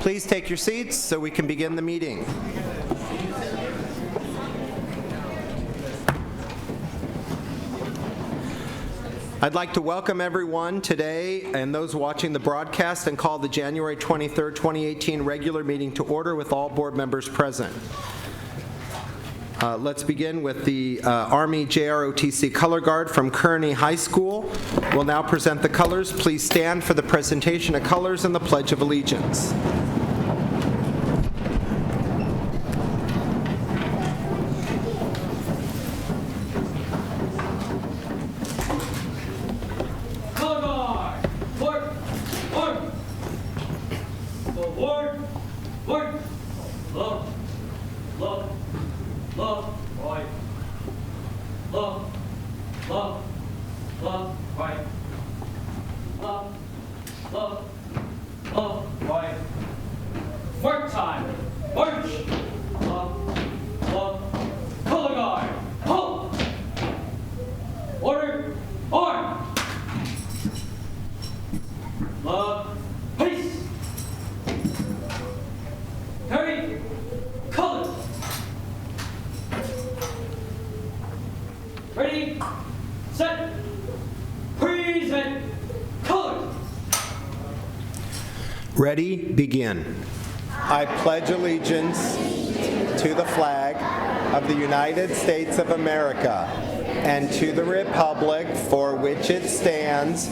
Please take your seats so we can begin the meeting. I'd like to welcome everyone today and those watching the broadcast and call the January 23rd, 2018 regular meeting to order with all board members present. Let's begin with the Army JROTC Color Guard from Kearney High School. We'll now present the colors. Please stand for the presentation of colors and the Pledge of Allegiance. Work time. March. Color guard. Pull. Order. Arm. Love. Peace. Hurry. Color. Ready. Set. Present. Color. Ready, begin. I pledge allegiance to the flag of the United States of America and to the republic for which it stands,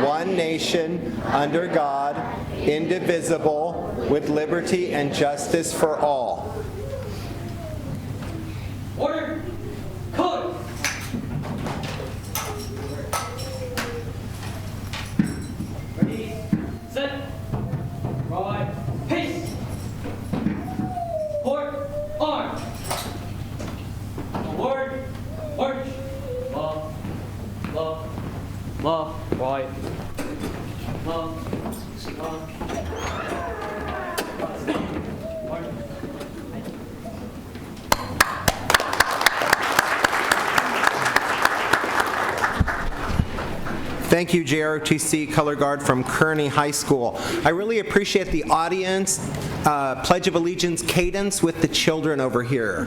one nation, under God, indivisible, with liberty and justice for all. Order. Color. Ready. Set. Right. Peace. Port. Arm. Forward. March. Left. Right. Thank you, JROTC Color Guard from Kearney High School. I really appreciate the audience Pledge of Allegiance cadence with the children over here.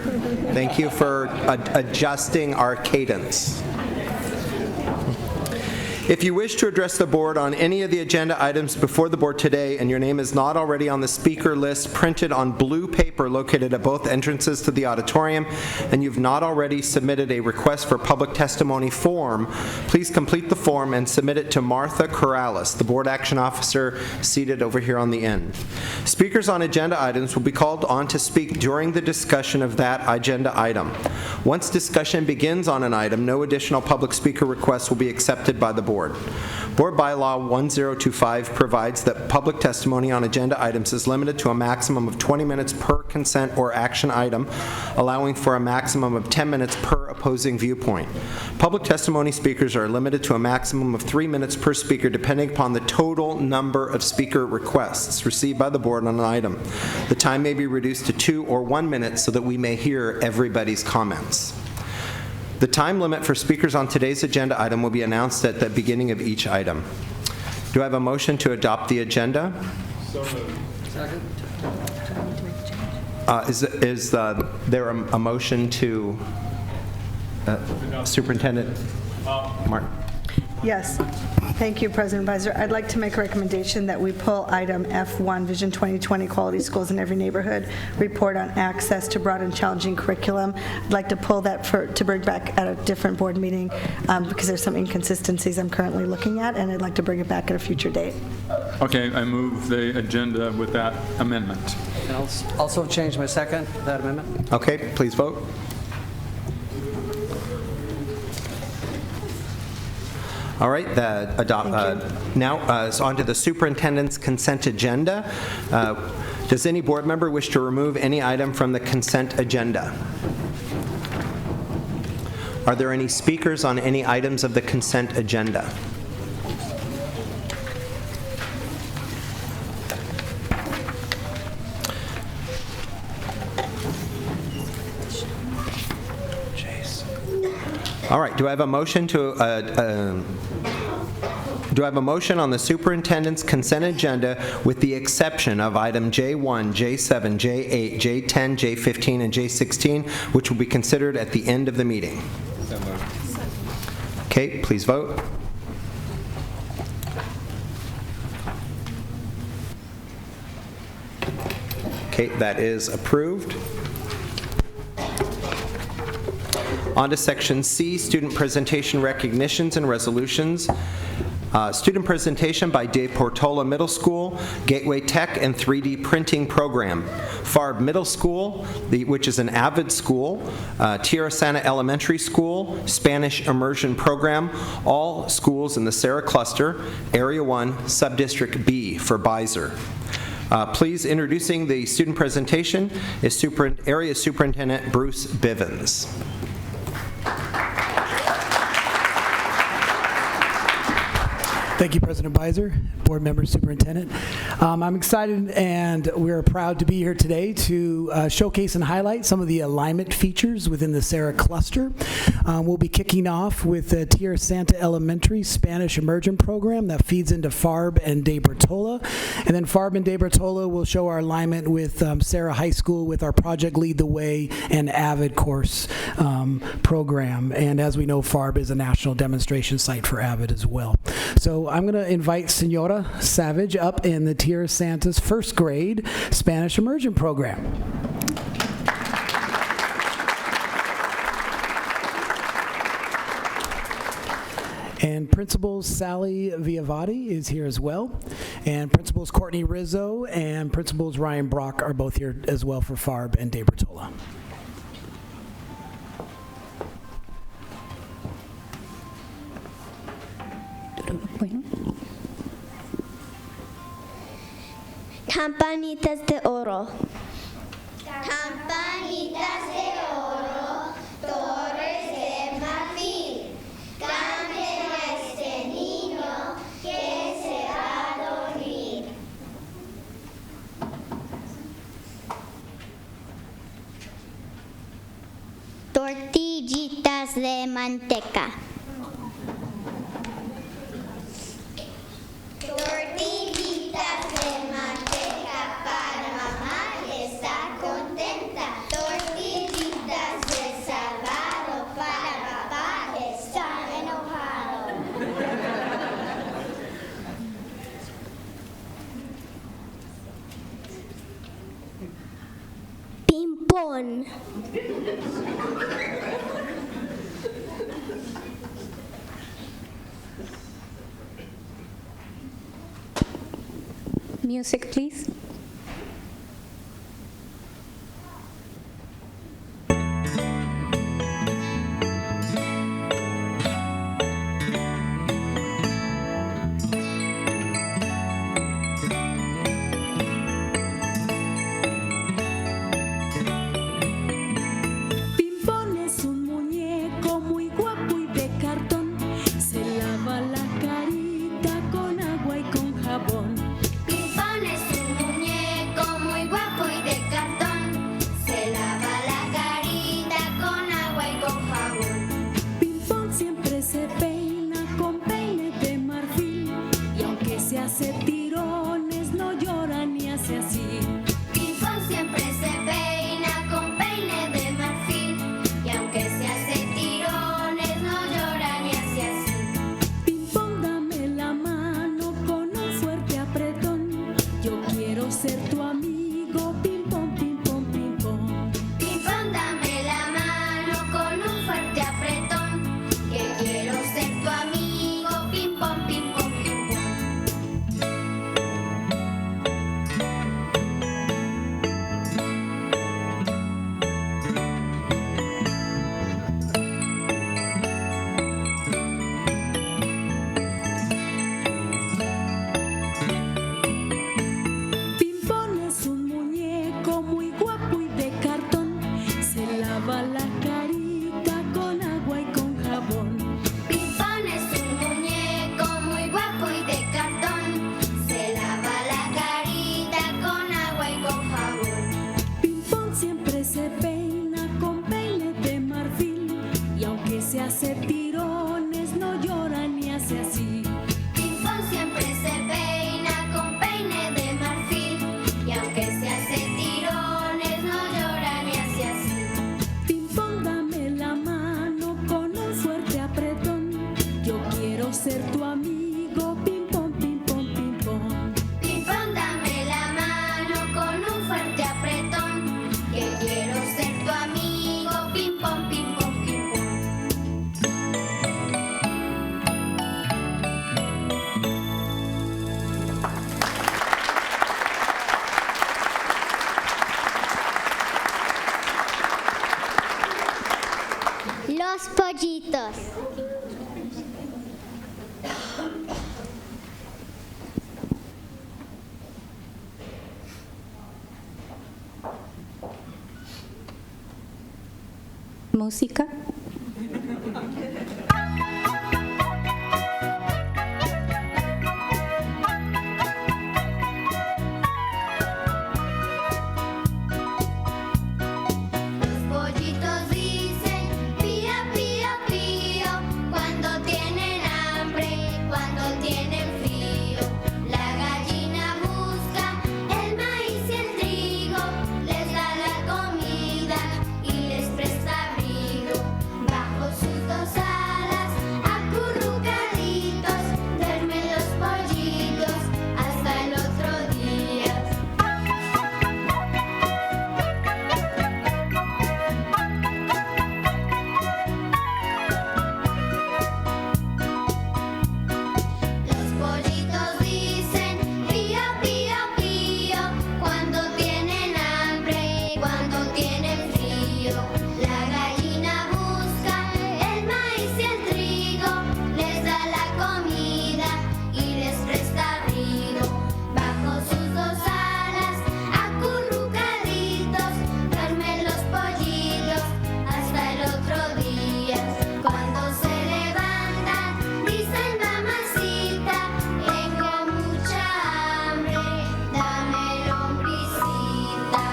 Thank you for adjusting our cadence. If you wish to address the board on any of the agenda items before the board today and your name is not already on the speaker list printed on blue paper located at both entrances to the auditorium, and you've not already submitted a request for public testimony form, please complete the form and submit it to Martha Corrales, the board action officer seated over here on the end. Speakers on agenda items will be called on to speak during the discussion of that agenda item. Once discussion begins on an item, no additional public speaker requests will be accepted by the board. Board Bylaw 1025 provides that public testimony on agenda items is limited to a maximum of 20 minutes per consent or action item, allowing for a maximum of 10 minutes per opposing viewpoint. Public testimony speakers are limited to a maximum of 3 minutes per speaker, depending upon the total number of speaker requests received by the board on an item. The time may be reduced to 2 or 1 minute so that we may hear everybody's comments. The time limit for speakers on today's agenda item will be announced at the beginning of each item. Do I have a motion to adopt the agenda? So moved. Second. Is there a motion to Superintendent Martin? Yes. Thank you, President Visor. I'd like to make a recommendation that we pull item F1, Vision 2020, Quality Schools in Every Neighborhood, report on access to broad and challenging curriculum. I'd like to pull that to bring back at a different board meeting because there's some inconsistencies I'm currently looking at, and I'd like to bring it back at a future date. Okay, I move the agenda with that amendment. And I'll also change my second, that amendment. Okay, please vote. All right, now it's on to the superintendent's consent agenda. Does any board member wish to remove any item from the consent agenda? Are there any speakers on any items of the consent agenda? All right, do I have a motion to Do I have a motion on the superintendent's consent agenda with the exception of item J1, J7, J8, J10, J15, and J16, which will be considered at the end of the meeting? Okay, please vote. Okay, that is approved. On to Section C, Student Presentation Recognitions and Resolutions. Student presentation by De Portola Middle School, Gateway Tech and 3D Printing Program. Farb Middle School, which is an AVID school, Tierra Santa Elementary School, Spanish Immersion Program, all schools in the Sarah Cluster, Area 1, Subdistrict B for Beiser. Please, introducing the student presentation is Area Superintendent Bruce Bivens. Thank you, President Beiser, board members, superintendent. I'm excited and we're proud to be here today to showcase and highlight some of the alignment features within the Sarah cluster. We'll be kicking off with the Tierra Santa Elementary Spanish Immersion Program that feeds into Farb and De Bertola. And then Farb and De Bertola will show our alignment with Sarah High School with our Project Lead the Way and AVID course program. And as we know, Farb is a national demonstration site for AVID as well. So I'm going to invite Senora Savage up in the Tierra Santa's first grade Spanish Immersion Program. And Principals Sally Viavati is here as well. And Principals Courtney Rizzo and Principals Ryan Brock are both here as well for Farb and De Bertola. Campanitas de oro. Campanitas de oro, torres de marfil. Canten a este niño que se va a dormir. Tortillitas de manteca. Tortillitas de manteca para mamá que está contenta. Tortillitas de salvado para papá que está enojado. Ping-pong. Music, please. Pimpón es un muñeco muy guapo y de cartón. Se lava la carita con agua y con jabón. Pimpón es un muñeco muy guapo y de cartón. Se lava la carita con agua y con jabón. Pimpón siempre se peina con peine de marfil. Y aunque se hace tirones, no llora ni hace así. Pimpón siempre se peina con peine de marfil. Y aunque se hace tirones, no llora ni hace así. Pimpón, dame la mano con un fuerte apretón. Yo quiero ser tu amigo. Pimpón, pimpón, pimpón. Pimpón, dame la mano con un fuerte apretón. Que quiero ser tu amigo. Pimpón, pimpón, pimpón. Pimpón es música. Los pollitos dicen pío, pío, pío cuando tienen hambre, cuando tienen frío. La gallina busca el maíz y el trigo, les da la comida y les presta abrigo. Bajo sus dos alas, acurrucaditos, duermen los pollitos hasta el otro día. Los pollitos dicen pío, pío, pío cuando tienen hambre, cuando tienen frío. La gallina busca el maíz y el trigo, les da la comida y les presta abrigo. Bajo sus dos alas, acurrucaditos, duermen los pollitos hasta el otro día. Cuando se levantan, dicen mamacita, tengo mucha hambre, dame lombricitas.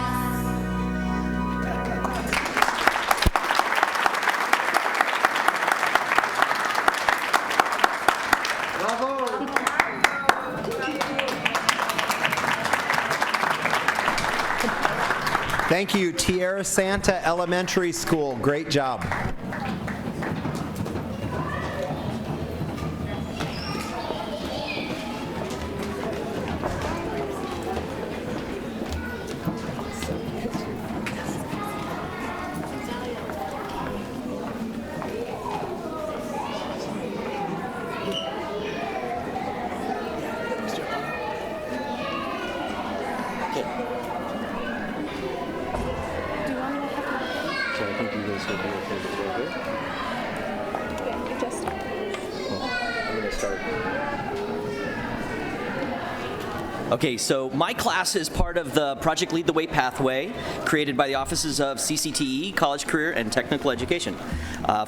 Thank you, Tierra Santa Elementary School. Great job. Okay, so my class is part of the Project Lead the Way pathway created by the offices of CCTE, College Career and Technical Education.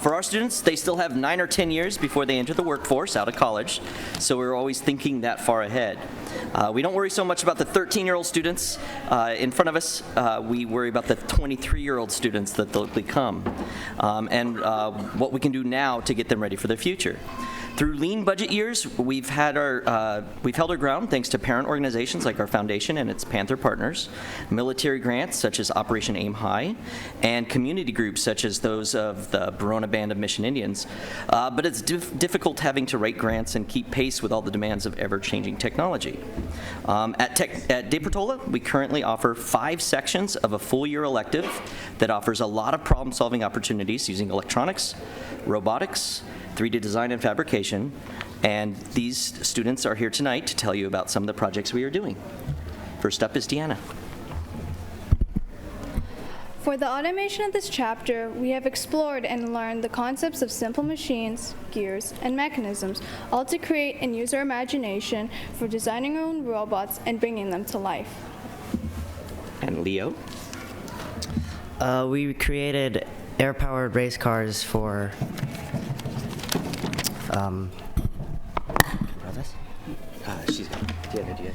For our students, they still have 9 or 10 years before they enter the workforce out of college, so we're always thinking that far ahead. We don't worry so much about the 13-year-old students in front of us. We worry about the 23-year-old students that they'll become, and what we can do now to get them ready for their future. Through lean budget years, we've held our ground thanks to parent organizations like our foundation and its Panther partners, military grants such as Operation Aim High, and community groups such as those of the Barona Band of Mission Indians. But it's difficult having to write grants and keep pace with all the demands of ever-changing technology. At De Portola, we currently offer 5 sections of a full-year elective that offers a lot of problem-solving opportunities using electronics, robotics, 3D design and fabrication, and these students are here tonight to tell you about some of the projects we are doing. First up is Deanna. For the automation of this chapter, we have explored and learned the concepts of simple machines, gears, and mechanisms, all to create and use our imagination for designing our own robots and bringing them to life. And Leo. We created air-powered race cars for She's got. Do you have yours?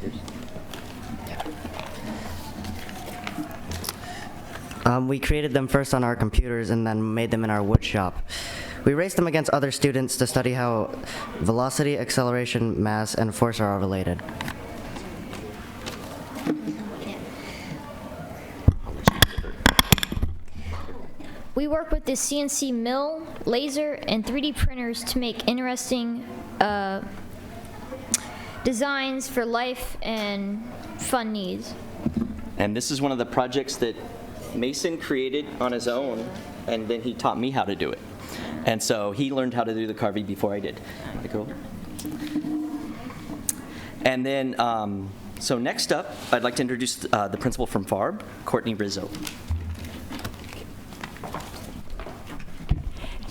Yeah. We created them first on our computers and then made them in our wood shop. We raced them against other students to study how velocity, acceleration, mass, and force are all related. We work with the CNC mill, laser, and 3D printers to make interesting designs for life and fun needs. And this is one of the projects that Mason created on his own, and then he taught me how to do it. And so he learned how to do the carving before I did. Go. And then, so next up, I'd like to introduce the principal from FARB, Courtney Rizzo.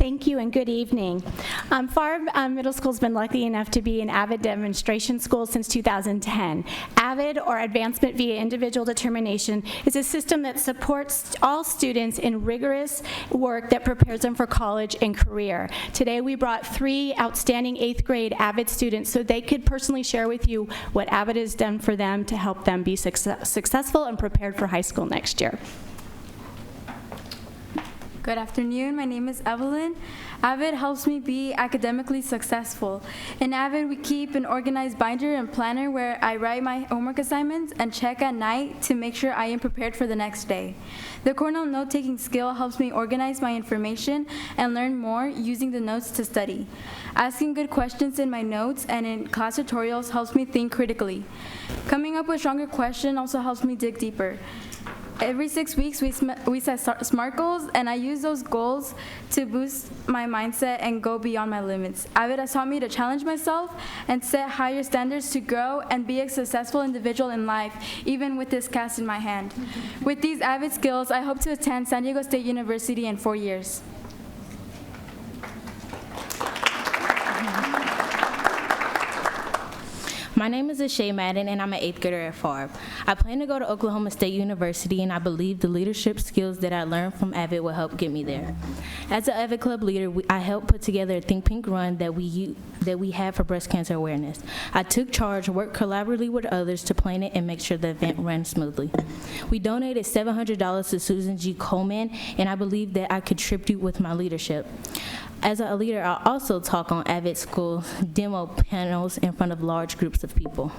Thank you and good evening. Farb Middle School's been lucky enough to be an AVID demonstration school since 2010. AVID, or Advancement via Individual Determination, is a system that supports all students in rigorous work that prepares them for college and career. Today we brought 3 outstanding 8th grade AVID students so they could personally share with you what AVID has done for them to help them be successful and prepared for high school next year. Good afternoon, my name is Evelyn. AVID helps me be academically successful. In AVID, we keep an organized binder and planner where I write my homework assignments and check at night to make sure I am prepared for the next day. The Cornell note-taking skill helps me organize my information and learn more using the notes to study. Asking good questions in my notes and in class tutorials helps me think critically. Coming up with stronger questions also helps me dig deeper. Every 6 weeks, we set SMART goals, and I use those goals to boost my mindset and go beyond my limits. AVID has taught me to challenge myself and set higher standards to grow and be a successful individual in life, even with this cast in my hand. With these AVID skills, I hope to attend San Diego State University in 4 years. My name is Ashay Madden, and I'm an 8th grader at Farb. I plan to go to Oklahoma State University, and I believe the leadership skills that I learned from AVID will help get me there. As an AVID Club leader, I helped put together a Think Pink run that we had for breast cancer awareness. I took charge, worked collaboratively with others to plan it and make sure the event ran smoothly. We donated $700 to Susan G. Coleman, and I believe that I contribute with my leadership. As a leader, I also talk on AVID school demo panels in front of large groups of people.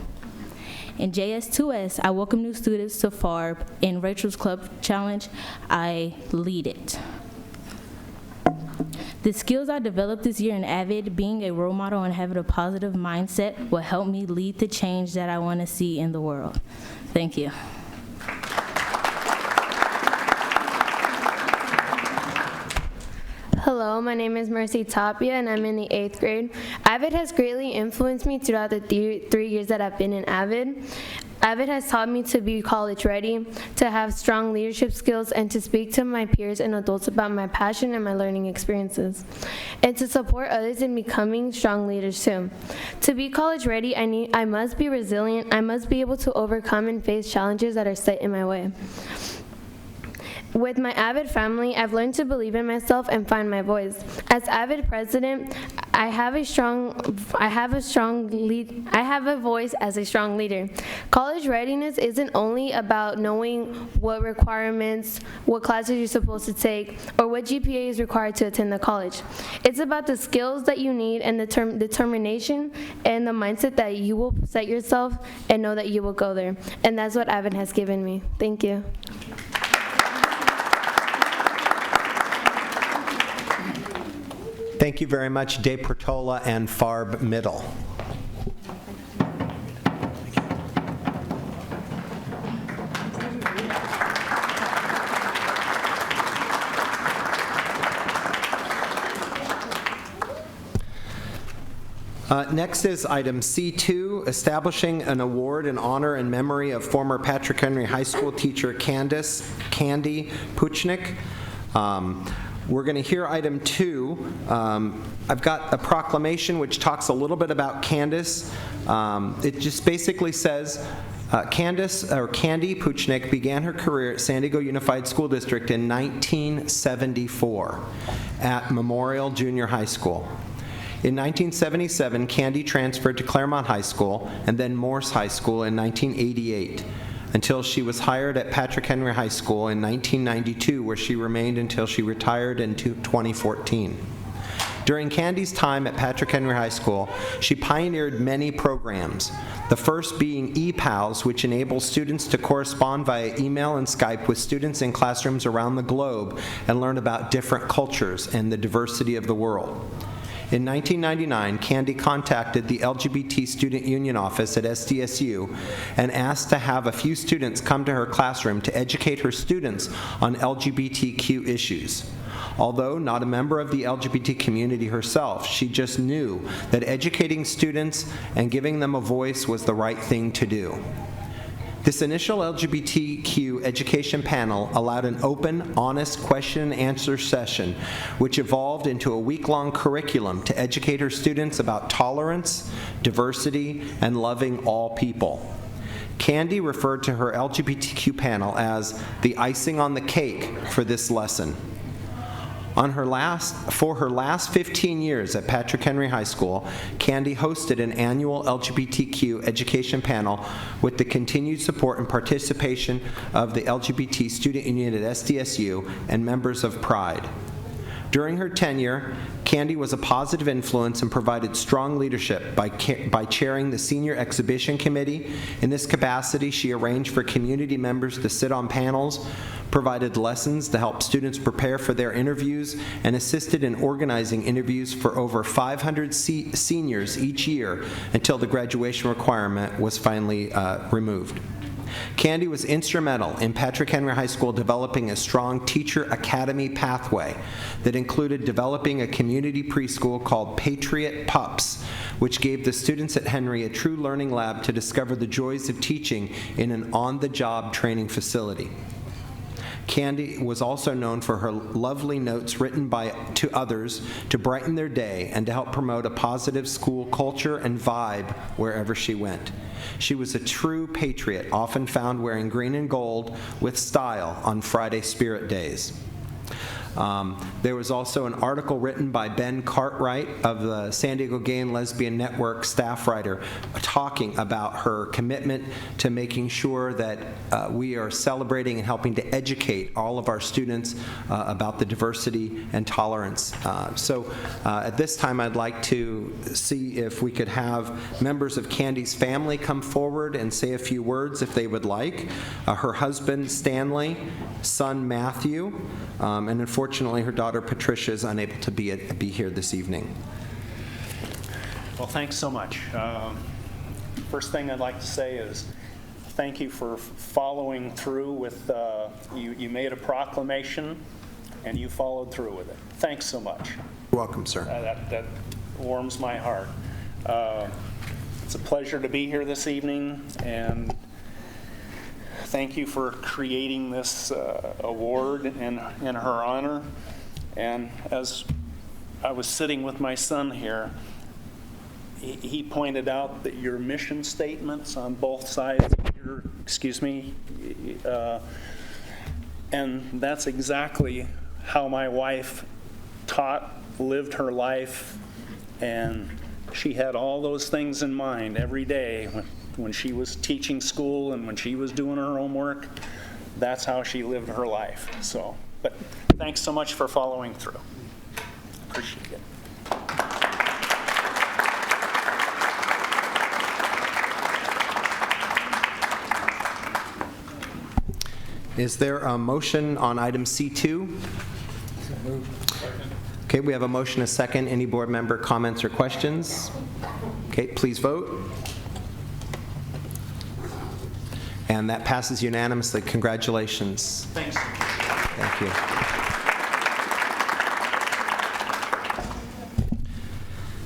In JS2S, I welcome new students to FARB. In Rachel's Club Challenge, I lead it. The skills I developed this year in AVID, being a role model and having a positive mindset, will help me lead the change that I want to see in the world. Thank you. Hello, my name is Mercy Tapia, and I'm in the 8th grade. AVID has greatly influenced me throughout the 3 years that I've been in AVID. AVID has taught me to be college ready, to have strong leadership skills, and to speak to my peers and adults about my passion and my learning experiences, and to support others in becoming strong leaders too. To be college ready, I must be resilient. I must be able to overcome and face challenges that are set in my way. With my AVID family, I've learned to believe in myself and find my voice. As AVID president, I have a voice as a strong leader. College readiness isn't only about knowing what requirements, what classes you're supposed to take, or what GPA is required to attend the college. It's about the skills that you need and the determination and the mindset that you will set yourself and know that you will go there. And that's what AVID has given me. Thank you. Thank you very much, De Portola and Farb Middle. Next is item C2, establishing an award in honor and memory of former Patrick Henry High School teacher Candy Puchnik. We're going to hear item 2. I've got a proclamation which talks a little bit about Candace. It just basically says, Candy Puchnik began her career at San Diego Unified School District in 1974 at Memorial Junior High School. In 1977, Candy transferred to Claremont High School and then Morse High School in 1988, until she was hired at Patrick Henry High School in 1992, where she remained until she retired in 2014. During Candy's time at Patrick Henry High School, she pioneered many programs, the first being ePals, which enables students to correspond via email and Skype with students in classrooms around the globe and learn about different cultures and the diversity of the world. In 1999, Candy contacted the LGBT Student Union office at SDSU and asked to have a few students come to her classroom to educate her students on LGBTQ issues. Although not a member of the LGBT community herself, she just knew that educating students and giving them a voice was the right thing to do. This initial LGBTQ education panel allowed an open, honest question and answer session, which evolved into a week-long curriculum to educate her students about tolerance, diversity, and loving all people. Candy referred to her LGBTQ panel as the icing on the cake for this lesson. For her last 15 years at Patrick Henry High School, Candy hosted an annual LGBTQ education panel with the continued support and participation of the LGBT Student Union at SDSU and members of Pride. During her tenure, Candy was a positive influence and provided strong leadership by chairing the Senior Exhibition Committee. In this capacity, she arranged for community members to sit on panels, provided lessons to help students prepare for their interviews, and assisted in organizing interviews for over 500 seniors each year until the graduation requirement was finally removed. Candy was instrumental in Patrick Henry High School developing a strong teacher academy pathway that included developing a community preschool called Patriot Pups, which gave the students at Henry a true learning lab to discover the joys of teaching in an on-the-job training facility. Candy was also known for her lovely notes written to others to brighten their day and to help promote a positive school culture and vibe wherever she went. She was a true patriot, often found wearing green and gold with style on Friday Spirit Days. There was also an article written by Ben Cartwright of the San Diego Gay and Lesbian Network staff writer talking about her commitment to making sure that we are celebrating and helping to educate all of our students about the diversity and tolerance. So at this time I'd like to see if we could have members of Candy's family come forward and say a few words if they would like. Her husband Stanley, son Matthew, and unfortunately her daughter Patricia is unable to be here this evening. Well, thanks so much. First thing I'd like to say is thank you for following through with, you made a proclamation and you followed through with it. Thanks so much. You're welcome, sir. That warms my heart. It's a pleasure to be here this evening, and thank you for creating this award in her honor. And as I was sitting with my son here, he pointed out that your mission statements on both sides of your, and that's exactly how my wife lived her life, and she had all those things in mind every day when she was teaching school and when she was doing her homework. That's how she lived her life. So, but thanks so much for following through. Appreciate it. Is there a motion on item C2? Okay, we have a motion, a second. Any board member comments or questions? Okay, please vote. And that passes unanimously. Congratulations. Thanks. Thank you.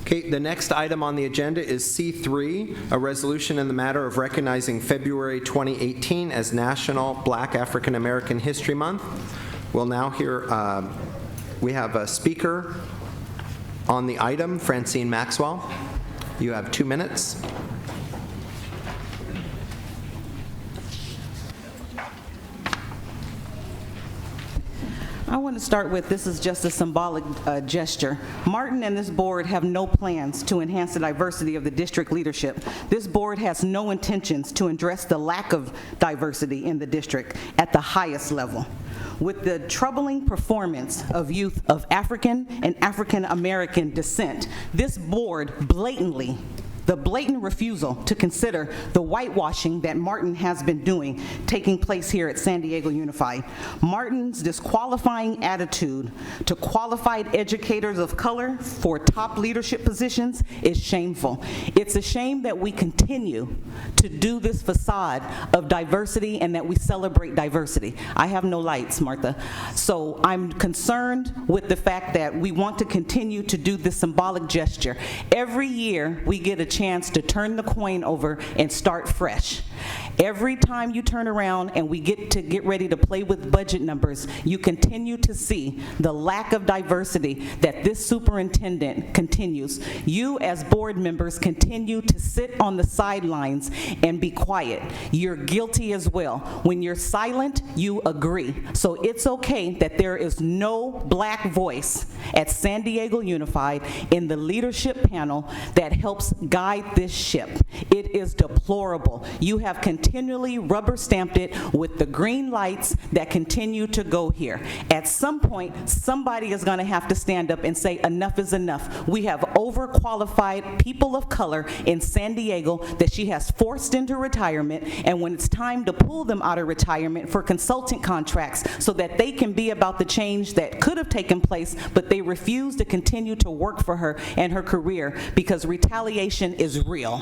Okay, the next item on the agenda is C3, a resolution in the matter of recognizing February 2018 as National Black African American History Month. We'll now hear, we have a speaker on the item, Francine Maxwell. You have 2 minutes. I want to start with, this is just a symbolic gesture. Martin and this board have no plans to enhance the diversity of the district leadership. This board has no intentions to address the lack of diversity in the district at the highest level. With the troubling performance of youth of African and African American descent, this board the blatant refusal to consider the whitewashing that Martin has been doing taking place here at San Diego Unified. Martin's disqualifying attitude to qualified educators of color for top leadership positions is shameful. It's a shame that we continue to do this facade of diversity and that we celebrate diversity. I have no lights, Martha. So I'm concerned with the fact that we want to continue to do this symbolic gesture. Every year we get a chance to turn the coin over and start fresh. Every time you turn around and we get ready to play with budget numbers, you continue to see the lack of diversity that this superintendent continues. You as board members continue to sit on the sidelines and be quiet. You're guilty as well. When you're silent, you agree. So it's okay that there is no black voice at San Diego Unified in the leadership panel that helps guide this ship. It is deplorable. You have continually rubber stamped it with the green lights that continue to go here. At some point, somebody is going to have to stand up and say enough is enough. We have overqualified people of color in San Diego that she has forced into retirement, and when it's time to pull them out of retirement for consultant contracts so that they can be about the change that could have taken place, but they refuse to continue to work for her and her career because retaliation is real.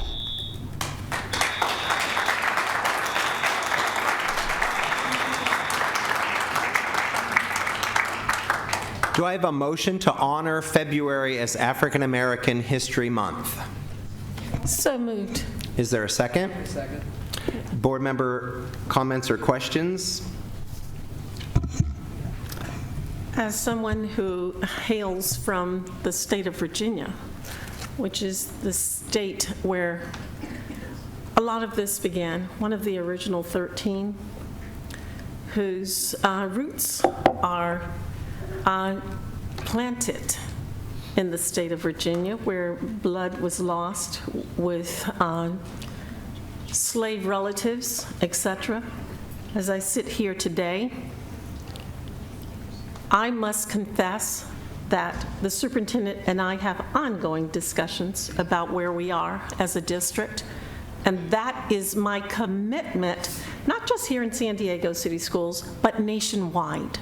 Do I have a motion to honor February as African American History Month? So moved. Is there a second? Second. Board member comments or questions? As someone who hails from the state of Virginia, which is the state where a lot of this began, one of the original 13, whose roots are planted in the state of Virginia, where blood was lost with slave relatives, etc. As I sit here today, I must confess that the superintendent and I have ongoing discussions about where we are as a district, and that is my commitment, not just here in San Diego City Schools, but nationwide.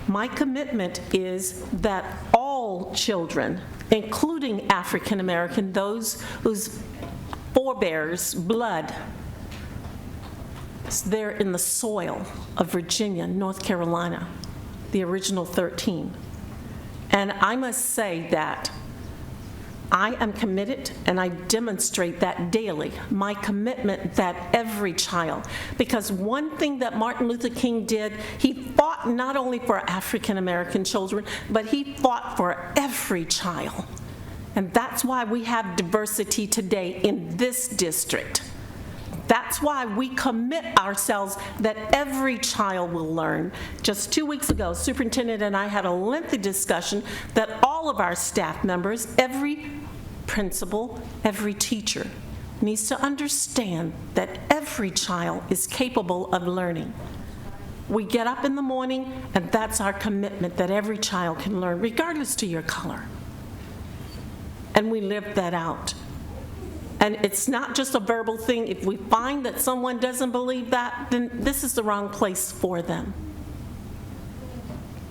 My commitment is that all children, including African American, those whose forebears' blood is there in the soil of Virginia, North Carolina, the original 13. And I must say that I am committed, and I demonstrate that daily, my commitment that every child, because one thing that Martin Luther King did, he fought not only for African American children, but he fought for every child. And that's why we have diversity today in this district. That's why we commit ourselves that every child will learn. Just 2 weeks ago, Superintendent and I had a lengthy discussion that all of our staff members, every principal, every teacher, needs to understand that every child is capable of learning. We get up in the morning, and that's our commitment, that every child can learn, regardless to your color. And we live that out. And it's not just a verbal thing. If we find that someone doesn't believe that, then this is the wrong place for them.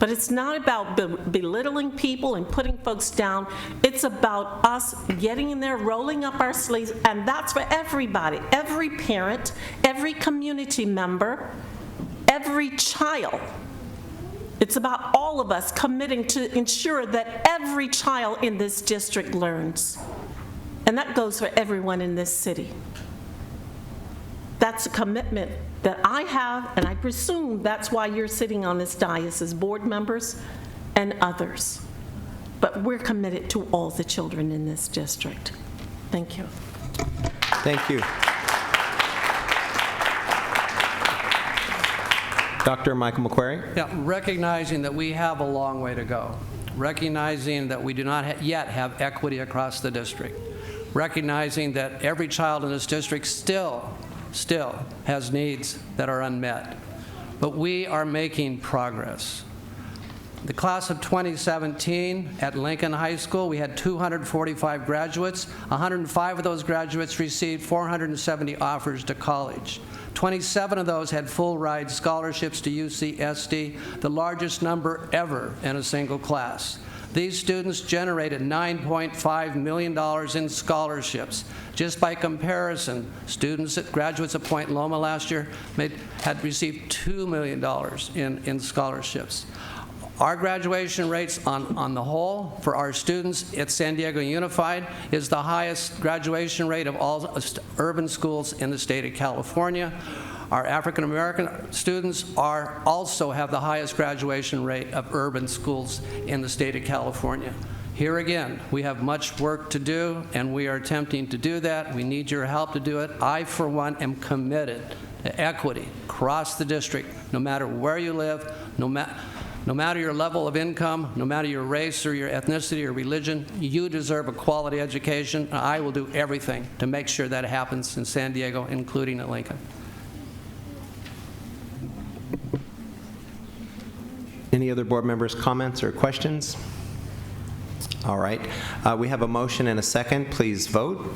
But it's not about belittling people and putting folks down. It's about us getting in there, rolling up our sleeves, and that's for everybody, every parent, every community member, every child. It's about all of us committing to ensure that every child in this district learns. And that goes for everyone in this city. That's a commitment that I have, and I presume that's why you're sitting on this dais as board members and others. But we're committed to all the children in this district. Thank you. Thank you. Dr. Michael McQuarrie? Yeah, recognizing that we have a long way to go, recognizing that we do not yet have equity across the district, recognizing that every child in this district still has needs that are unmet. But we are making progress. The class of 2017 at Lincoln High School, we had 245 graduates. 105 of those graduates received 470 offers to college. 27 of those had full ride scholarships to UCSD, the largest number ever in a single class. These students generated $9.5 million in scholarships. Just by comparison, graduates at Point Loma last year had received $2 million in scholarships. Our graduation rates on the whole for our students at San Diego Unified is the highest graduation rate of all urban schools in the state of California. Our African American students also have the highest graduation rate of urban schools in the state of California. Here again, we have much work to do, and we are attempting to do that. We need your help to do it. I, for one, am committed to equity across the district, no matter where you live, no matter your level of income, no matter your race or your ethnicity or religion. You deserve a quality education, and I will do everything to make sure that happens in San Diego, including at Lincoln. Any other board members' comments or questions? All right. We have a motion and a second. Please vote.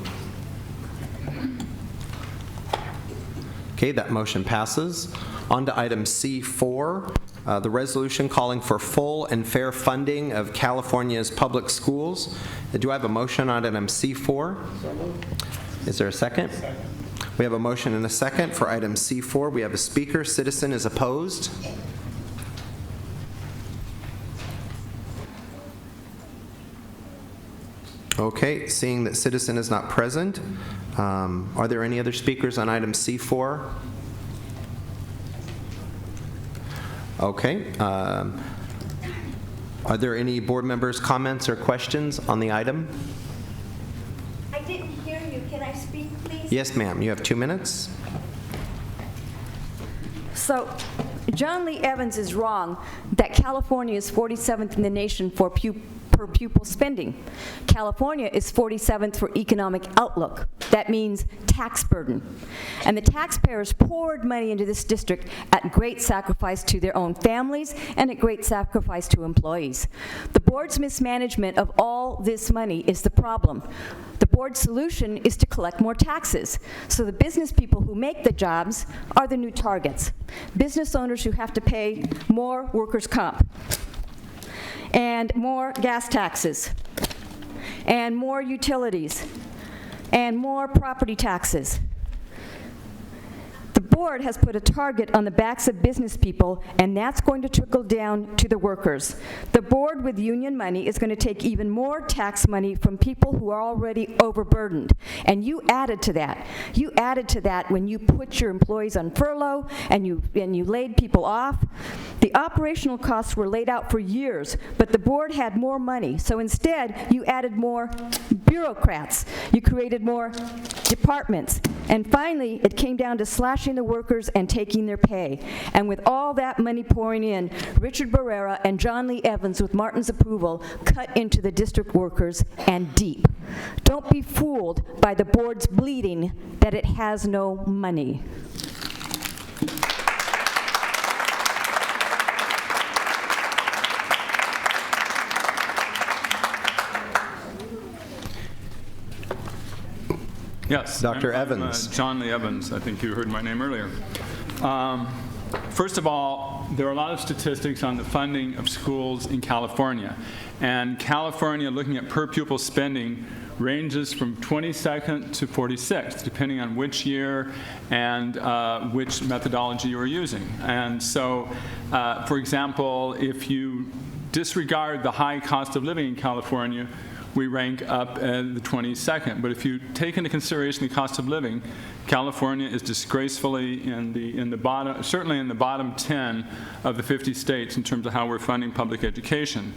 Okay, that motion passes. On to item C4, the resolution calling for full and fair funding of California's public schools. Do I have a motion on item C4? Is there a second? Second. We have a motion and a second for item C4. We have a speaker. Citizen is opposed. Okay, seeing that citizen is not present, are there any other speakers on item C4? Okay. Are there any board members' comments or questions on the item? I didn't hear you. Can I speak, please? Yes, ma'am. You have 2 minutes. So, John Lee Evans is wrong that California is 47th in the nation for per pupil spending. California is 47th for economic outlook. That means tax burden. And the taxpayers poured money into this district at great sacrifice to their own families and at great sacrifice to employees. The board's mismanagement of all this money is the problem. The board's solution is to collect more taxes. So the business people who make the jobs are the new targets. Business owners who have to pay more workers' comp, and more gas taxes, and more utilities, and more property taxes. The board has put a target on the backs of business people, and that's going to trickle down to the workers. The board with union money is going to take even more tax money from people who are already overburdened. And you added to that. You added to that when you put your employees on furlough and you laid people off. The operational costs were laid out for years, but the board had more money. So instead, you added more bureaucrats. You created more departments. And finally, it came down to slashing the workers and taking their pay. And with all that money pouring in, Richard Barrera and John Lee Evans, with Martin's approval, cut into the district workers and deep. Don't be fooled by the board's bleating that it has no money. Yes. Dr. I'm Evans. John Lee Evans. I think you heard my name earlier. First of all, there are a lot of statistics on the funding of schools in California. And California, looking at per pupil spending, ranges from 22nd to 46th, depending on which year and which methodology you are using. And so, for example, if you disregard the high cost of living in California, we rank up at the 22nd. But if you take into consideration the cost of living, California is disgracefully in the bottom, certainly in the bottom 10 of the 50 states in terms of how we're funding public education.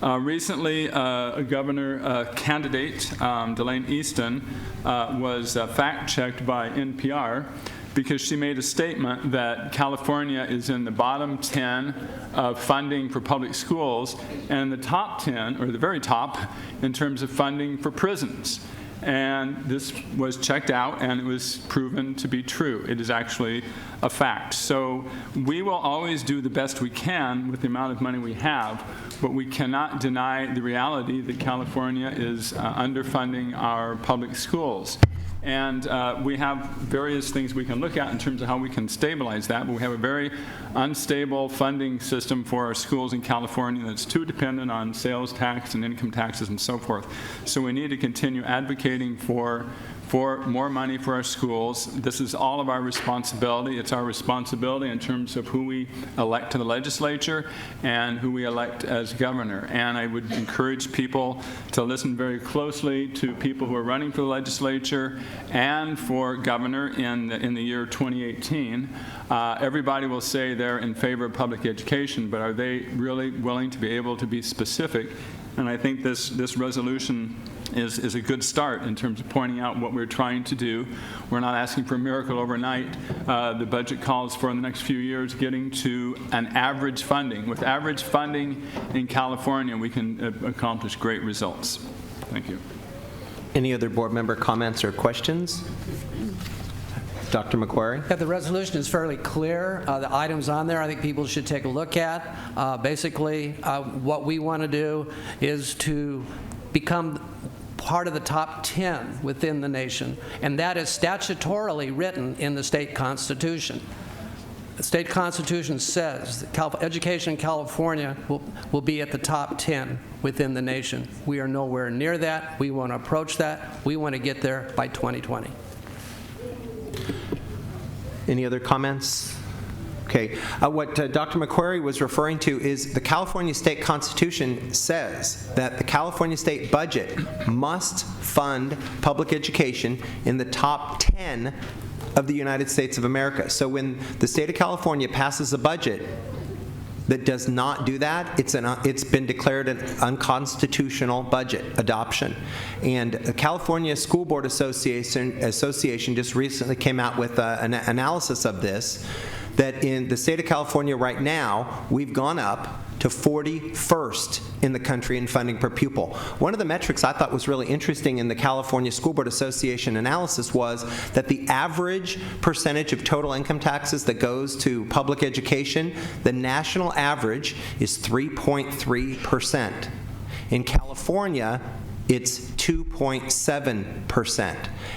Recently, a governor candidate, Delane Easton, was fact-checked by NPR because she made a statement that California is in the bottom 10 of funding for public schools and the top 10, or the very top, in terms of funding for prisons. And this was checked out and it was proven to be true. It is actually a fact. So we will always do the best we can with the amount of money we have, but we cannot deny the reality that California is underfunding our public schools. And we have various things we can look at in terms of how we can stabilize that, but we have a very unstable funding system for our schools in California that's too dependent on sales tax and income taxes and so forth. So we need to continue advocating for for more money for our schools. This is all of our responsibility. It's our responsibility in terms of who we elect to the legislature and who we elect as governor. And I would encourage people to listen very closely to people who are running for the legislature and for governor in the year 2018. Everybody will say they're in favor of public education, but are they really willing to be able to be specific? And I think this resolution is a good start in terms of pointing out what we're trying to do. We're not asking for a miracle overnight. The budget calls for in the next few years getting to an average funding. With average funding in California, we can accomplish great results. Thank you. Any other board member comments or questions? Dr. McQuarrie? Yeah, the resolution is fairly clear. The items on there I think people should take a look at. Basically, what we want to do is to become part of the top 10 within the nation, and that is statutorily written in the state constitution. The state constitution says that education in California will be at the top 10 within the nation. We are nowhere near that. We want to approach that. We want to get there by 2020. Any other comments? Okay. What Dr. McQuarrie was referring to is the California State Constitution says that the California state budget must fund public education in the top 10 of the United States of America. So when the state of California passes a budget that does not do that, it's been declared an unconstitutional budget adoption. And the California School Board Association just recently came out with an analysis of this, that in the state of California right now, we've gone up to 41st in the country in funding per pupil. One of the metrics I thought was really interesting in the California School Board Association analysis was that the average percentage of total income taxes that goes to public education, the national average is 3.3%. In California, it's 2.7%.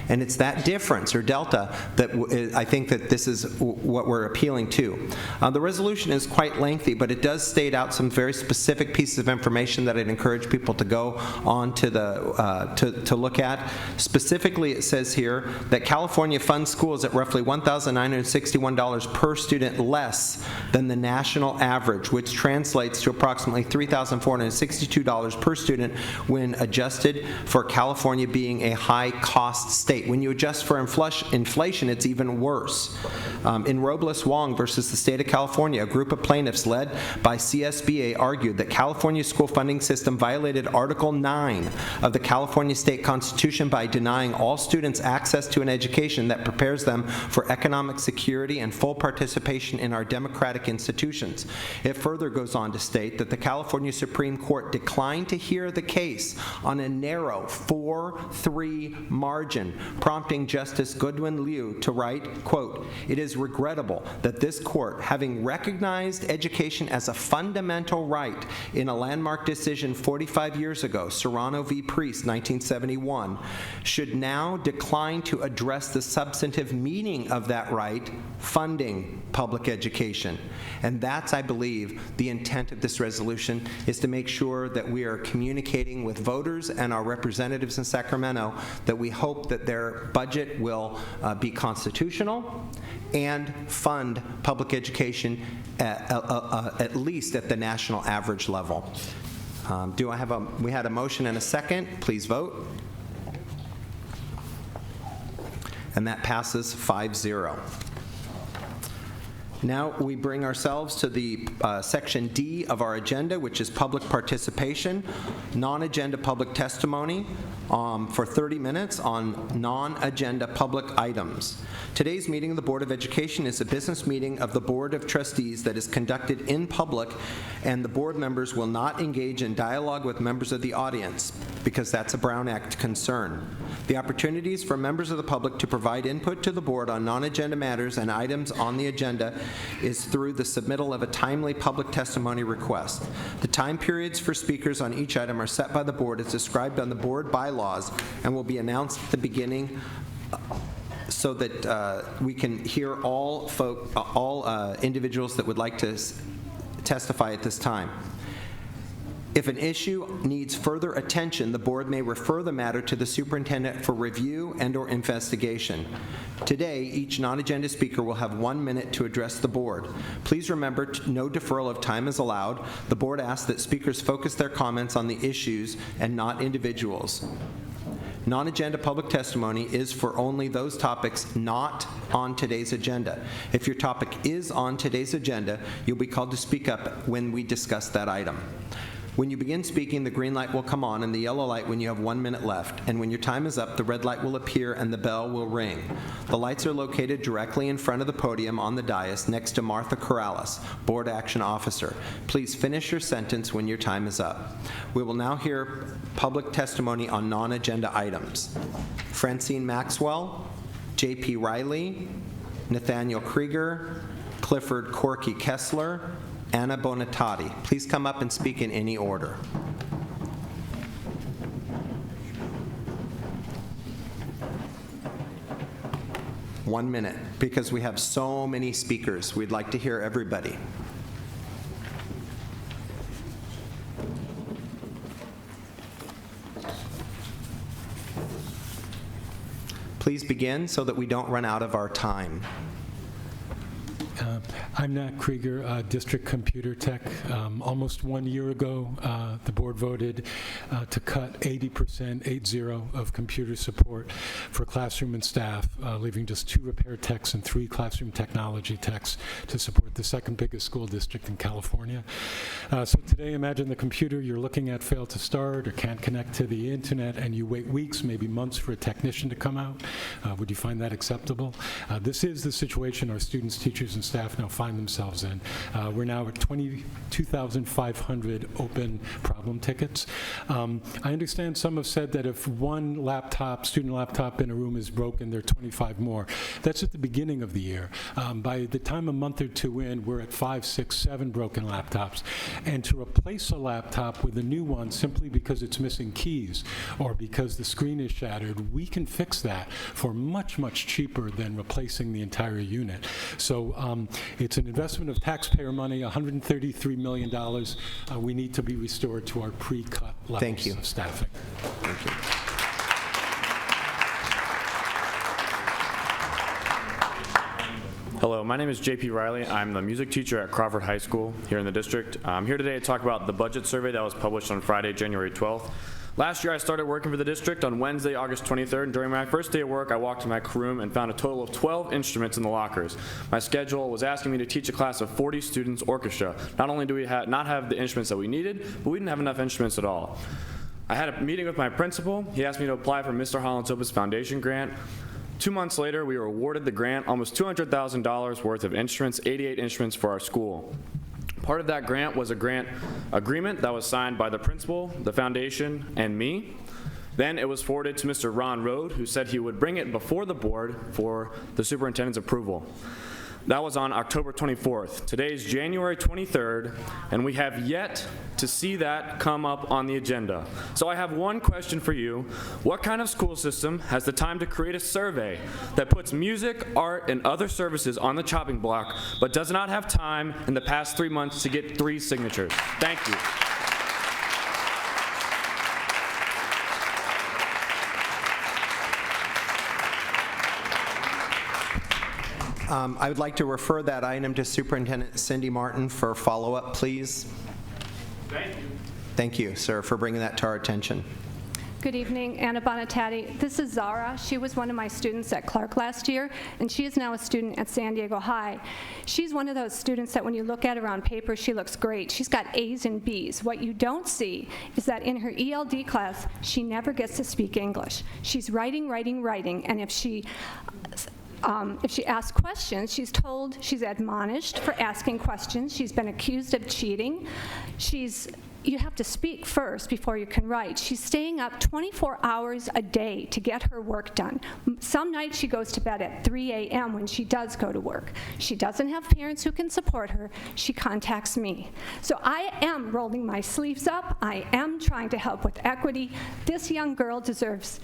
And it's that difference, or delta, that I think that this is what we're appealing to. The resolution is quite lengthy, but it does state out some very specific pieces of information that I'd encourage people to go on to to look at. Specifically, it says here that California funds schools at roughly $1,961 per student less than the national average, which translates to approximately $3,462 per student when adjusted for California being a high-cost state. When you adjust for inflation, it's even worse. In Robles Wong versus the state of California, a group of plaintiffs led by CSBA argued that California's school funding system violated Article 9 of the California State Constitution by denying all students access to an education that prepares them for economic security and full participation in our democratic institutions. It further goes on to state that the California Supreme Court declined to hear the case on a narrow 4-3 margin, prompting Justice Goodwin Liu to write, quote, "It is regrettable that this court, having recognized education as a fundamental right in a landmark decision 45 years ago, Serrano v. Priest, 1971, should now decline to address the substantive meaning of that right, funding public education." And that's, I believe, the intent of this resolution, is to make sure that we are communicating with voters and our representatives in Sacramento that we hope that their budget will be constitutional and fund public education at least at the national average level. We had a motion and a second. Please vote. And that passes 5-0. Now we bring ourselves to the section D of our agenda, which is public participation, non-agenda public testimony for 30 minutes on non-agenda public items. Today's meeting of the Board of Education is a business meeting of the Board of Trustees that is conducted in public, and the board members will not engage in dialogue with members of the audience because that's a Brown Act concern. The opportunities for members of the public to provide input to the board on non-agenda matters and items on the agenda is through the submittal of a timely public testimony request. The time periods for speakers on each item are set by the board as described on the board bylaws and will be announced at the beginning so that we can hear all individuals that would like to testify at this time. If an issue needs further attention, the board may refer the matter to the superintendent for review and/or investigation. Today, each non-agenda speaker will have 1 minute to address the board. Please remember, no deferral of time is allowed. The board asks that speakers focus their comments on the issues and not individuals. Non-agenda public testimony is for only those topics not on today's agenda. If your topic is on today's agenda, you'll be called to speak up when we discuss that item. When you begin speaking, the green light will come on and the yellow light when you have 1 minute left. And when your time is up, the red light will appear and the bell will ring. The lights are located directly in front of the podium on the dais next to Martha Corrales, Board Action Officer. Please finish your sentence when your time is up. We will now hear public testimony on non-agenda items. Francine Maxwell, J.P. Riley, Nathaniel Krieger, Clifford Corky Kessler, Anna Bonatati. Please come up and speak in any order. One minute, because we have so many speakers. We'd like to hear everybody. Please begin so that we don't run out of our time. I'm Nat Krieger, District Computer Tech. Almost 1 year ago, the board voted to cut 80% of computer support for classroom and staff, leaving just 2 repair techs and 3 classroom technology techs to support the second biggest school district in California. So today, imagine the computer you're looking at failed to start or can't connect to the internet, and you wait weeks, maybe months for a technician to come out. Would you find that acceptable? This is the situation our students, teachers, and staff now find themselves in. We're now at 22,500 open problem tickets. I understand some have said that if one laptop, student laptop in a room is broken, there are 25 more. That's at the beginning of the year. By the time a month or 2 in, we're at 5, 6, 7 broken laptops. And to replace a laptop with a new one simply because it's missing keys or because the screen is shattered, we can fix that for much, much cheaper than replacing the entire unit. So it's an investment of taxpayer money, $133 million. We need to be restored to our pre-cut levels of staffing. Thank you. Hello, my name is J.P. Riley. I'm the music teacher at Crawford High School here in the district. I'm here today to talk about the budget survey that was published on Friday, January 12th. Last year, I started working for the district on Wednesday, August 23rd, and during my first day of work, I walked to my room and found a total of 12 instruments in the lockers. My schedule was asking me to teach a class of 40 students orchestra. Not only do we not have the instruments that we needed, but we didn't have enough instruments at all. I had a meeting with my principal. He asked me to apply for Mr. Holland's Opus Foundation grant. 2 months later, we were awarded the grant, almost $200,000 worth of instruments, 88 instruments for our school. Part of that grant was a grant agreement that was signed by the principal, the foundation, and me. Then it was forwarded to Mr. Ron Rode, who said he would bring it before the board for the superintendent's approval. That was on October 24th. Today is January 23rd, and we have yet to see that come up on the agenda. So I have one question for you. What kind of school system has the time to create a survey that puts music, art, and other services on the chopping block, but does not have time in the past 3 months to get 3 signatures? Thank you. I would like to refer that item to Superintendent Cindy Martin for follow-up, please. Thank you. Thank you, sir, for bringing that to our attention. Good evening, Anna Bonatati. This is Zara. She was one of my students at Clark last year, and she is now a student at San Diego High. She's one of those students that when you look at her on paper, she looks great. She's got A's and B's. What you don't see is that in her ELD class, she never gets to speak English. She's writing, and if she asks questions, she's told, she's admonished for asking questions. She's been accused of cheating. You have to speak first before you can write. She's staying up 24 hours a day to get her work done. Some nights she goes to bed at 3 a.m. when she does go to work. She doesn't have parents who can support her. She contacts me. So I am rolling my sleeves up. I am trying to help with equity. This young girl deserves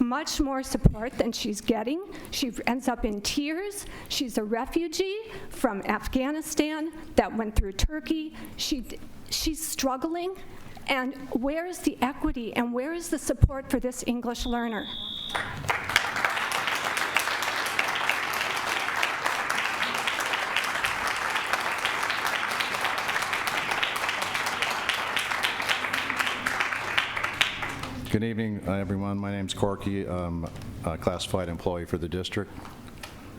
much more support than she's getting. She ends up in tears. She's a refugee from Afghanistan that went through Turkey. She's struggling, And where is the equity and where is the support for this English learner? Good evening, everyone. My name's Corky. I'm a classified employee for the district.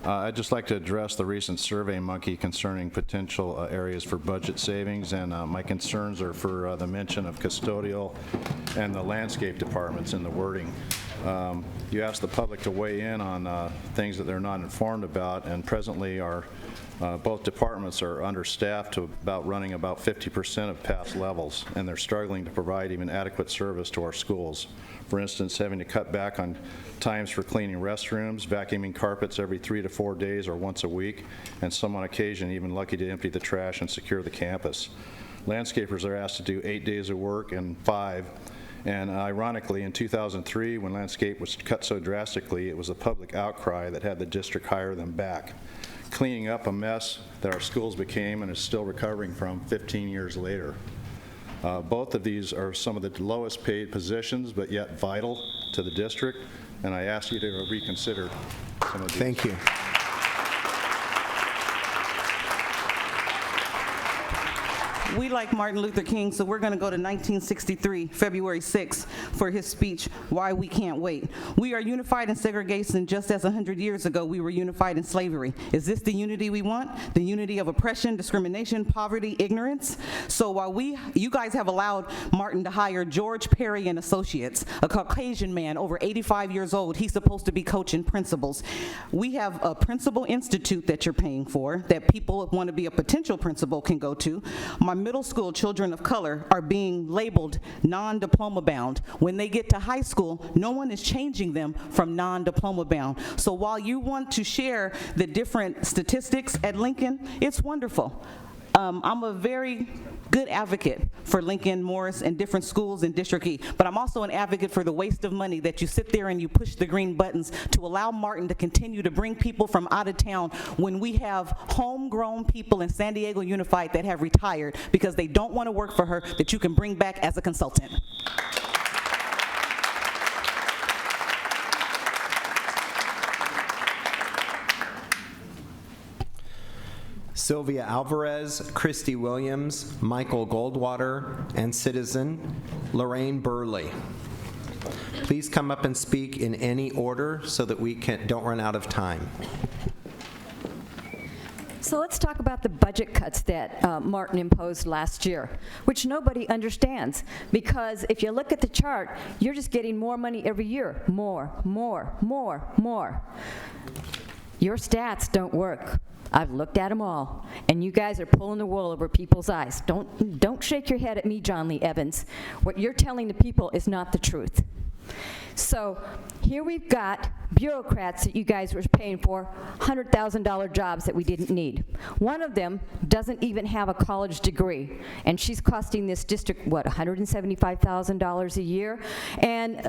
I'd just like to address the recent Survey Monkey concerning potential areas for budget savings, and my concerns are for the mention of custodial and the landscape departments in the wording. You asked the public to weigh in on things that they're not informed about, and presently both departments are understaffed to running about 50% of past levels, and they're struggling to provide even adequate service to our schools. For instance, having to cut back on times for cleaning restrooms, vacuuming carpets every 3 to 4 days or once a week, and some on occasion even lucky to empty the trash and secure the campus. Landscapers are asked to do 8 days of work and 5. And ironically, in 2003, when landscape was cut so drastically, it was a public outcry that had the district hire them back, cleaning up a mess that our schools became and is still recovering from 15 years later. Both of these are some of the lowest paid positions, but yet vital to the district, and I ask you to reconsider some of these. Thank you. We like Martin Luther King, so we're going to go to 1963, February 6th, for his speech, Why We Can't Wait. We are unified in segregation just as 100 years ago we were unified in slavery. Is this the unity we want? The unity of oppression, discrimination, poverty, ignorance? So while you guys have allowed Martin to hire George Perry and Associates, a Caucasian man over 85 years old, he's supposed to be coaching principals. We have a principal institute that you're paying for that people who want to be a potential principal can go to. My middle school children of color are being labeled non-diploma bound. When they get to high school, no one is changing them from non-diploma bound. So while you want to share the different statistics at Lincoln, it's wonderful. I'm a very good advocate for Lincoln, Morris, and different schools in District E, but I'm also an advocate for the waste of money that you sit there and you push the green buttons to allow Martin to continue to bring people from out of town when we have homegrown people in San Diego Unified that have retired because they don't want to work for her that you can bring back as a consultant. Sylvia Alvarez, Christy Williams, Michael Goldwater, and citizen Lorraine Burley. Please come up and speak in any order so that we don't run out of time. So let's talk about the budget cuts that Martin imposed last year, which nobody understands, because if you look at the chart, you're just getting more money every year. More, more, more, more. Your stats don't work. I've looked at them all, and you guys are pulling the wool over people's eyes. Don't shake your head at me, John Lee Evans. What you're telling the people is not the truth. So here we've got bureaucrats that you guys were paying for $100,000 jobs that we didn't need. One of them doesn't even have a college degree, and she's costing this district, what, $175,000 a year? And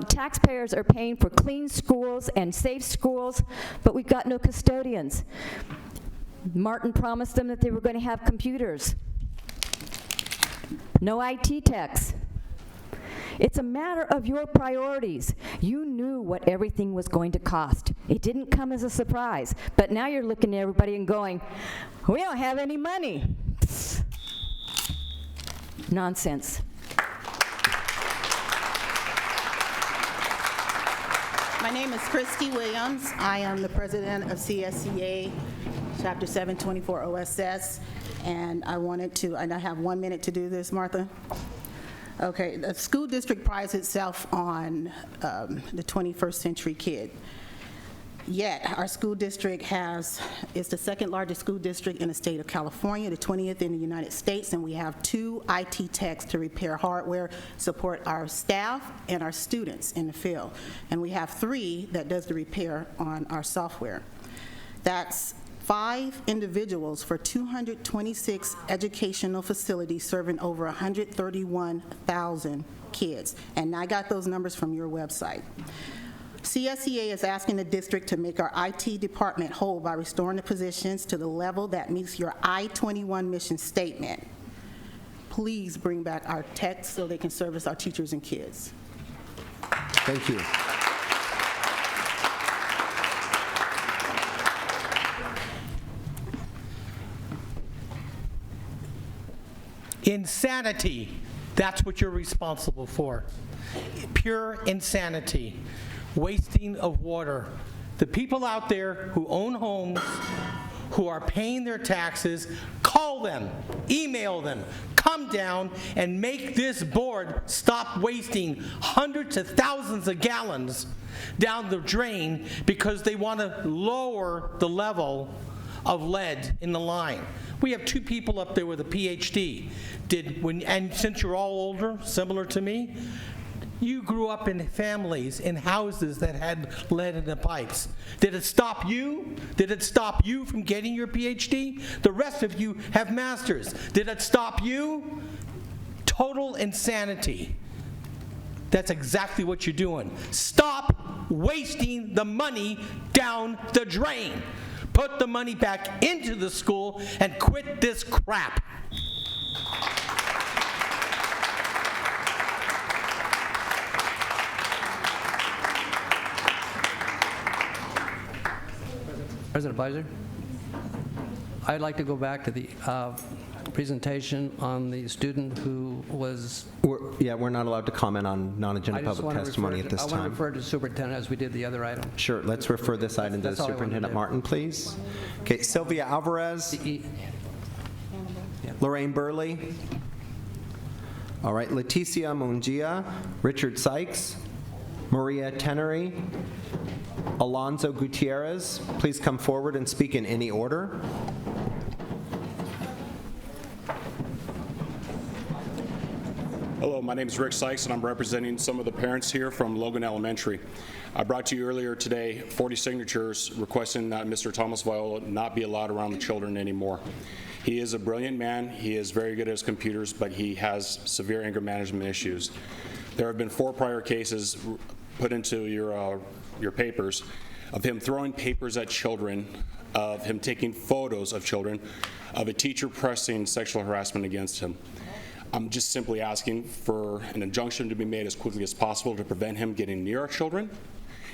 taxpayers are paying for clean schools and safe schools, but we've got no custodians. Martin promised them that they were going to have computers. No IT techs. It's a matter of your priorities. You knew what everything was going to cost. It didn't come as a surprise. But now you're looking at everybody and going, we don't have any money. Pfft. Nonsense. My name is Christy Williams. I am the president of CSEA, Chapter 724 OSS, and I have 1 minute to do this, Martha. Okay, the school district prides itself on the 21st century kid. Yet, our school district is the second largest school district in the state of California, the 20th in the United States, and we have 2 IT techs to repair hardware, support our staff and our students in the field. And we have 3 that does the repair on our software. That's 5 individuals for 226 educational facilities serving over 131,000 kids. And I got those numbers from your website. CSEA is asking the district to make our IT department whole by restoring the positions to the level that meets your I-21 mission statement. please bring back our techs so they can service our teachers and kids. Thank you. Insanity, that's what you're responsible for. Pure insanity, wasting of water. The people out there who own homes, who are paying their taxes, call them, email them, come down and make this board stop wasting hundreds of thousands of gallons down the drain because they want to lower the level of lead in the line. We have 2 people up there with a PhD. And since you're all older, similar to me, you grew up in families, in houses that had lead in the pipes. Did it stop you? Did it stop you from getting your PhD? The rest of you have masters. Did it stop you? Total insanity. That's exactly what you're doing. Stop wasting the money down the drain. Put the money back into the school and quit this crap. President Beiser, I'd like to go back to the presentation on the student who was... We're not allowed to comment on non-agenda public testimony at this time. I want to refer to the superintendent as we did the other item. Sure, let's refer this item to the Superintendent Martin, please. Okay, Sylvia Alvarez. Lorraine Burley. All right, Leticia Mungia, Richard Sykes, Maria Tenery, Alonzo Gutierrez. Please come forward and speak in any order. Hello, my name is Rick Sykes, and I'm representing some of the parents here from Logan Elementary. I brought to you earlier today 40 signatures requesting that Mr. Thomas Viola not be allowed around the children anymore. He is a brilliant man. He is very good at his computers, but he has severe anger management issues. There have been 4 prior cases put into your papers of him throwing papers at children, of him taking photos of children, of a teacher pressing sexual harassment against him. I'm just simply asking for an injunction to be made as quickly as possible to prevent him getting near our children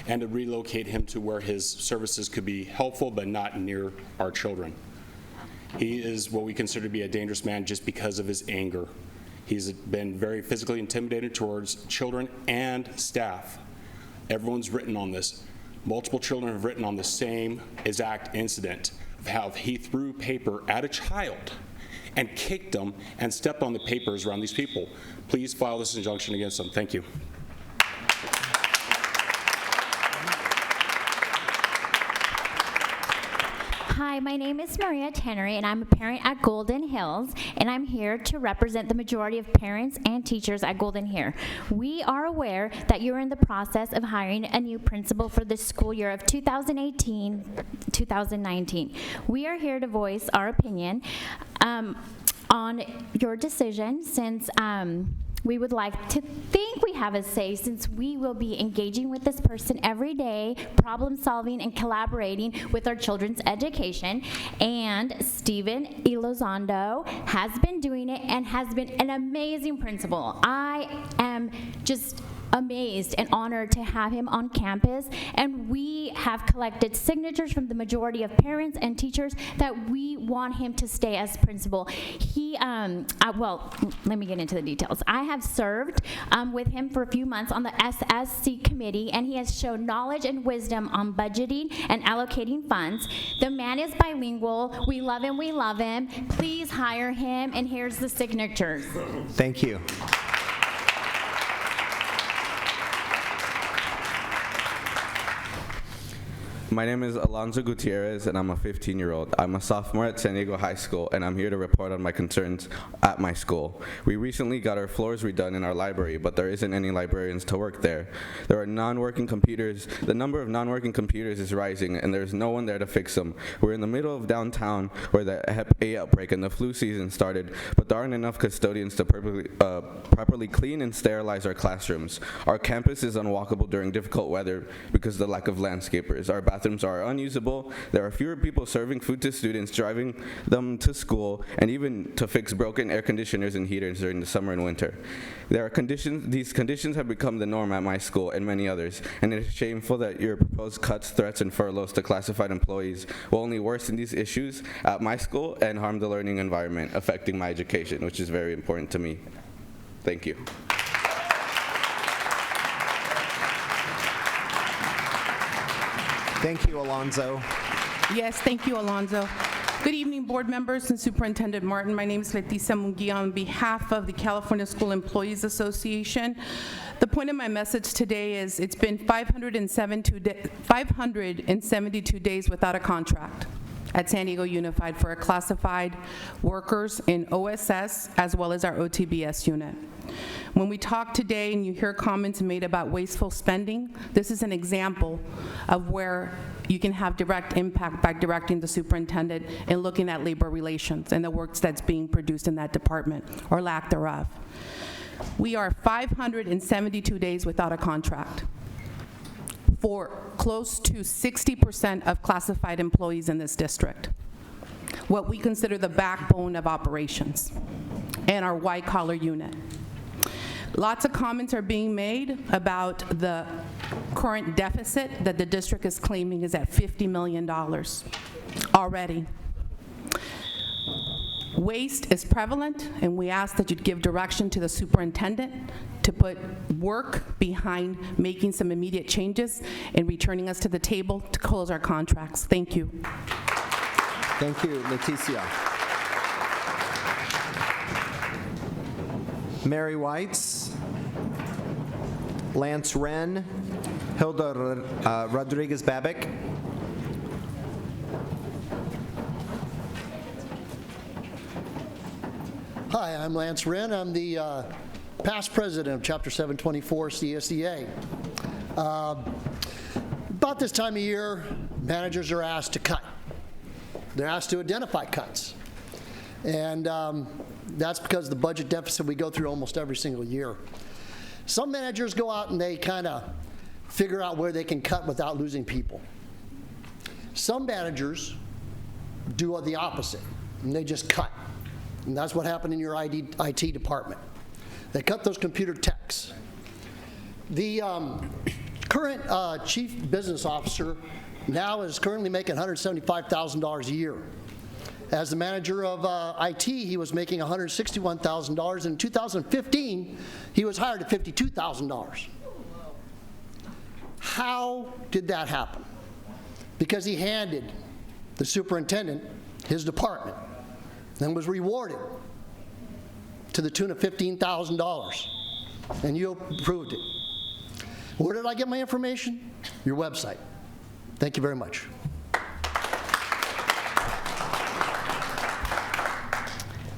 and to relocate him to where his services could be helpful but not near our children. He is what we consider to be a dangerous man just because of his anger. He's been very physically intimidated towards children and staff. Everyone's written on this. Multiple children have written on the same exact incident of how he threw paper at a child and kicked them and stepped on the papers around these people. Please file this injunction against them. Thank you. Hi, my name is Maria Tenery, and I'm a parent at Golden Hills, and I'm here to represent the majority of parents and teachers at Golden Hill. We are aware that you're in the process of hiring a new principal for the school year of 2018-2019. We are here to voice our opinion on your decision, since we would like to think we have a say, since we will be engaging with this person every day, problem solving and collaborating with our children's education. And Stephen Elizondo has been doing it and has been an amazing principal. I am just amazed and honored to have him on campus, and we have collected signatures from the majority of parents and teachers that we want him to stay as principal. He, well, let me get into the details. I have served with him for a few months on the SSC committee, and he has shown knowledge and wisdom on budgeting and allocating funds. The man is bilingual. We love him. We love him. Please hire him, and here's the signatures. Thank you. My name is Alonzo Gutierrez, and I'm a 15-year-old. I'm a sophomore at San Diego High School, and I'm here to report on my concerns at my school. We recently got our floors redone in our library, but there isn't any librarians to work there. There are non-working computers. The number of non-working computers is rising, and there's no one there to fix them. We're in the middle of downtown where the Hep A outbreak and the flu season started, but there aren't enough custodians to properly clean and sterilize our classrooms. Our campus is unwalkable during difficult weather because of the lack of landscapers. Our bathrooms bathrooms are unusable, there are fewer people serving food to students, driving them to school, and even to fix broken air conditioners and heaters during the summer and winter. These conditions have become the norm at my school and many others, and it is shameful that your proposed cuts, threats, and furloughs to classified employees will only worsen these issues at my school and harm the learning environment, affecting my education, which is very important to me. Thank you. Thank you, Alonzo. Yes, thank you, Alonzo. Good evening, board members and Superintendent Martin. My name is Leticia Munguia on behalf of the California School Employees Association. The point of my message today is it's been 572 days without a contract at San Diego Unified for our classified workers in OSS as well as our OTBS unit. When we talk today and you hear comments made about wasteful spending, this is an example of where you can have direct impact by directing the superintendent and looking at labor relations and the work that's being produced in that department, or lack thereof. We are 572 days without a contract for close to 60% of classified employees in this district, what we consider the backbone of operations and our white-collar unit. Lots of comments are being made about the current deficit that the district is claiming is at $50 million already. Waste is prevalent, and we ask that you give direction to the superintendent to put work behind making some immediate changes and returning us to the table to close our contracts. Thank you. Thank you, Leticia. Mary Whites, Lance Wren, Hilda Rodriguez-Babic. Hi, I'm Lance Wren. I'm the past president of Chapter 724 CSEA. About this time of year, managers are asked to cut. They're asked to identify cuts. And that's because of the budget deficit we go through almost every single year. Some managers go out and they kind of figure out where they can cut without losing people. Some managers do the opposite, and they just cut. And that's what happened in your IT department. They cut those computer techs. The current chief business officer now is currently making $175,000 a year. As the manager of IT, he was making $161,000. In 2015, he was hired at $52,000. How did that happen? Because he handed the superintendent his department and was rewarded to the tune of $15,000. And you approved it. Where did I get my information? Your website. Thank you very much.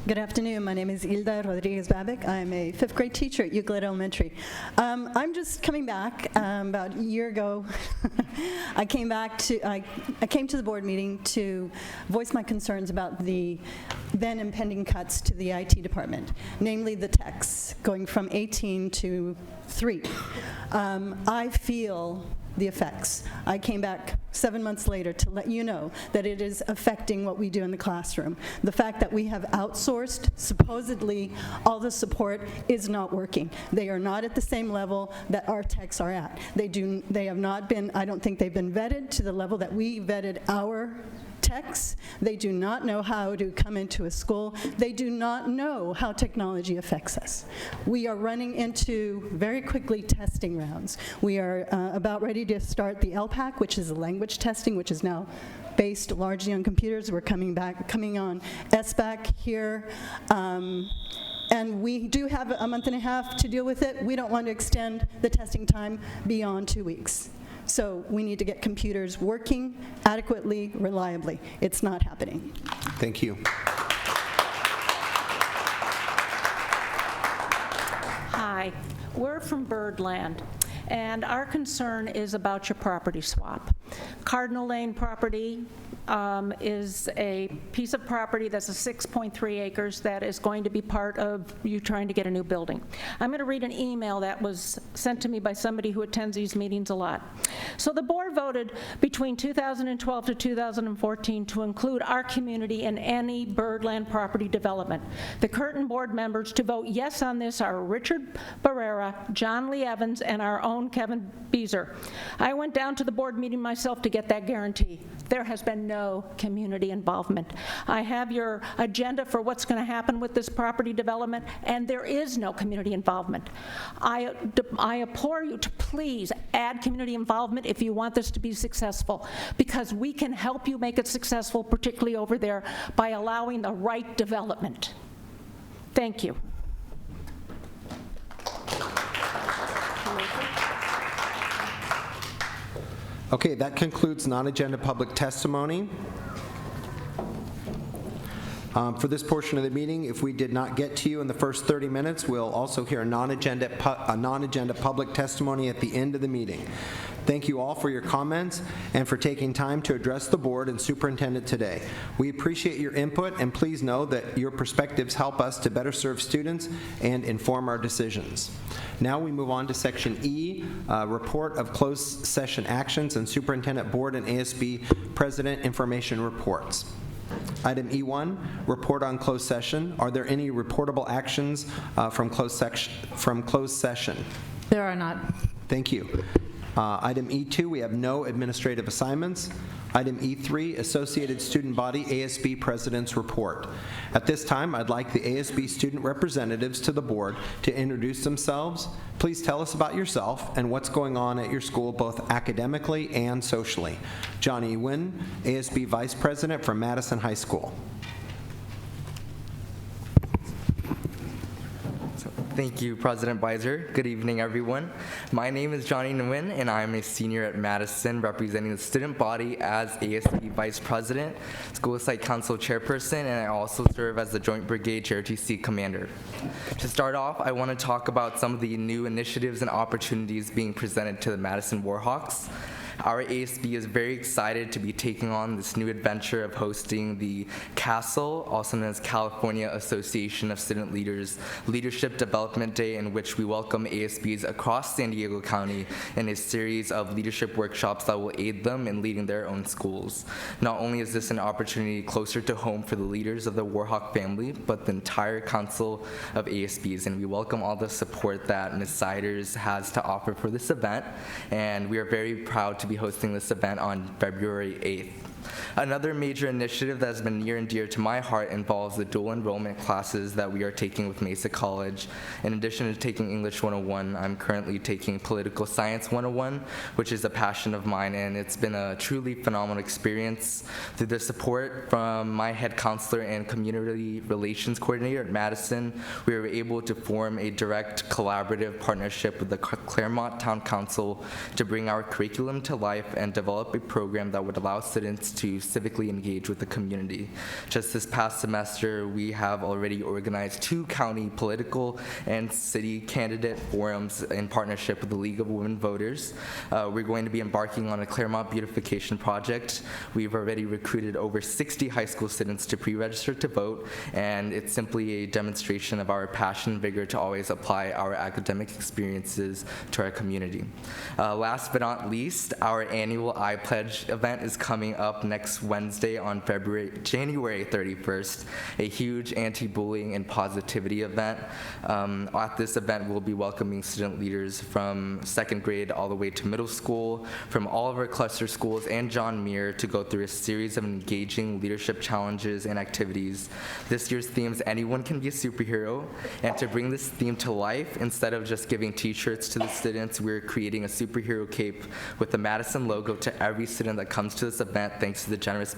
Good afternoon. My name is Hilda Rodriguez-Babic. I'm a fifth grade teacher at Euclid Elementary. I'm just coming back. About a year ago, I came to the board meeting to voice my concerns about the then impending cuts to the IT department, namely the techs going from 18 to 3. I feel the effects. I came back 7 months later to let you know that it is affecting what we do in the classroom. The fact that we have outsourced, supposedly, all the support is not working. They are not at the same level that our techs are at. They have not been, I don't think they've been vetted to the level that we vetted our techs. They do not know how to come into a school. They do not know how technology affects us. We are running into, very quickly, testing rounds. We are about ready to start the LPAC, which is the language testing, which is now based largely on computers. We're coming on SBAC here. And we do have a month and a half to deal with it. We don't want to extend the testing time beyond 2 weeks. So we need to get computers working adequately, reliably. It's not happening. Thank you. Hi, we're from Birdland, and our concern is about your property swap. Cardinal Lane property is a piece of property that's a 6.3 acres that is going to be part of you trying to get a new building. I'm going to read an email that was sent to me by somebody who attends these meetings a lot. So the board voted between 2012 to 2014 to include our community in any Birdland property development. The Curtin board members to vote yes on this are Richard Barrera, John Lee Evans, and our own Kevin Beezer. I went down to the board meeting myself to get that guarantee. There has been no community involvement. I have your agenda for what's going to happen with this property development, and there is no community involvement. I implore you to please add community involvement if you want this to be successful, because we can help you make it successful, particularly over there, by allowing the right development. Thank you. Okay, that concludes non-agenda public testimony. For this portion of the meeting, if we did not get to you in the first 30 minutes, we'll also hear a non-agenda public testimony at the end of the meeting. Thank you all for your comments and for taking time to address the board and superintendent today. We appreciate your input, and please know that your perspectives help us to better serve students and inform our decisions. Now we move on to Section E, Report of Closed Session Actions and Superintendent Board and ASB President Information Reports. Item E1, report on closed session. Are there any reportable actions from closed session? There are not. Thank you. Item E2, we have no administrative assignments. Item E3, Associated Student Body ASB President's Report. At this time, I'd like the ASB student representatives to the board to introduce themselves. Please tell us about yourself and what's going on at your school, both academically and socially. Johnny Nguyen, ASB Vice President from Madison High School. Thank you, President Beiser. Good evening, everyone. My name is Johnny Nguyen, and I'm a senior at Madison, representing the student body as ASB Vice President, School Site Council Chairperson, and I also serve as the Joint Brigade JRTC Commander. To start off, I want to talk about some of the new initiatives and opportunities being presented to the Madison Warhawks. Our ASB is very excited to be taking on this new adventure of hosting the CASTLE, also known as California Association of Student Leaders, Leadership Development Day, in which we welcome ASBs across San Diego County in a series of leadership workshops that will aid them in leading their own schools. Not only is this an opportunity closer to home for the leaders of the Warhawk family, but the entire Council of ASBs, and we welcome all the support that Ms. Siders has to offer for this event, and we are very proud to be hosting this event on February 8th. Another major initiative that has been near and dear to my heart involves the dual enrollment classes that we are taking with Mesa College. In addition to taking English 101, I'm currently taking Political Science 101, which is a passion of mine, and it's been a truly phenomenal experience. Through the support from my head counselor and community relations coordinator at Madison, we were able to form a direct collaborative partnership with the Claremont Town Council to bring our curriculum to life and develop a program that would allow students to civically engage with the community. Just this past semester, we have already organized 2 county political and city candidate forums in partnership with the League of Women Voters. We're going to be embarking on a Claremont beautification project. We've already recruited over 60 high school students to pre-register to vote, and it's simply a demonstration of our passion and vigor to always apply our academic experiences to our community. Last but not least, our annual I Pledge event is coming up next Wednesday on January 31st, a huge anti-bullying and positivity event. At this event, we'll be welcoming student leaders from 2nd grade all the way to middle school, from all of our cluster schools and John Muir, to go through a series of engaging leadership challenges and activities. This year's theme is Anyone Can Be a Superhero, and to bring this theme to life, instead of just giving t-shirts to the students, we're creating a superhero cape with the Madison logo to every student that comes to this event, thanks to the generous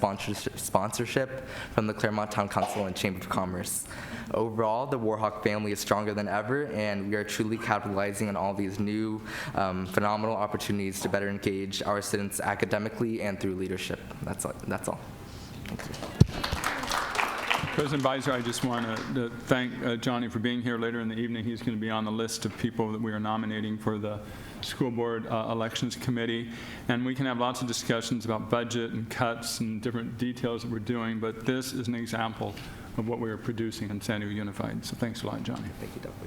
sponsorship from the Claremont Town Council and Chamber of Commerce. Overall, the Warhawk family is stronger than ever, and we are truly capitalizing on all these new, phenomenal opportunities to better engage our students academically and through leadership. That's all. Thank you. President Beiser, I just want to thank Johnny for being here. Later in the evening, he's going to be on the list of people that we are nominating for the school board elections committee, and we can have lots of discussions about budget and cuts and different details that we're doing, but this is an example of what we are producing in San Diego Unified. So thanks a lot, Johnny. Thank you, Dr.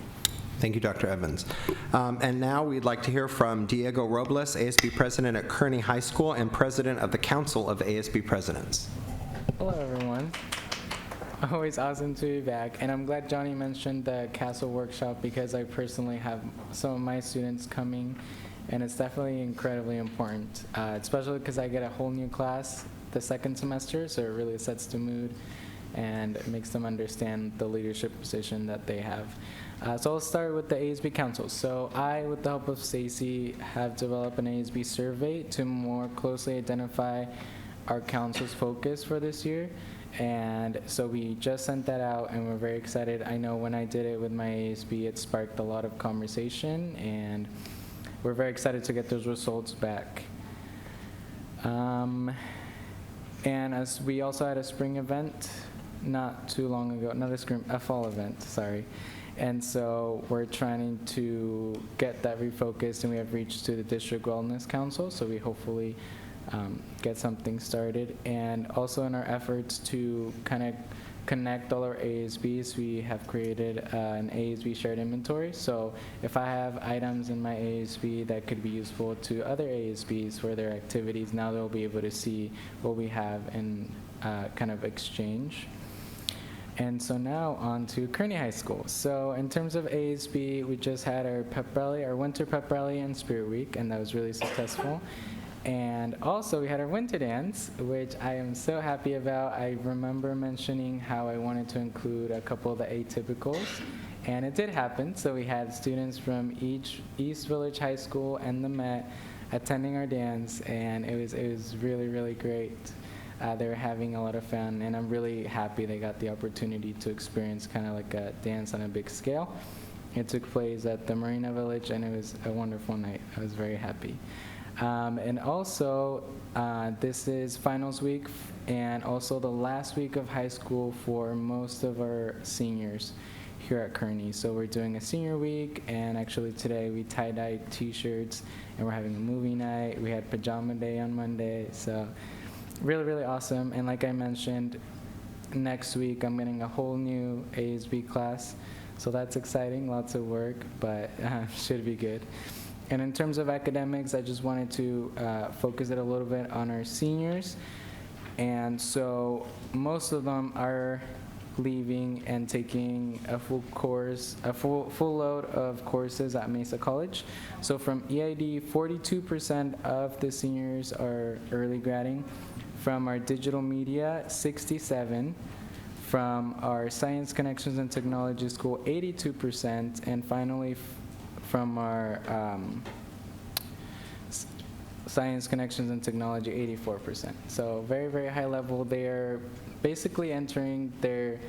Thank you, Dr. Evans. And now we'd like to hear from Diego Robles, ASB President at Kearney High School and President of the Council of ASB Presidents. Hello, everyone. Always awesome to be back. And I'm glad Johnny mentioned the CASTLE workshop because I personally have some of my students coming, and it's definitely incredibly important, especially because I get a whole new class the second semester, so it really sets the mood and it makes them understand the leadership position that they have. So I'll start with the ASB Council. So I, with the help of Stacy, have developed an ASB survey to more closely identify our council's focus for this year. And so we just sent that out and we're very excited. I know when I did it with my ASB, it sparked a lot of conversation, and we're very excited to get those results back. And as we also had a spring event not too long ago, not a fall event, sorry. And so we're trying to get that refocused, and we have reached to the District Wellness Council, so we hopefully get something started. And also in our efforts to kind of connect all our ASBs, we have created an ASB shared inventory. So if I have items in my ASB that could be useful to other ASBs for their activities, now they'll be able to see what we have and kind of exchange. And so now on to Kearney High School. So in terms of ASB, we just had our pep rally, our winter pep rally and Spirit Week, and that was really successful. And also we had our winter dance, which I am so happy about. I remember mentioning how I wanted to include a couple of the atypicals, and it did happen. So we had students from East Village High School and the Met attending our dance, and it was really, really great. They were having a lot of fun, and I'm really happy they got the opportunity to experience kind of like a dance on a big scale. It took place at the Marina Village, and it was a wonderful night. I was very happy. And also, this is finals week, and also the last week of high school for most of our seniors here at Kearney. So we're doing a senior week, and actually today we tie-dyed t-shirts, and we're having a movie night. We had pajama day on Monday, so really, really awesome. And like I mentioned, next week I'm getting a whole new ASB class, so that's exciting, lots of work, but should be good. And in terms of academics, I just wanted to focus it a little bit on our seniors. And so most of them are leaving and taking a full load of courses at Mesa College. So from EID, 42% of the seniors are early gradding. From our digital media, 67%. From our Science Connections and Technology School, 82%. And finally, from our Science Connections and Technology, 84%. So very, very high level. They're basically entering their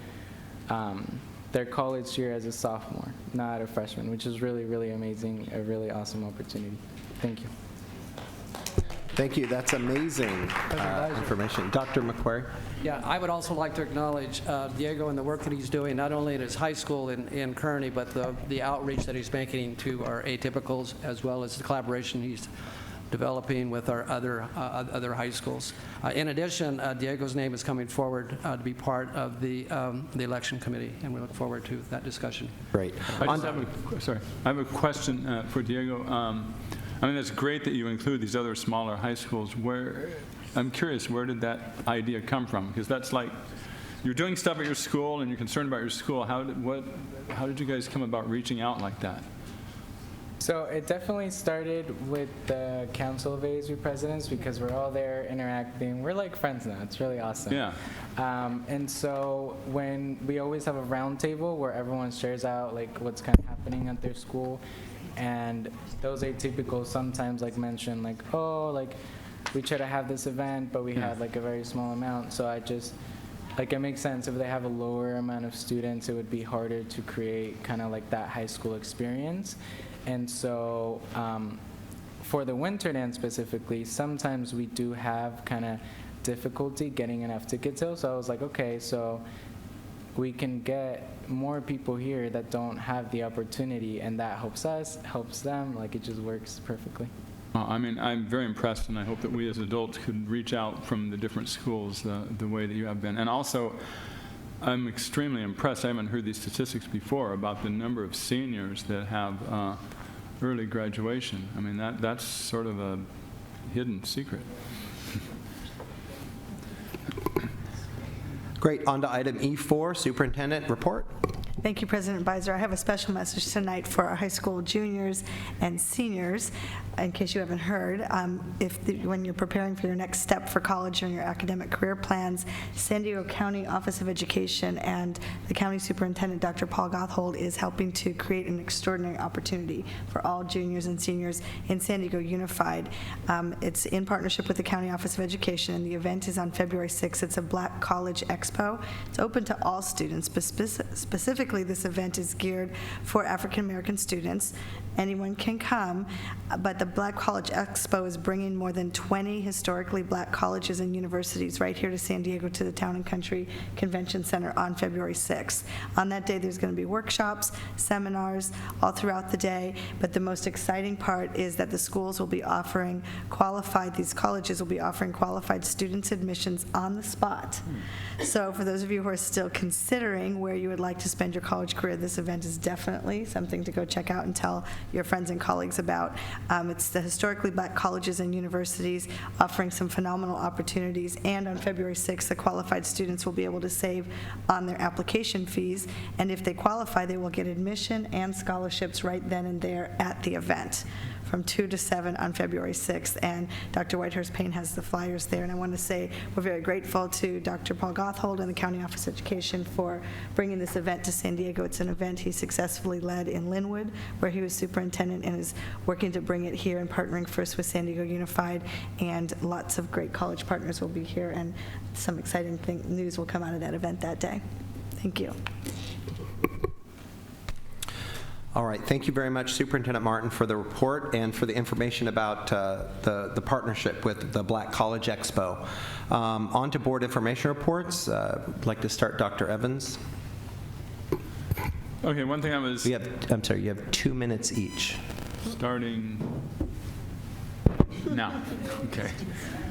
college year as a sophomore, not a freshman, which is really, really amazing, a really awesome opportunity. Thank you. Thank you. That's amazing information. Dr. McQuarrie? Yeah, I would also like to acknowledge Diego and the work that he's doing, not only at his high school in Kearney, but the outreach that he's making to our atypicals, as well as the collaboration he's developing with our other high schools. In addition, Diego's name is coming forward to be part of the election committee, and we look forward to that discussion. Great. I have a question for Diego. I mean, it's great that you include these other smaller high schools. I'm curious, where did that idea come from? Because that's like, you're doing stuff at your school and you're concerned about your school. How did you guys come about reaching out like that? So it definitely started with the Council of ASB Presidents, because we're all there interacting. We're like friends now. It's really awesome. Yeah. And so when we always have a round table where everyone shares out like what's kind of happening at their school, and those atypicals sometimes like mention like, oh, like we try to have this event, but we had like a very small amount. So I just, like, it makes sense if they have a lower amount of students, it would be harder to create kind of like that high school experience. And so for the winter dance specifically, sometimes we do have kind of difficulty getting enough ticket sales. So I was like, okay, so we can get more people here that don't have the opportunity, and that helps us, helps them. Like, it just works perfectly. I mean, I'm very impressed, and I hope that we as adults could reach out from the different schools the way that you have been. And also, I'm extremely impressed. I haven't heard these statistics before about the number of seniors that have early graduation. I mean, that's sort of a hidden secret. Great. On to item E4, Superintendent report. Thank you, President Beiser. I have a special message tonight for our high school juniors and seniors. In case you haven't heard, when you're preparing for your next step for college or your academic career plans, San Diego County Office of Education and the County Superintendent, Dr. Paul Gotthold, is helping to create an extraordinary opportunity for all juniors and seniors in San Diego Unified. It's in partnership with the County Office of Education, and the event is on February 6th. It's a Black College Expo. It's open to all students, but specifically this event is geared for African American students. Anyone can come, but the Black College Expo is bringing more than 20 historically black colleges and universities right here to San Diego, to the Town and Country Convention Center on February 6th. On that day, there's going to be workshops, seminars, all throughout the day, but the most exciting part is that the schools will be offering these colleges will be offering qualified students admissions on the spot. So for those of you who are still considering where you would like to spend your college career, this event is definitely something to go check out and tell your friends and colleagues about. It's the historically black colleges and universities offering some phenomenal opportunities, and on February 6th, the qualified students will be able to save on their application fees, and if they qualify, they will get admission and scholarships right then and there at the event from 2 to 7 on February 6th, and Dr. Whitehurst Payne has the flyers there, and I want to say we're very grateful to Dr. Paul Gotthold and the County Office of Education for bringing this event to San Diego. It's an event he successfully led in Linwood, where he was superintendent, and is working to bring it here and partnering first with San Diego Unified, and lots of great college partners will be here, and some exciting news will come out of that event that day. Thank you. All right, thank you very much, Superintendent Martin, for the report and for the information about the partnership with the Black College Expo. On to board information reports. I'd like to start, Dr. Evans. Okay, one thing I'm sorry, you have 2 minutes each. Starting now. Okay.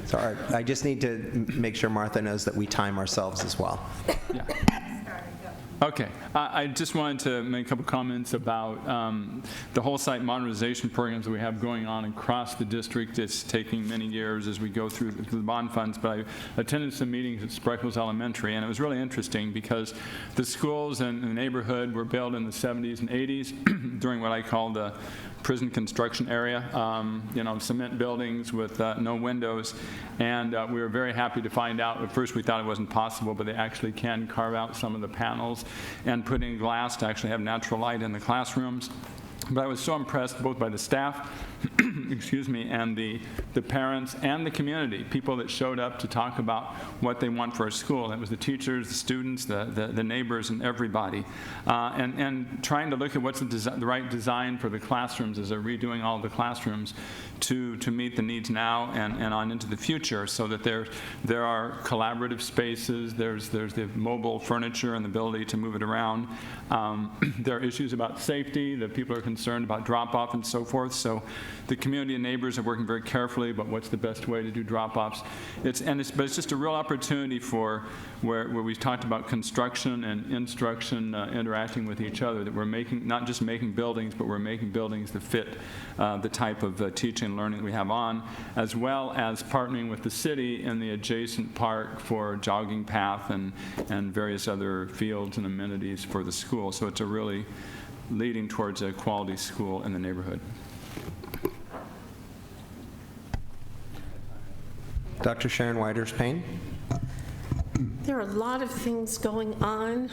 Sorry, I just need to make sure Martha knows that we time ourselves as well. Yeah. Okay, I just wanted to make a couple comments about the whole site modernization programs that we have going on across the district. It's taking many years as we go through the bond funds, but I attended some meetings at Spreckles Elementary, and it was really interesting because the schools in the neighborhood were built in the 70s and 80s during what I call the prison construction area, cement buildings with no windows, and we were very happy to find out. At first we thought it wasn't possible, but they actually can carve out some of the panels and put in glass to actually have natural light in the classrooms. But I was so impressed both by the staff, excuse me, and the parents and the community, people that showed up to talk about what they want for a school. It was the teachers, the students, the neighbors, and everybody. And trying to look at what's the right design for the classrooms as they're redoing all the classrooms to meet the needs now and on into the future, so that there are collaborative spaces, there's the mobile furniture and the ability to move it around. There are issues about safety, that people are concerned about drop-off and so forth, so the community and neighbors are working very carefully about what's the best way to do drop-offs. But it's just a real opportunity for where we've talked about construction and instruction interacting with each other, that we're not just making buildings, but we're making buildings that fit the type of teaching and learning that we have on, as well as partnering with the city in the adjacent park for jogging path and various other fields and amenities for the school. So it's a really leading towards a quality school in the neighborhood. Dr. Sharon Whitehurst Payne. There are a lot of things going on,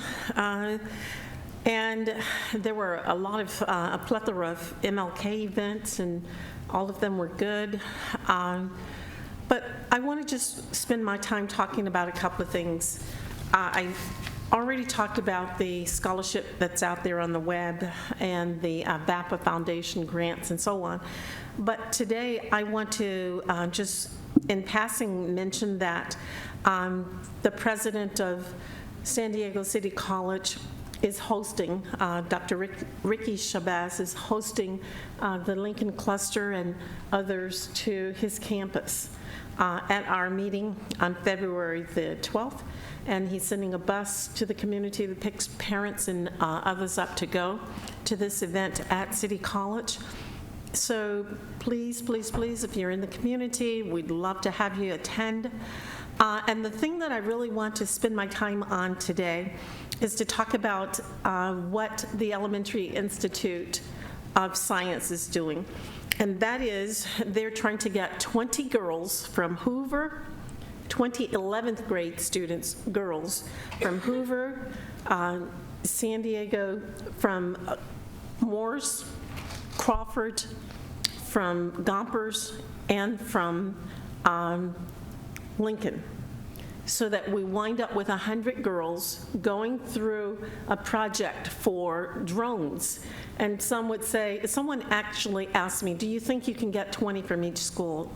and there were a plethora of MLK events, and all of them were good. But I want to just spend my time talking about a couple of things. I already talked about the scholarship that's out there on the web and the VAPA Foundation grants and so on. But today I want to just in passing mention that the president of San Diego City College is hosting, Dr. Ricky Shabazz is hosting the Lincoln Cluster and others to his campus at our meeting on February the 12th. And he's sending a bus to the community that picks parents and others up to go to this event at City College. So please, please, please, if you're in the community, we'd love to have you attend. And the thing that I really want to spend my time on today is to talk about what the Elementary Institute of Science is doing. And that is, they're trying to get 20 girls from Hoover, 20 11th grade students, girls from Hoover, San Diego, from Morse, Crawford, from Gompers, and from Lincoln, so that we wind up with 100 girls going through a project for drones. And some would say, someone actually asked me, do you think you can get 20 from each school?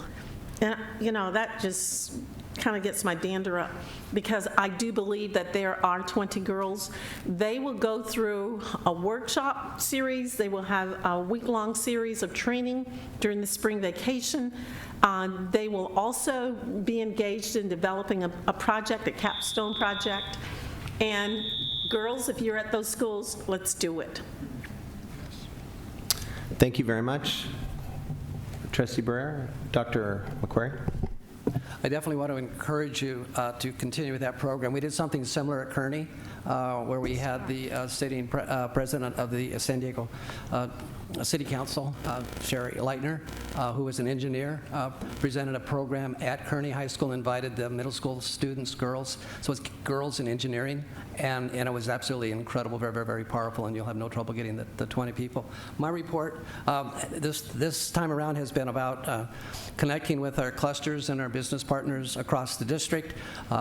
And you know, that just kind of gets my dander up, because I do believe that there are 20 girls. They will go through a workshop series. They will have a week-long series of training during the spring vacation. They will also be engaged in developing a project, a capstone project. And girls, if you're at those schools, let's do it. Thank you very much. Trustee Barrera, Dr. McQuarrie. I definitely want to encourage you to continue with that program. We did something similar at Kearney, where we had the sitting president of the San Diego City Council, Sherry Leitner, who was an engineer, presented a program at Kearney High School, invited the middle school students, girls, so it's girls in engineering, and it was absolutely incredible, very, very, very powerful, and you'll have no trouble getting the 20 people. My report this time around has been about connecting with our clusters and our business partners across the district.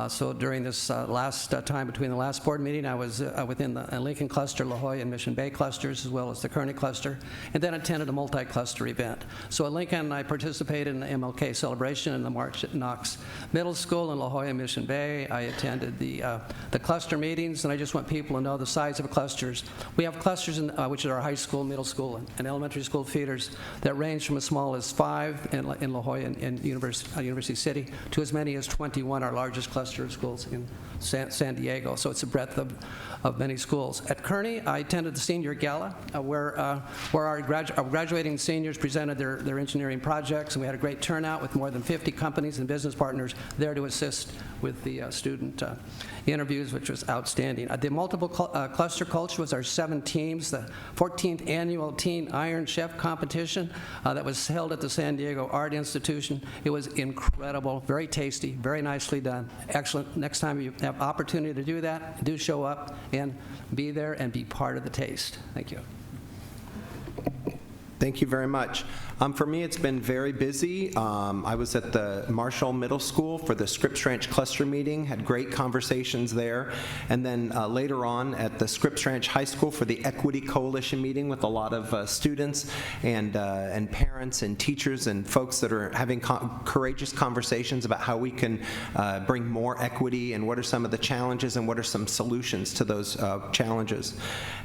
So during this last time between the last board meeting, I was within the Lincoln cluster, La Jolla and Mission Bay clusters, as well as the Kearney cluster, and then attended a multi-cluster event. So at Lincoln, I participated in the MLK celebration in the March at Knox Middle School in La Jolla, Mission Bay. I attended the cluster meetings, and I just want people to know the size of clusters. We have clusters, which are our high school, middle school, and elementary school feeders that range from as small as 5 in La Jolla and University City to as many as 21, our largest cluster of schools in San Diego. So it's a breadth of many schools. At Kearney, I attended the senior gala where our graduating seniors presented their engineering projects, and we had a great turnout with more than 50 companies and business partners there to assist with the student interviews, which was outstanding. The multiple cluster culture was our 7 teams, the 14th annual Teen Iron Chef competition that was held at the San Diego Art Institution. It was incredible, very tasty, very nicely done. Excellent. Next time you have opportunity to do that, do show up and be there and be part of the taste. Thank you. Thank you very much. For me, it's been very busy. I was at the Marshall Middle School for the Scripps Ranch cluster meeting, had great conversations there, and then later on at the Scripps Ranch High School for the Equity Coalition meeting with a lot of students and parents and teachers and folks that are having courageous conversations about how we can bring more equity and what are some of the challenges and what are some solutions to those challenges.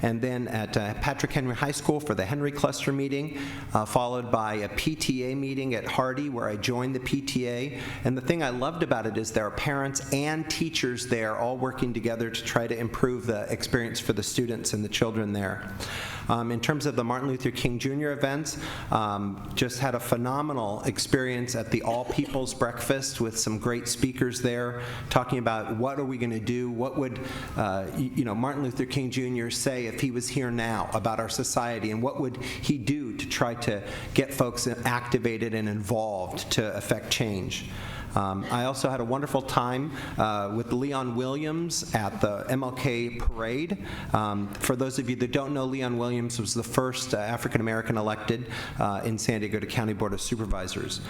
And then at Patrick Henry High School for the Henry Cluster meeting, followed by a PTA meeting at Hardy where I joined the PTA. And the thing I loved about it is there are parents and teachers there all working together to try to improve the experience for the students and the children there. In terms of the Martin Luther King Jr. events, just had a phenomenal experience at the All People's Breakfast with some great speakers there talking about what are we going to do, what would Martin Luther King Jr. say if he was here now about our society, and what would he do to try to get folks activated and involved to affect change. I also had a wonderful time with Leon Williams at the MLK parade. For those of you that don't know, Leon Williams was the first African-American elected in San Diego to County Board of Supervisors.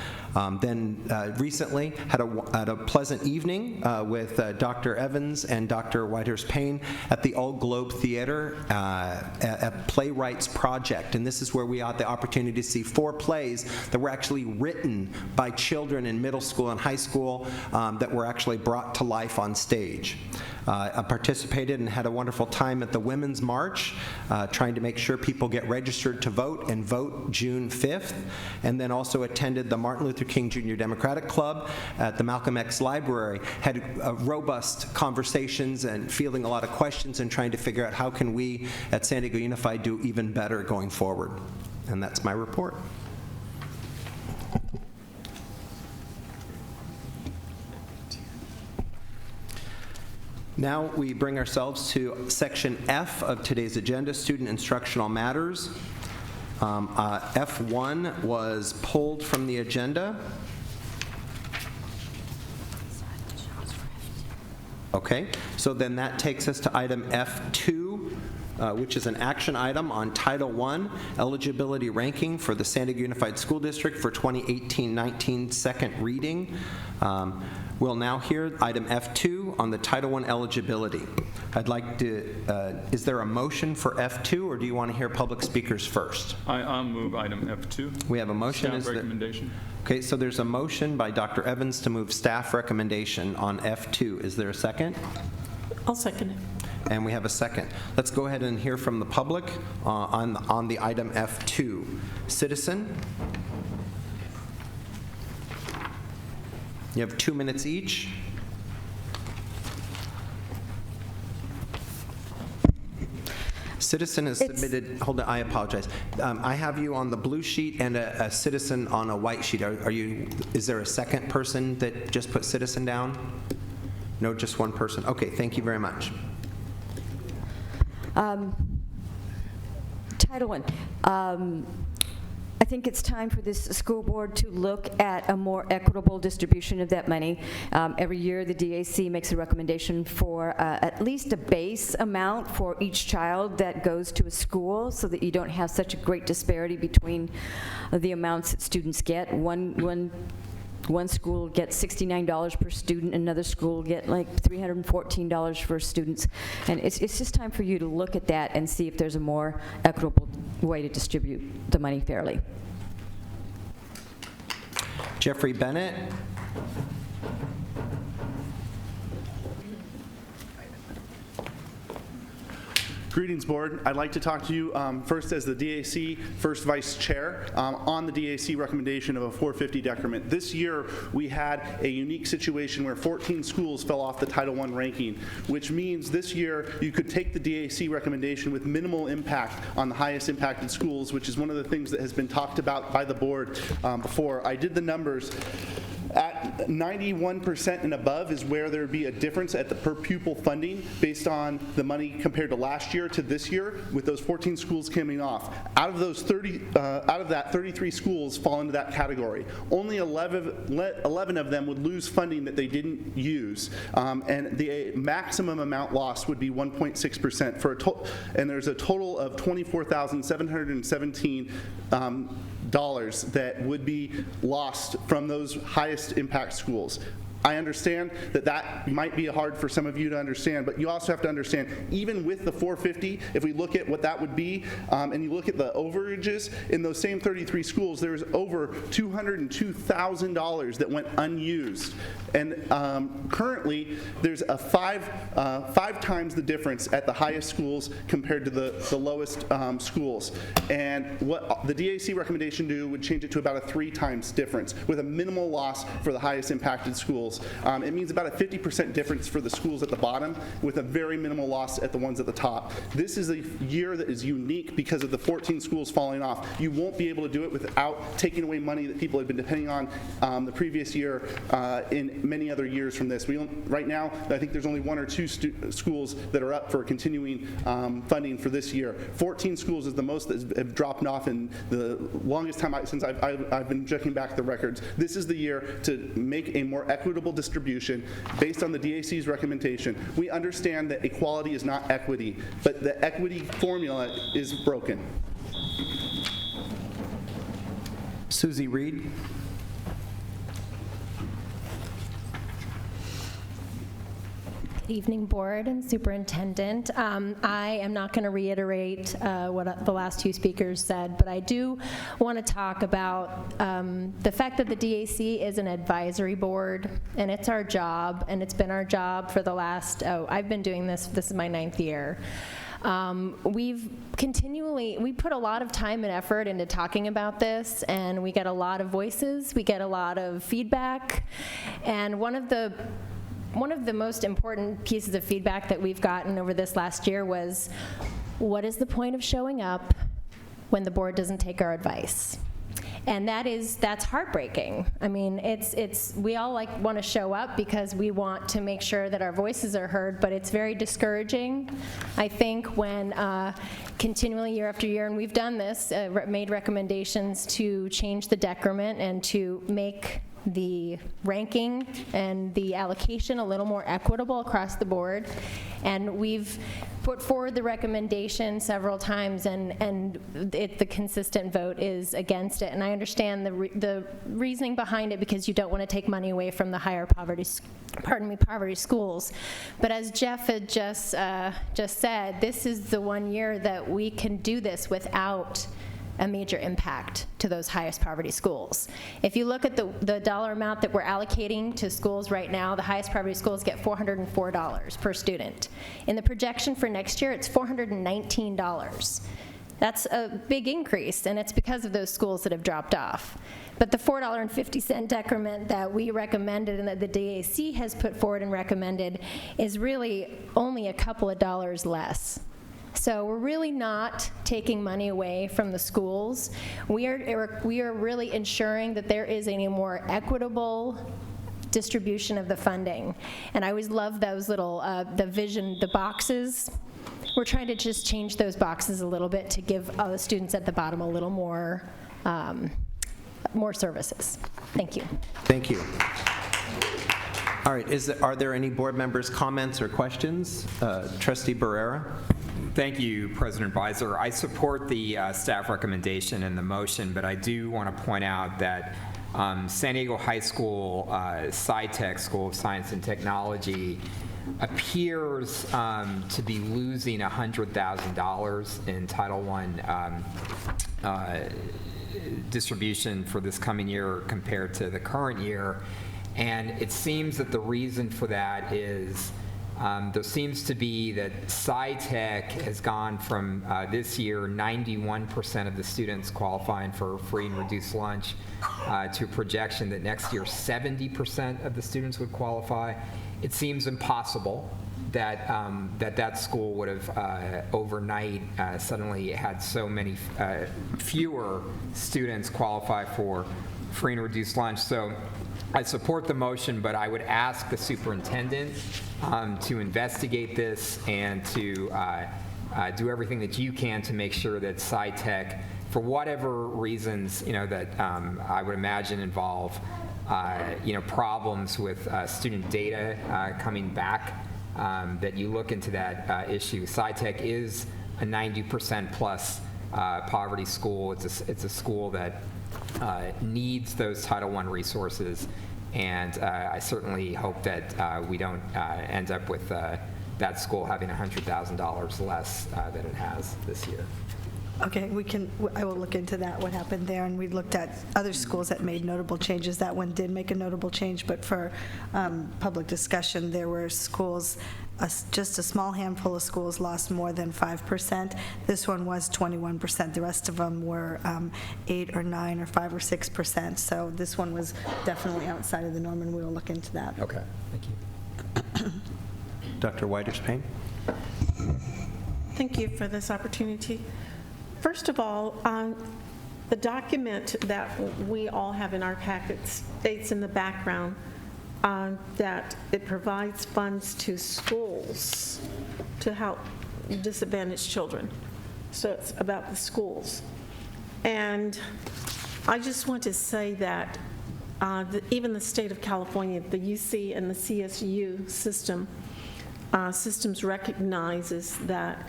Then recently had a pleasant evening with Dr. Evans and Dr. Whitehurst Payne at the Old Globe Theater at Playwrights Project. And this is where we had the opportunity to see 4 plays that were actually written by children in middle school and high high school that were actually brought to life on stage. I participated and had a wonderful time at the Women's March, trying to make sure people get registered to vote and vote June 5th, and then also attended the Martin Luther King Jr. Democratic Club at the Malcolm X Library, had robust conversations and fielding a lot of questions and trying to figure out how can we at San Diego Unified do even better going forward. And that's my report. Now we bring ourselves to section F of today's agenda, student instructional matters. F1 was pulled from the agenda. Okay, so then that takes us to item F2, which is an action item on Title I eligibility ranking for the San Diego Unified School District for 2018-19 second reading. We'll now hear item F2 on the Title I eligibility. I'd like to, is there a motion for F2, or do you want to hear public speakers first? I'll move item F2. We have a motion. Staff recommendation. Okay, so there's a motion by Dr. Evans to move staff recommendation on F2. Is there a second? I'll second it. And we have a second. Let's go ahead and hear from the public on the item F2. Citizen? You have 2 minutes each. Citizen has submitted, hold on, I apologize. I have you on the blue sheet and a citizen on a white sheet. Are you, is there a second person that just put citizen down? No, just one person. Okay, thank you very much. Title I. I think it's time for this school board to look at a more equitable distribution of that money. Every year, the DAC makes a recommendation for at least a base amount for each child that goes to a school, so that you don't have such a great disparity between the amounts that students get. One school gets $69 per student, another school get like $314 for students. And it's just time for you to look at that and see if there's a more equitable way to distribute the money fairly. Jeffrey Bennett. Greetings, Board. I'd like to talk to you first as the DAC First Vice Chair on the DAC recommendation of a 450 decrement. This year, we had a unique situation where 14 schools fell off the Title I ranking, which means this year you could take the DAC recommendation with minimal impact on the highest impacted schools, which is one of the things that has been talked about by the Board before. I did the numbers. At 91% and above is where there would be a difference at the per pupil funding based on the money compared to last year to this year, with those 14 schools coming off. Out of those 33 schools fall into that category. Only 11 of them would lose funding that they didn't use, and the maximum amount lost would be 1.6% for and there's a total of $24,717 that would be lost from those highest impact schools. I understand that that might be hard for some of you to understand, but you also have to understand, even with the 450, if we look at what that would be, and you look at the overages, in those same 33 schools, there's over $202,000 that went unused. And currently, there's a five times the difference at the highest schools compared to the lowest schools. And what the DAC recommendation would change it to about a 3 times difference, with a minimal loss for the highest impacted schools. It means about a 50% difference for the schools at the bottom, with a very minimal loss at the ones at the top. This is a year that is unique because of the 14 schools falling off. You won't be able to do it without taking away money that people had been depending on the previous year in many other years from this. Right now, I think there's only 1 or 2 schools that are up for continuing funding for this year. 14 schools is the most that have dropped off in the longest time since I've been checking back the records. This is the year to make a more equitable distribution based on the DAC's recommendation. We understand that equality is not equity, but the equity formula is broken. Susie Reed. Evening, Board and Superintendent. I am not going to reiterate what the last two speakers said, but I do want to talk about the fact that the DAC is an advisory board, and it's our job, and it's been our job for the last, I've been doing this is my 9th year. We put a lot of time and effort into talking about this, and we get a lot of voices, we get a lot of feedback, and one of the most important pieces of feedback that we've gotten over this last year was, what is the point of showing up when the board doesn't take our advice? And that's heartbreaking. I mean, we all want to show up because we want to make sure that our voices are heard, but it's very discouraging, I think, when continually year after year, and we've done this, made recommendations to change the decrement and to make the ranking and the allocation a little more equitable across the board. And we've put forward the recommendation several times, and the consistent vote is against it. And I understand the reasoning behind it, because you don't want to take money away from the higher poverty schools. But as Jeff had just said, this is the one year that we can do this without a major impact to those highest poverty schools. If you look at the dollar amount that we're allocating to schools right now, the highest poverty schools get $404 per student. In the projection for next year, it's $419. That's a big increase, and it's because of those schools that have dropped off. But the $4.50 decrement that we recommended and that the DAC has put forward and recommended is really only a couple of dollars less. So we're really not taking money away from the schools. We are really ensuring that there is a more equitable distribution of the funding. And I always love those little, the boxes. We're trying to just change those boxes a little bit to give the students at the bottom a little more services. Thank you. Thank you. All right, are there any board members' comments or questions? Trustee Barrera? Thank you, President Beiser. I support the staff recommendation and the motion, but I do want to point out that San Diego High School SciTech, School of Science and Technology, appears to be losing $100,000 in Title I distribution for this coming year compared to the current year. And it seems that the reason for that is there seems to be that SciTech has gone from this year 91% of the students qualifying for free and reduced lunch to a projection that next year 70% of the students would qualify. It seems impossible that that school would have overnight suddenly had so many fewer students qualify for free and reduced lunch. So I support the motion, but I would ask the superintendent to investigate this and to do everything that you can to make sure that SciTech, for whatever reasons, that I would imagine involve, problems with student data coming back, that you look into that issue. SciTech is a 90% plus poverty school. It's a school that needs those Title I resources, and I certainly hope that we don't end up with that school having $100,000 less than it has this year. Okay, I will look into that, what happened there, and we looked at other schools that made notable changes. That one did make a notable change, but for public discussion, there were schools, just a small handful of schools lost more than 5%. This one was 21%. The rest of them were 8 or 9 or 5 or 6%. So this one was definitely outside of the norm, and we will look into that. Okay, thank you. Dr. Whiters-Payne? Thank you for this opportunity. First of all, the document that we all have in our packet states in the background that it provides funds to schools to help disadvantaged children. So it's about the schools. And I just want to say that even the state of California, the UC and the CSU systems recognizes that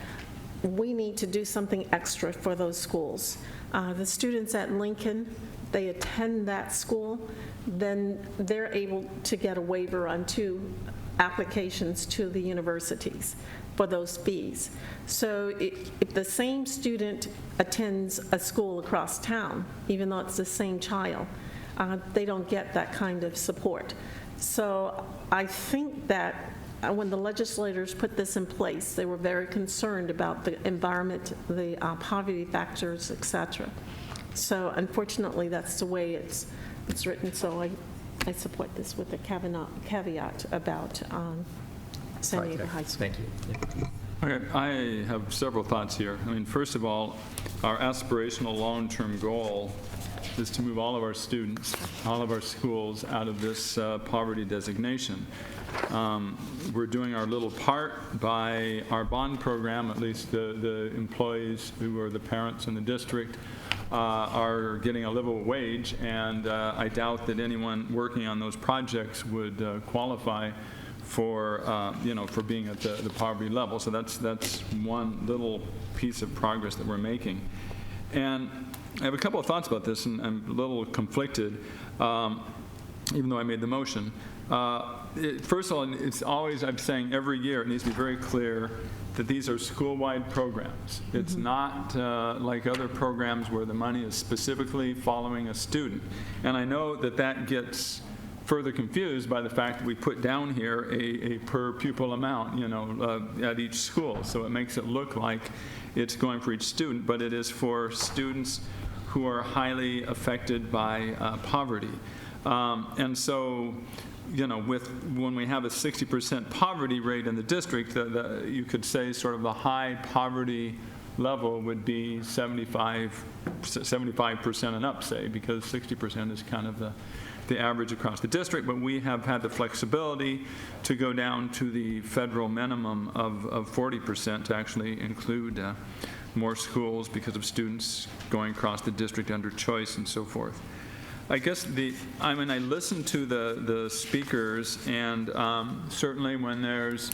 we need to do something extra for those schools. The students at Lincoln, they attend that school, then they're able to get a waiver on 2 applications to the universities for those fees. So if the same student attends a school across town, even though it's the same child, they don't get that kind of support. So I think that when the legislators put this in place, they were very concerned about the environment, the poverty factors, et cetera. So unfortunately, that's the way it's written. So I support this with a caveat about San Diego High School. Thank you. Okay, I have several thoughts here. I mean, first of all, our aspirational long-term goal is to move all of our students, all of our schools out of this poverty designation. We're doing our little part by our bond program, at least the employees who are the parents in the district are getting a livable wage, and I doubt that anyone working on those projects would qualify for for being at the poverty level. So that's one little piece of progress that we're making. And I have a couple of thoughts about this, and I'm a little conflicted, even though I made the motion. First of all, it's always, I'm saying every year, it needs to be very clear that these are school-wide programs. It's not like other programs where the money is specifically following a student. And I know that that gets further confused by the fact that we put down here a per pupil amount, at each school. So it makes it look like it's going for each student, but it is for students who are highly affected by poverty. And so, when we have a 60% poverty rate in the district, you could say sort of the high poverty level would be 75% and up, say, because 60% is kind of the average across the district, but we have had the flexibility to go down to the federal minimum of 40% to actually include more schools because of students going across the district under choice and so forth. I guess I listened to the speakers, and certainly when there's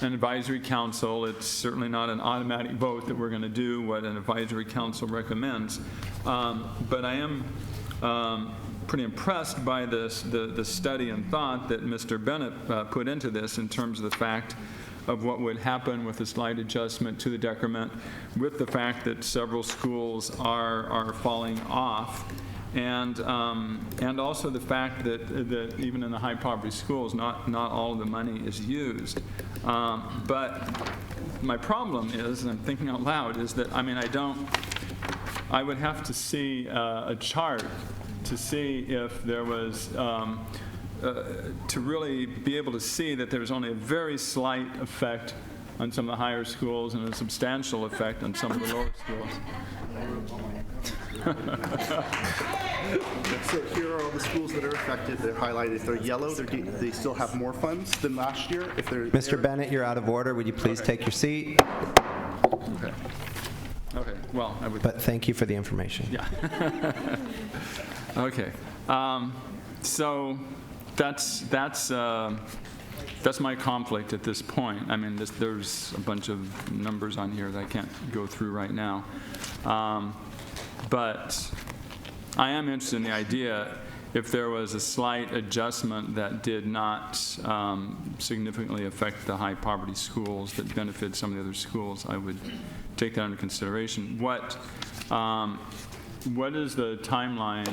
an advisory council, it's certainly not an automatic vote that we're going to do what an advisory council recommends. But I am pretty impressed by the study and thought that Mr. Bennett put into this in terms of the fact of what would happen with a slight adjustment to the decrement, with the fact that several schools are falling off, and also the fact that even in the high poverty schools, not all of the money is used. But my problem is, and I'm thinking out loud, is that I would have to see a chart to see if there was, to really be able to see that there was only a very slight effect on some of the higher schools and a substantial effect on some of the lower schools. So here are all the schools that are affected. They're highlighted. If they're yellow, they still have more funds than last year. If they're Mr. Bennett, you're out of order. Would you please take your seat? Okay. Okay. Well, I would. But thank you for the information. Yeah. Okay. So that's my conflict at this point. I mean, there's a bunch of numbers on here that I can't go through right now. But I am interested in the idea, if there was a slight adjustment that did not significantly affect the high poverty schools that benefit some of the other schools, I would take that under consideration. What is the timeline,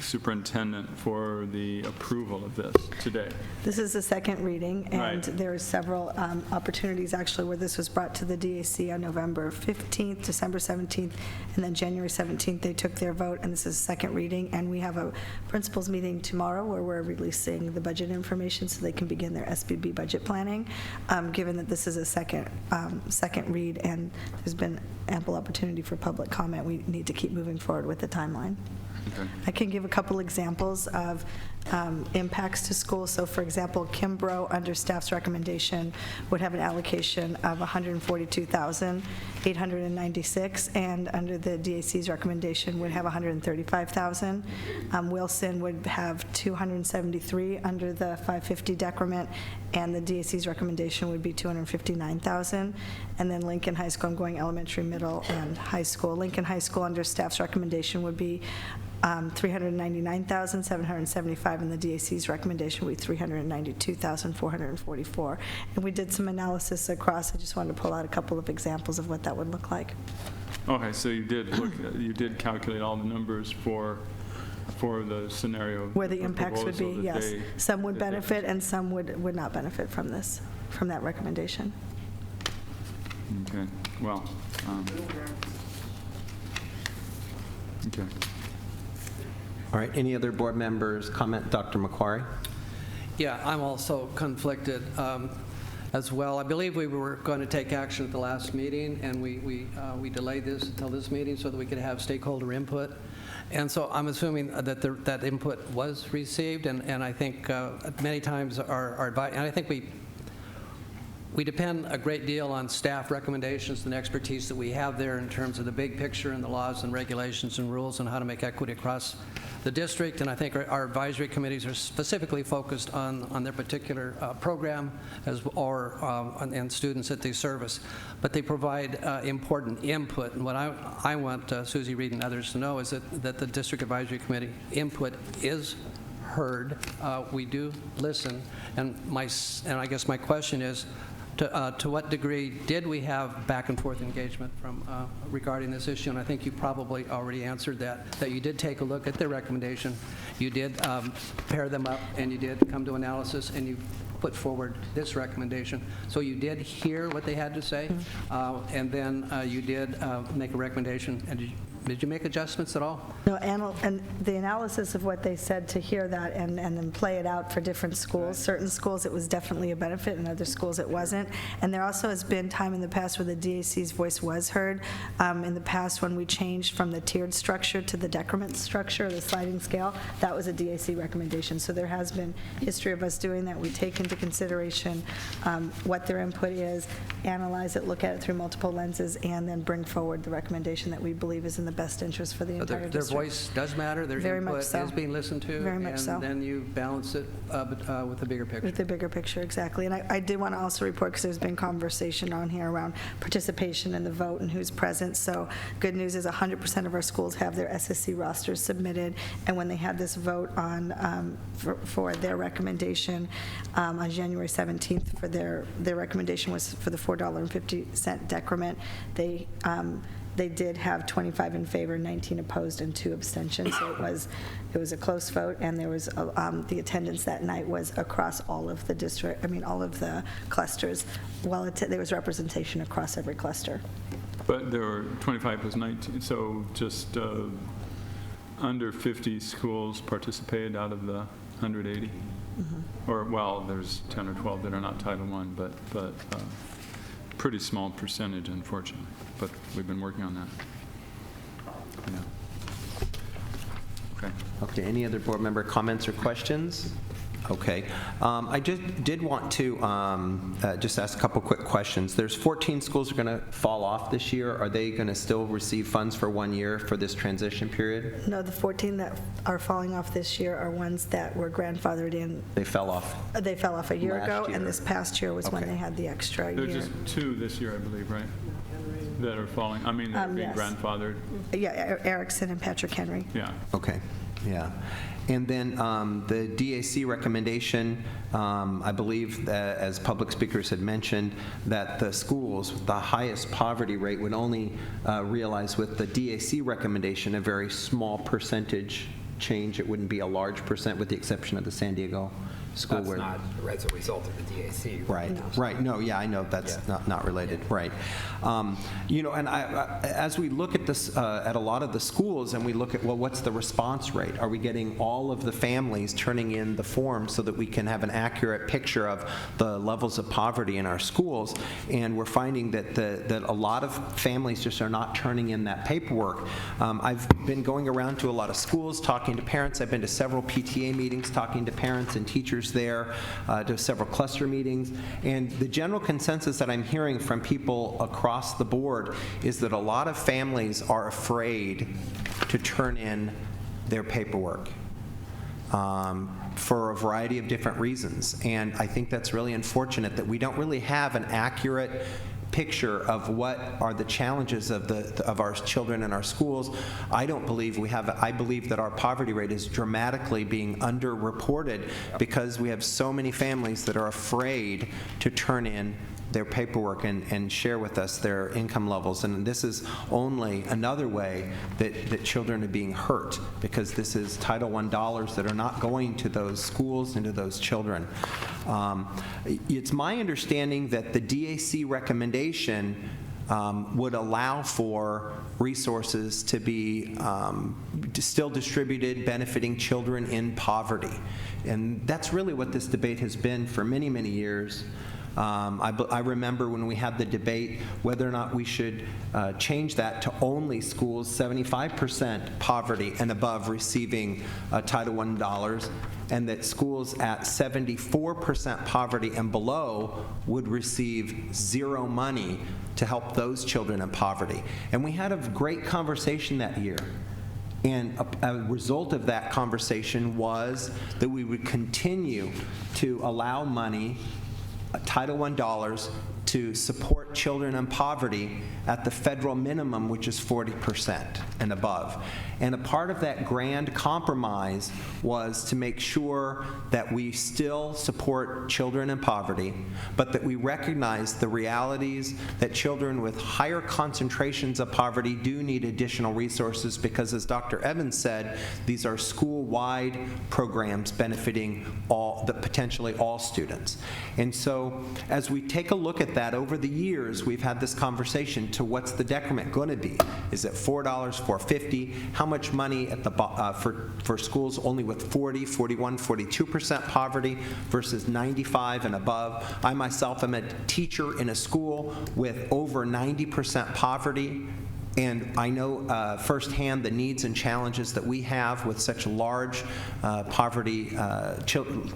Superintendent, for the approval of this today? This is the second reading, and Right. there are several opportunities actually where this was brought to the DAC on November 15th, December 17th, and then January 17th they took their vote, and this is second reading, and we have a principals meeting tomorrow where we're releasing the budget information so they can begin their SBB budget planning. Given that this is a second read and there's been ample opportunity for public comment, we need to keep moving forward with the timeline. Okay. I can give a couple examples of impacts to schools. So, for example, Kimbrough, under staff's recommendation, would have an allocation of $142,896, and under the DAC's recommendation would have $135,000. Wilson would have $273 under the 550 decrement, and the DAC's recommendation would be $259,000. And then Lincoln High School, I'm going elementary, middle, and high school. Lincoln High School, under staff's recommendation, would be $399,775, and the DAC's recommendation would be $392,444. And we did some analysis across. I just wanted to pull out a couple of examples of what that would look like. Okay, so you did calculate all the numbers for the scenario. Where the impacts would be, yes. Some would benefit and some would not benefit from this, from that recommendation. Okay, well, okay. All right, any other board members comment? Dr. McQuarrie? Yeah, I'm also conflicted as well. I believe we were going to take action at the last meeting, and we delayed this until this meeting so that we could have stakeholder input. And so I'm assuming that that input was received, and I think many times our advice, and I think we depend a great deal on staff recommendations and expertise that we have there in terms of the big picture and the laws and regulations and rules and how to make equity across the district. And I think our advisory committees are specifically focused on their particular program and students that they service. But they provide important input. And what I want Susie Reed and others to know is that the district advisory committee input is heard. We do listen. And I guess my question is, to what degree did we have back and forth engagement from regarding this issue? And I think you probably already answered that you did take a look at their recommendation, you did pair them up, and you did come to analysis, and you put forward this recommendation. So you did hear what they had to say, and then you did make a recommendation. And did you make adjustments at all? No, and the analysis of what they said to hear that and then play it out for different schools. Right. Certain schools it was definitely a benefit, and other schools it wasn't. And there also has been time in the past where the DAC's voice was heard. In the past, when we changed from the tiered structure to the decrement structure, the sliding scale, that was a DAC recommendation. So there has been history of us doing that. We take into consideration what their input is, analyze it, look at it through multiple lenses, and then bring forward the recommendation that we believe is in the best interest for the entire district. Their voice does matter. Their Very input much so. is being listened to. Very much so. And then you balance it with the bigger picture. With the bigger picture, exactly. And I did want to also report, because there's been conversation on here around participation in the vote and who's present. So good news is 100% of our schools have their SSC rosters submitted. And when they had this vote on for their recommendation on January 17th, for their recommendation was for the $4.50 decrement. They did have 25 in favor, 19 opposed, and 2 abstentions. So it was a close vote, and there was the attendance that night was across all of the district. I mean, all of the clusters. Well, there was representation across every cluster. But there were 25 plus 19, so just under 50 schools participated out of the 180. Mm-hmm. Or well, there's 10 or 12 that are not Title I, but pretty small percentage, unfortunately. But we've been working on that. Yeah. Okay. Okay, any other board member comments or questions? Okay. I just did want to just ask a couple quick questions. There's 14 schools that are going to fall off this year. Are they going to still receive funds for 1 year for this transition period? No, the 14 that are falling off this year are ones that were grandfathered in. They fell off? They fell off a year ago, and this past year was when they had the extra year. There's just 2 this year, I believe, right? That are falling, I mean, that are being yes. grandfathered. Yeah, Erickson and Patrick Henry. Yeah. Okay, yeah. And then the DAC recommendation, I believe that, as public speakers had mentioned, that the schools with the highest poverty rate would only realize with the DAC recommendation a very small percentage change. It wouldn't be a large percent, with the exception of the San Diego school. That's not as a result of the DAC. Right, no. Right. No, yeah, I know that's not related. Yeah. Right. You know, and as we look at this, at a lot of the schools, and we look at, well, what's the response rate? Are we getting all of the families turning in the forms so that we can have an accurate picture of the levels of poverty in our schools? And we're finding that that a lot of families just are not turning in that paperwork. I've been going around to a lot of schools talking to parents. I've been to several PTA meetings talking to parents and teachers there, to several cluster meetings, and the general consensus that I'm hearing from people across the board is that a lot of families are afraid to turn in their paperwork for a variety of different reasons. And I think that's really unfortunate that we don't really have an accurate picture of what are the challenges of our children in our schools, I believe that our poverty rate is dramatically being underreported because we have so many families that are afraid to turn in their paperwork and share with us their income levels. And this is only another way that children are being hurt, because this is Title I dollars that are not going to those schools and to those children. It's my understanding that the DAC recommendation would allow for resources to be still distributed, benefiting children in poverty. And that's really what this debate has been for many, many years. I remember when we had the debate whether or not we should change that to only schools 75% poverty and above receiving Title I dollars, and that schools at 74% poverty and below would receive zero money to help those children in poverty. And we had a great conversation that year. And a result of that conversation was that we would continue to allow money, Title I dollars, to support children in poverty at the federal minimum, which is 40% and above. And a part of that grand compromise was to make sure that we still support children in poverty, but that we recognize the realities that children with higher concentrations of poverty do need additional resources, because, as Dr. Evans said, these are school-wide programs benefiting potentially all students. And so as we take a look at that over the years, we've had this conversation to what's the decrement going to be? Is it $4, $4.50? How much money at the for schools only with 40, 41, 42% poverty versus 95 and above? I myself am a teacher in a school with over 90% poverty, and I know firsthand the needs and challenges that we have with such large poverty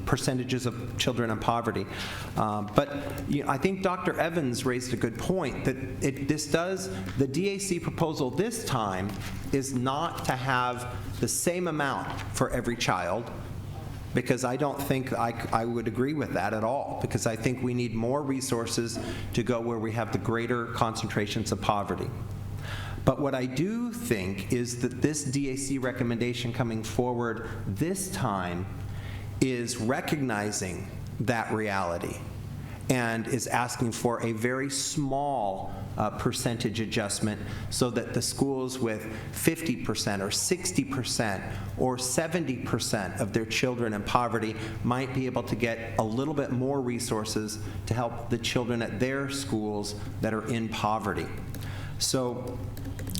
percentages of children in poverty. But I think Dr. Evans raised a good point that the DAC proposal this time is not to have the same amount for every child, because I don't think I would agree with that at all, because I think we need more resources to go where we have the greater concentrations of poverty. But what I do think is that this DAC recommendation coming forward this time is recognizing that reality and is asking for a very small percentage adjustment so that the schools with 50% or 60% or 70% of their children in poverty might be able to get a little bit more resources to help the children at their schools that are in poverty. So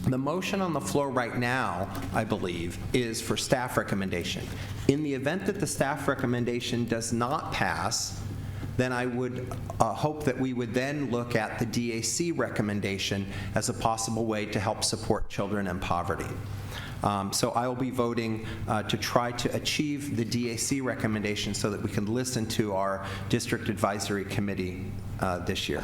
the motion on the floor right now, I believe, is for staff recommendation. In the event that the staff recommendation does not pass, then I would hope that we would then look at the DAC recommendation as a possible way to help support children in poverty. So I will be voting to try to achieve the DAC recommendation so that we can listen to our district advisory committee this year.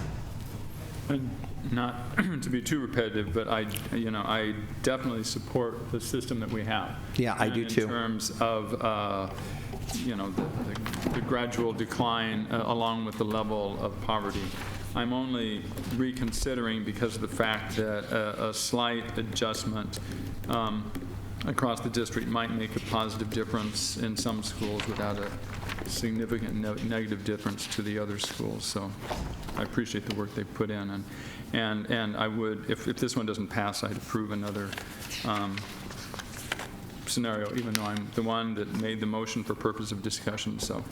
And not to be too repetitive, but I definitely support the system that we have. Yeah, I do too. In terms of the gradual decline along with the level of poverty. I'm only reconsidering because of the fact that a slight adjustment across the district might make a positive difference in some schools without a significant negative difference to the other schools. So I appreciate the work they put in, and I would, if this one doesn't pass, I'd approve another scenario, even though I'm the one that made the motion for purpose of discussion. So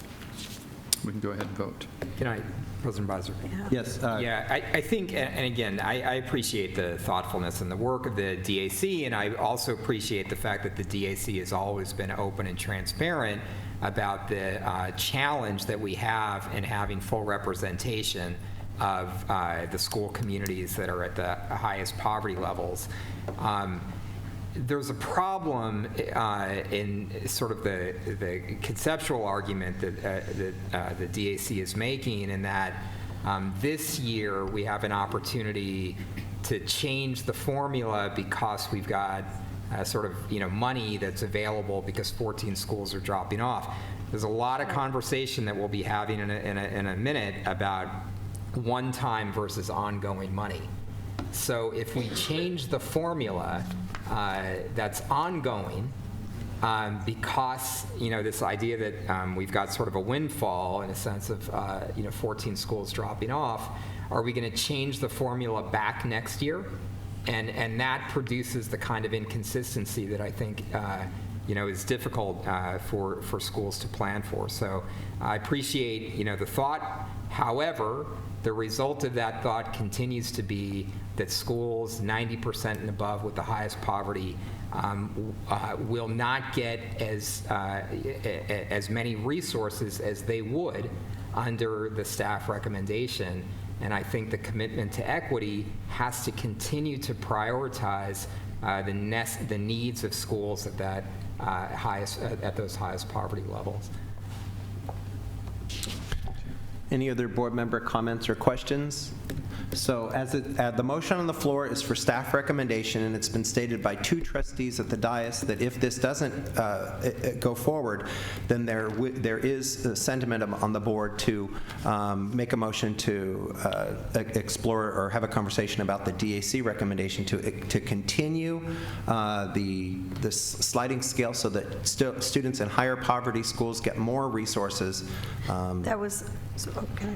we can go ahead and vote. Can I, President Beiser? Yes. I think, and again, I appreciate the thoughtfulness and the work of the DAC, and I also appreciate the fact that the DAC has always been open and transparent about the challenge that we have in having full representation of the school communities that are at the highest poverty levels. There's a problem in sort of the conceptual argument that the DAC is making, in that this year we have an opportunity to change the formula because we've got sort of money that's available because 14 schools are dropping off. There's a lot of conversation that we'll be having in a minute about one-time versus ongoing money. So if we change the formula that's ongoing, because this idea that we've got sort of a windfall in a sense of 14 schools dropping off, are we going to change the formula back next year? And that produces the kind of inconsistency that I think is difficult for schools to plan for. So I appreciate the thought. However, the result of that thought continues to be that schools 90% and above with the highest poverty will not get as many resources as they would under the staff recommendation. And I think the commitment to equity has to continue to prioritize the needs of schools at those highest poverty levels. Any other board member comments or questions? So the motion on the floor is for staff recommendation, and it's been stated by 2 trustees at the dais that if this doesn't go forward, then there is a sentiment on the board to make a motion to explore or have a conversation about the DAC recommendation to continue the sliding scale so that students in higher poverty schools get more resources. That was, okay.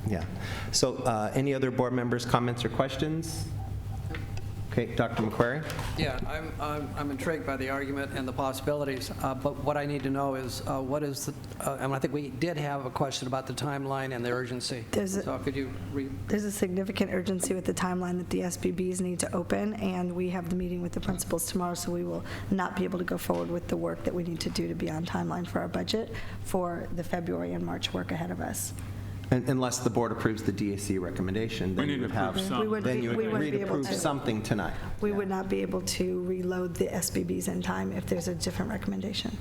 Yeah. So any other board members' comments or questions? Okay, Dr. McQuarrie? Yeah, I'm intrigued by the argument and the possibilities, but what I need to know is what is the, and I think we did have a question about the timeline and the urgency. So could you read? There's a significant urgency with the timeline that the SBBs need to open, and we have the meeting with the principals tomorrow, so we will not be able to go forward with the work that we need to do to be on timeline for our budget for the February and March work ahead of us. Unless the board approves the DAC recommendation, then you would have, then you would agree to approve something tonight. We would not be able to reload the SBBs in time if there's a different recommendation.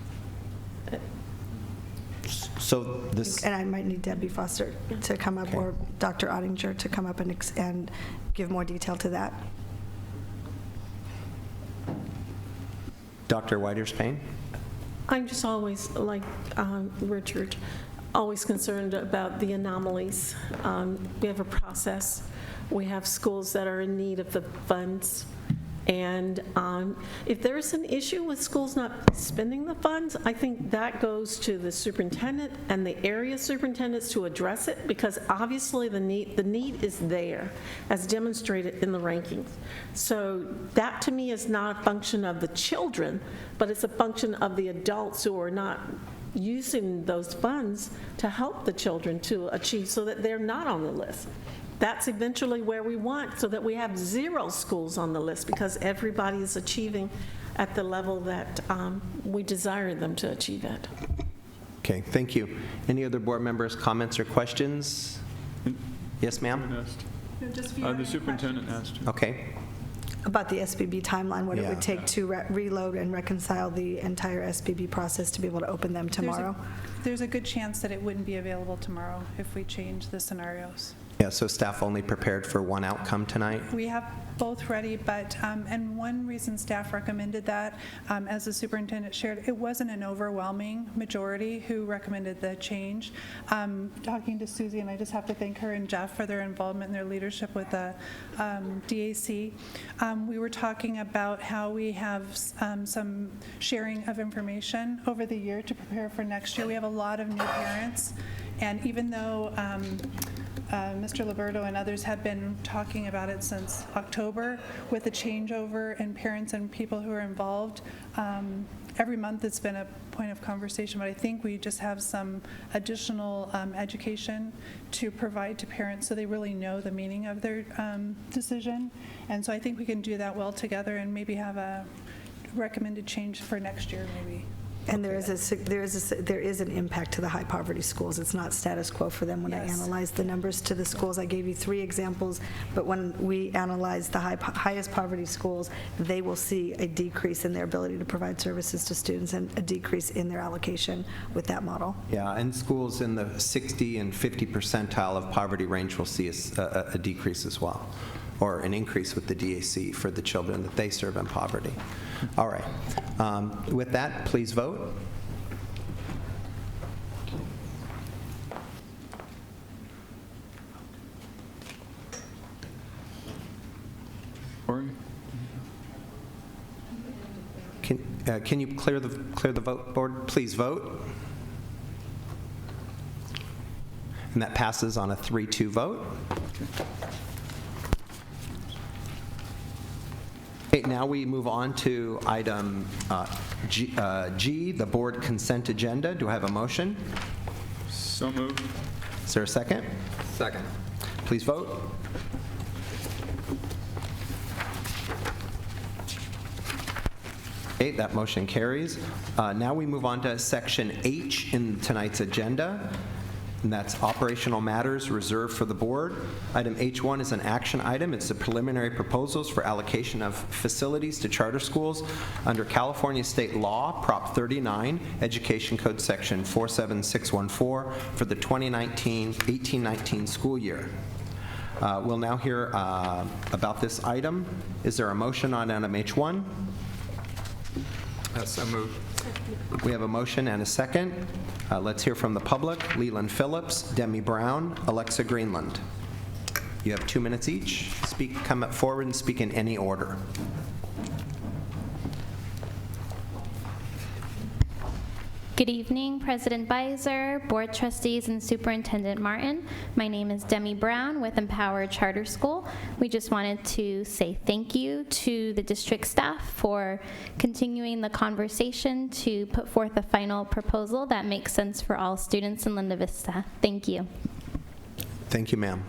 So this, and I might need Debbie Foster to come up, or Dr. Ottinger to come up and give more detail to that. Dr. Whiters-Payne? I'm just always, like Richard, always concerned about the anomalies. We have a process. We have schools that are in need of the funds. And if there is an issue with schools not spending the funds, I think that goes to the superintendent and the area superintendents to address it, because obviously the need is there, as demonstrated in the rankings. So that to me is not a function of the children, but it's a function of the adults who are not using those funds to help the children to achieve so that they're not on the list. That's eventually where we want, so that we have 0 schools on the list, because everybody is achieving at the level that we desire them to achieve at. Okay, thank you. Any other board members' comments or questions? Yes, ma'am? The superintendent asked. Okay. About the SBB timeline, what it would take to reload and reconcile the entire SBB process to be able to open them tomorrow. There's a good chance that it wouldn't be available tomorrow if we change the scenarios. Yeah, so staff only prepared for one outcome tonight? We have both ready, but, and one reason staff recommended that, as the superintendent shared, it wasn't an overwhelming majority who recommended the change. Talking to Susie, and I just have to thank her and Jeff for their involvement and their leadership with the DAC. We were talking about how we have some sharing of information over the year to prepare for next year. We have a lot of new parents, and even though Mr. Liberto and others have been talking about it since October, with the changeover in parents and people who are involved, every month it's been a point of conversation, but I think we just have some additional education to provide to parents so they really know the meaning of their decision. And so I think we can do that well together and maybe have a recommended change for next year maybe. And there is an impact to the high poverty schools. It's not status quo for them. When I analyzed the numbers to the schools, I gave you 3 examples, but when we analyze the highest poverty schools, they will see a decrease in their ability to provide services to students and a decrease in their allocation with that model. Yeah, and schools in the 60 and 50 percentile of poverty range will see a decrease as well, or an increase with the DAC for the children that they serve in poverty. All right. With that, please vote. Corey? Can you clear the vote board? Please vote. And that passes on a 3-2 vote. Okay, now we move on to item G, the board consent agenda. Do I have a motion? So moved. Is there a second? Second. Please vote. Okay, that motion carries. Now we move on to section H in tonight's agenda, and that's operational matters reserved for the board. Item H1 is an action item. It's the preliminary proposals for allocation of facilities to charter schools under California state law, Prop 39, Education Code Section 47614 for the 2018-19 school year. We'll now hear about this item. Is there a motion on item H1? So moved. We have a motion and a second. Let's hear from the public. Leland Phillips, Demi Brown, Alexa Greenland. You have 2 minutes each. Come up forward and speak in any order. Good evening, President Beiser, Board Trustees, and Superintendent Martin. My name is Demi Brown with Empower Charter School. We just wanted to say thank you to the district staff for continuing the conversation to put forth a final proposal that makes sense for all students in Linda Vista. Thank you. Thank you, ma'am.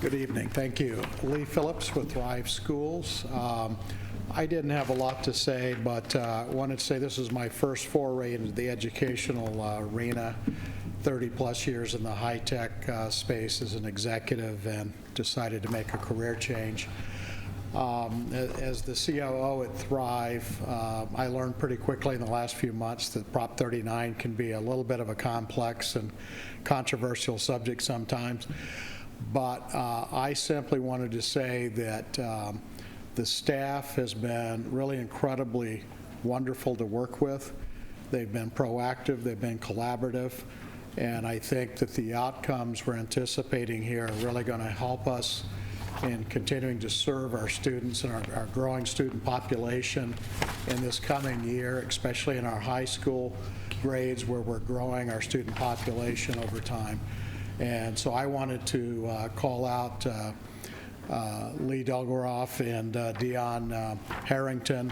Good evening. Thank you. Lee Phillips with Thrive Schools. I didn't have a lot to say, but wanted to say this is my first foray into the educational arena. 30-plus years in the high-tech space as an executive, and decided to make a career change. As the COO at Thrive, I learned pretty quickly in the last few months that Prop 39 can be a little bit of a complex and controversial subject sometimes. But I simply wanted to say that the staff has been really incredibly wonderful to work with. They've been proactive, they've been collaborative, and I think that the outcomes we're anticipating here are really going to help us in continuing to serve our students and our growing student population in this coming year, especially in our high school grades where we're growing our student population over time. And so I wanted to call out Lee Delgaroff and Dion Harrington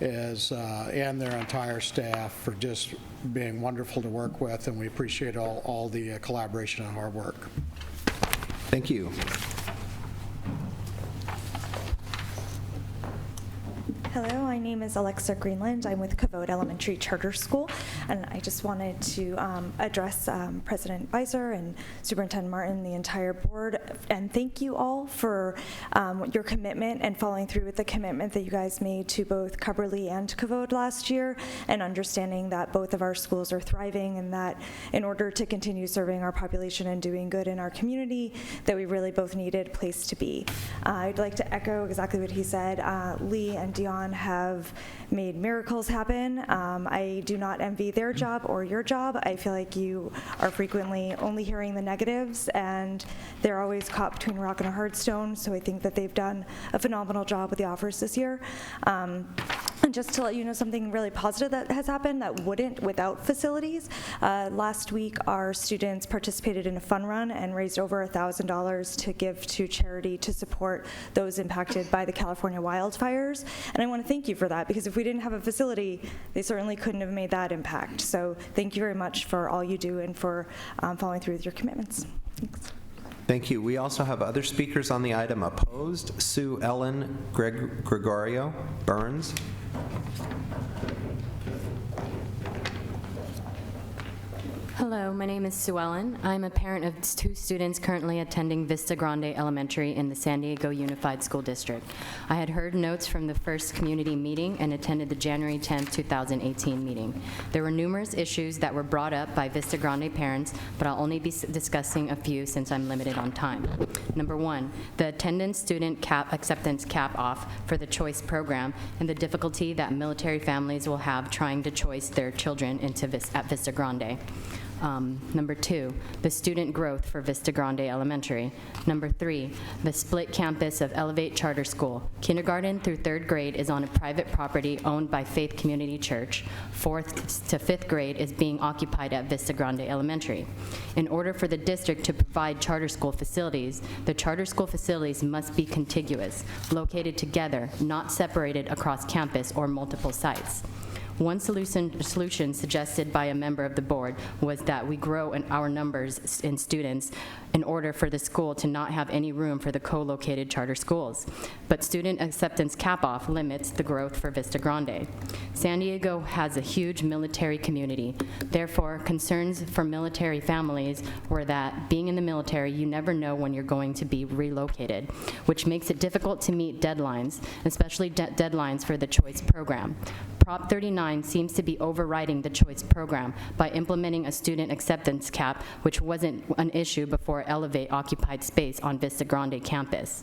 and their entire staff for just being wonderful to work with, and we appreciate all the collaboration and hard work. Thank you. Hello, my name is Alexa Greenland. I'm with Cavode Elementary Charter School, and I just wanted to address President Beiser and Superintendent Martin, the entire board, and thank you all for your commitment and following through with the commitment that you guys made to both Cubberley and Cavode last year, and understanding that both of our schools are thriving, and that in order to continue serving our population and doing good in our community, that we really both needed a place to be. I'd like to echo exactly what he said. Lee and Dion have made miracles happen. I do not envy their job or your job. I feel like you are frequently only hearing the negatives, and they're always caught between a rock and a hard stone, so I think that they've done a phenomenal job with the offers this year. And just to let you know something really positive that has happened that wouldn't without facilities. Last week, our students participated in a fun run and raised over $1,000 to give to charity to support those impacted by the California wildfires. And I want to thank you for that, because if we didn't have a facility, they certainly couldn't have made that impact. So thank you very much for all you do and for following through with your commitments. Thanks. Thank you. We also have other speakers on the item opposed. Sue Ellen Gregorio Burns. Hello, my name is Sue Ellen. I'm a parent of 2 students currently attending Vista Grande Elementary in the San Diego Unified School District. I had heard notes from the first community meeting and attended the January 10, 2018 meeting. There were numerous issues that were brought up by Vista Grande parents, but I'll only be discussing a few since I'm limited on time. Number 1, the attendance student acceptance cap off for the choice program and the difficulty that military families will have trying to choice their children at Vista Grande. Number 2, the student growth for Vista Grande Elementary. Number 3, the split campus of Elevate Charter School. Kindergarten through 3rd grade is on a private property owned by Faith Community Church. 4th to 5th grade is being occupied at Vista Grande Elementary. In order for the district to provide charter school facilities, the charter school facilities must be contiguous, located together, not separated across campus or multiple sites. One solution suggested by a member of the board was that we grow in our numbers in students in order for the school to not have any room for the co-located charter schools. But student acceptance cap-off limits the growth for Vista Grande. San Diego has a huge military community. Therefore, concerns for military families were that being in the military, you never know when you're going to be relocated, which makes it difficult to meet deadlines, especially deadlines for the choice program. Prop 39 seems to be overriding the choice program by implementing a student acceptance cap, which wasn't an issue before Elevate occupied space on Vista Grande campus.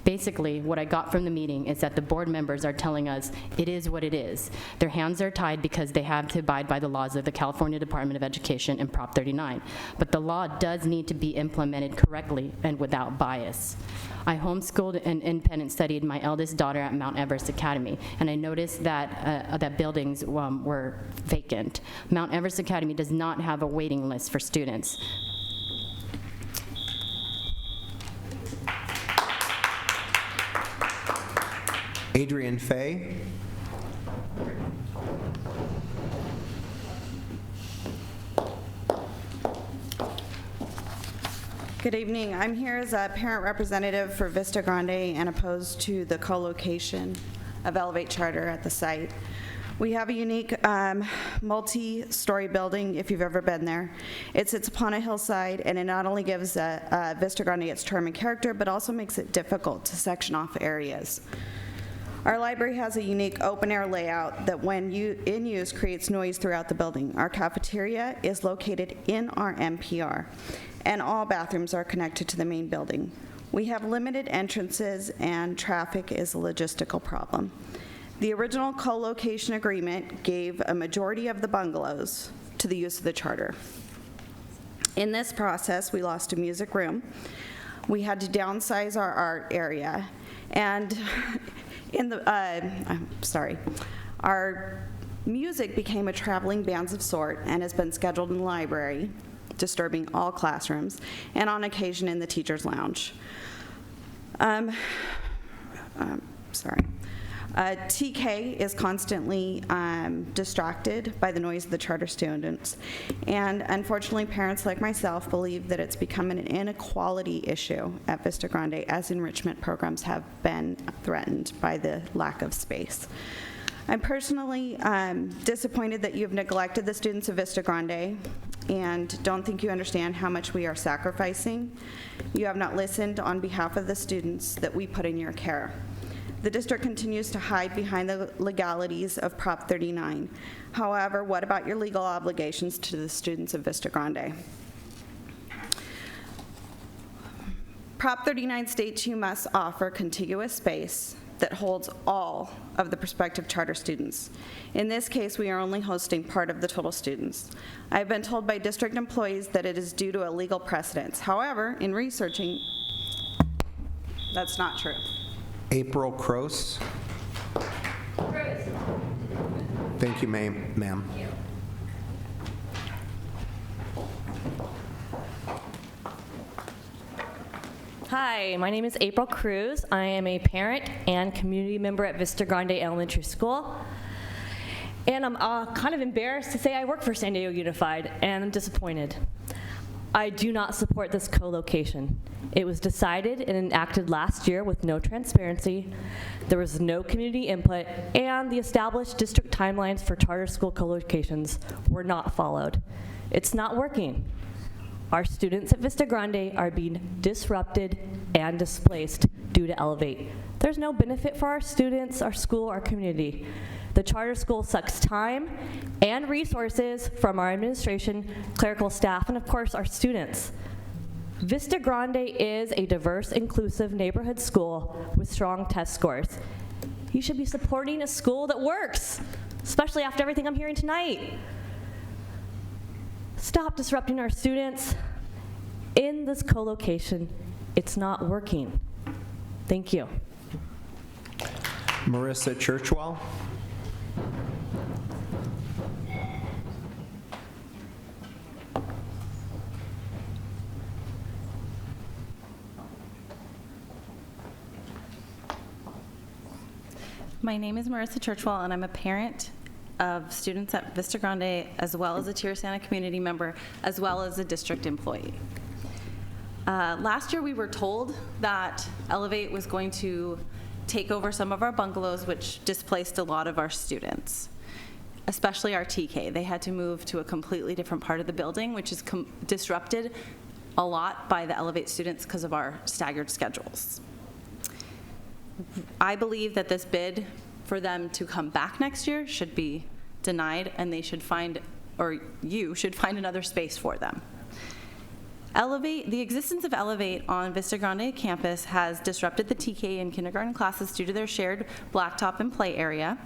Basically, what I got from the meeting is that the board members are telling us it is what it is. Their hands are tied because they have to abide by the laws of the California Department of Education and Prop 39. But the law does need to be implemented correctly and without bias. I homeschooled and independent studied my eldest daughter at Mount Everest Academy, and I noticed that that buildings were vacant. Mount Everest Academy does not have a waiting list for students. Adrian Fay. Good evening. I'm here as a parent representative for Vista Grande and opposed to the co-location of Elevate Charter at the site. We have a unique multi-story building, if you've ever been there. It sits upon a hillside, and it not only gives Vista Grande its charm and character, but also makes it difficult to section off areas. Our library has a unique open-air layout that, when in use, creates noise throughout the building. Our cafeteria is located in our MPR, and all bathrooms are connected to the main building. We have limited entrances, and traffic is a logistical problem. The original co-location agreement gave a majority of the bungalows to the use of the charter. In this process, we lost a music room. We had to downsize our art area, and our music became a traveling bands of sort and has been scheduled in the library, disturbing all classrooms, and on occasion in the teacher's lounge. TK is constantly distracted by the noise of the charter students, and unfortunately parents like myself believe that it's become an inequality issue at Vista Grande, as enrichment programs have been threatened by the lack of space. I'm personally disappointed that you've neglected the students of Vista Grande and don't think you understand how much we are sacrificing. You have not listened on behalf of the students that we put in your care. The district continues to hide behind the legalities of Prop 39. However, what about your legal obligations to the students of Vista Grande? Prop 39 states you must offer contiguous space that holds all of the prospective charter students. In this case, we are only hosting part of the total students. I've been told by district employees that it is due to a legal precedence. However, in researching, that's not true. April Croce. Thank you, ma'am. Hi, my name is April Cruz. I am a parent and community member at Vista Grande Elementary School. And I'm kind of embarrassed to say I work for San Diego Unified, and I'm disappointed. I do not support this co-location. It was decided and enacted last year with no transparency. There was no community input, and the established district timelines for charter school co-locations were not followed. It's not working. Our students at Vista Grande are being disrupted and displaced due to Elevate. There's no benefit for our students, our school, our community. The charter school sucks time and resources from our administration, clerical staff, and of course our students. Vista Grande is a diverse, inclusive neighborhood school with strong test scores. You should be supporting a school that works, especially after everything I'm hearing tonight. Stop disrupting our students in this co-location. It's not working. Thank you. Marissa Churchwell. My name is Marissa Churchwell, and I'm a parent of students at Vista Grande, as well as a Tirisana community member, as well as a district employee. Last year, we were told that Elevate was going to take over some of our bungalows, which displaced a lot of our students, especially our TK. They had to move to a completely different part of the building, which is disrupted a lot by the Elevate students because of our staggered schedules. I believe that this bid for them to come back next year should be denied, and they should find, or you should find another space for them. Elevate, the existence of Elevate on Vista Grande campus has disrupted the TK and kindergarten classes due to their shared blacktop and play area.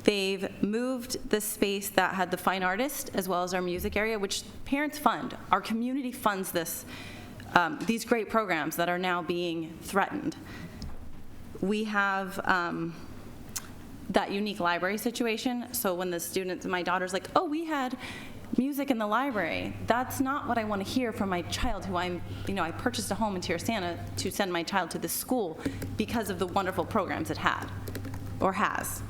They've moved the space that had the fine artist as well as our music area, which parents fund. Our community funds this, these great programs that are now being threatened. We have that unique library situation. So when the students, my daughter's like, oh, we had music in the library. That's not what I want to hear from my child who I purchased a home in Tirisana to send my child to this school because of the wonderful programs it had or has.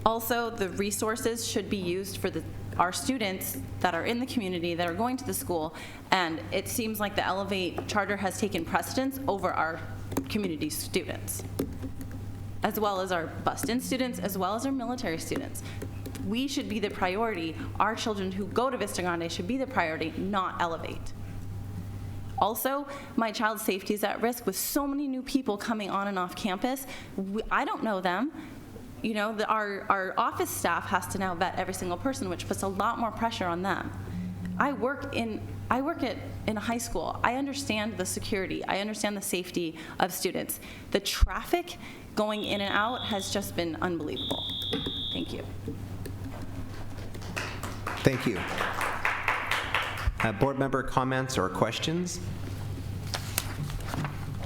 Also, the resources should be used for our students that are in the community that are going to the school, and it seems like the Elevate charter has taken precedence over our community students, as well as our bust-in students, as well as our military students. We should be the priority. Our children who go to Vista Grande should be the priority, not Elevate. Also, my child's safety is at risk with so many new people coming on and off campus. I don't know them. You know, our office staff has to now vet every single person, which puts a lot more pressure on them. I work in a high school. I understand the security. I understand the safety of students. The traffic going in and out has just been unbelievable. Thank you. Thank you. Board member comments or questions?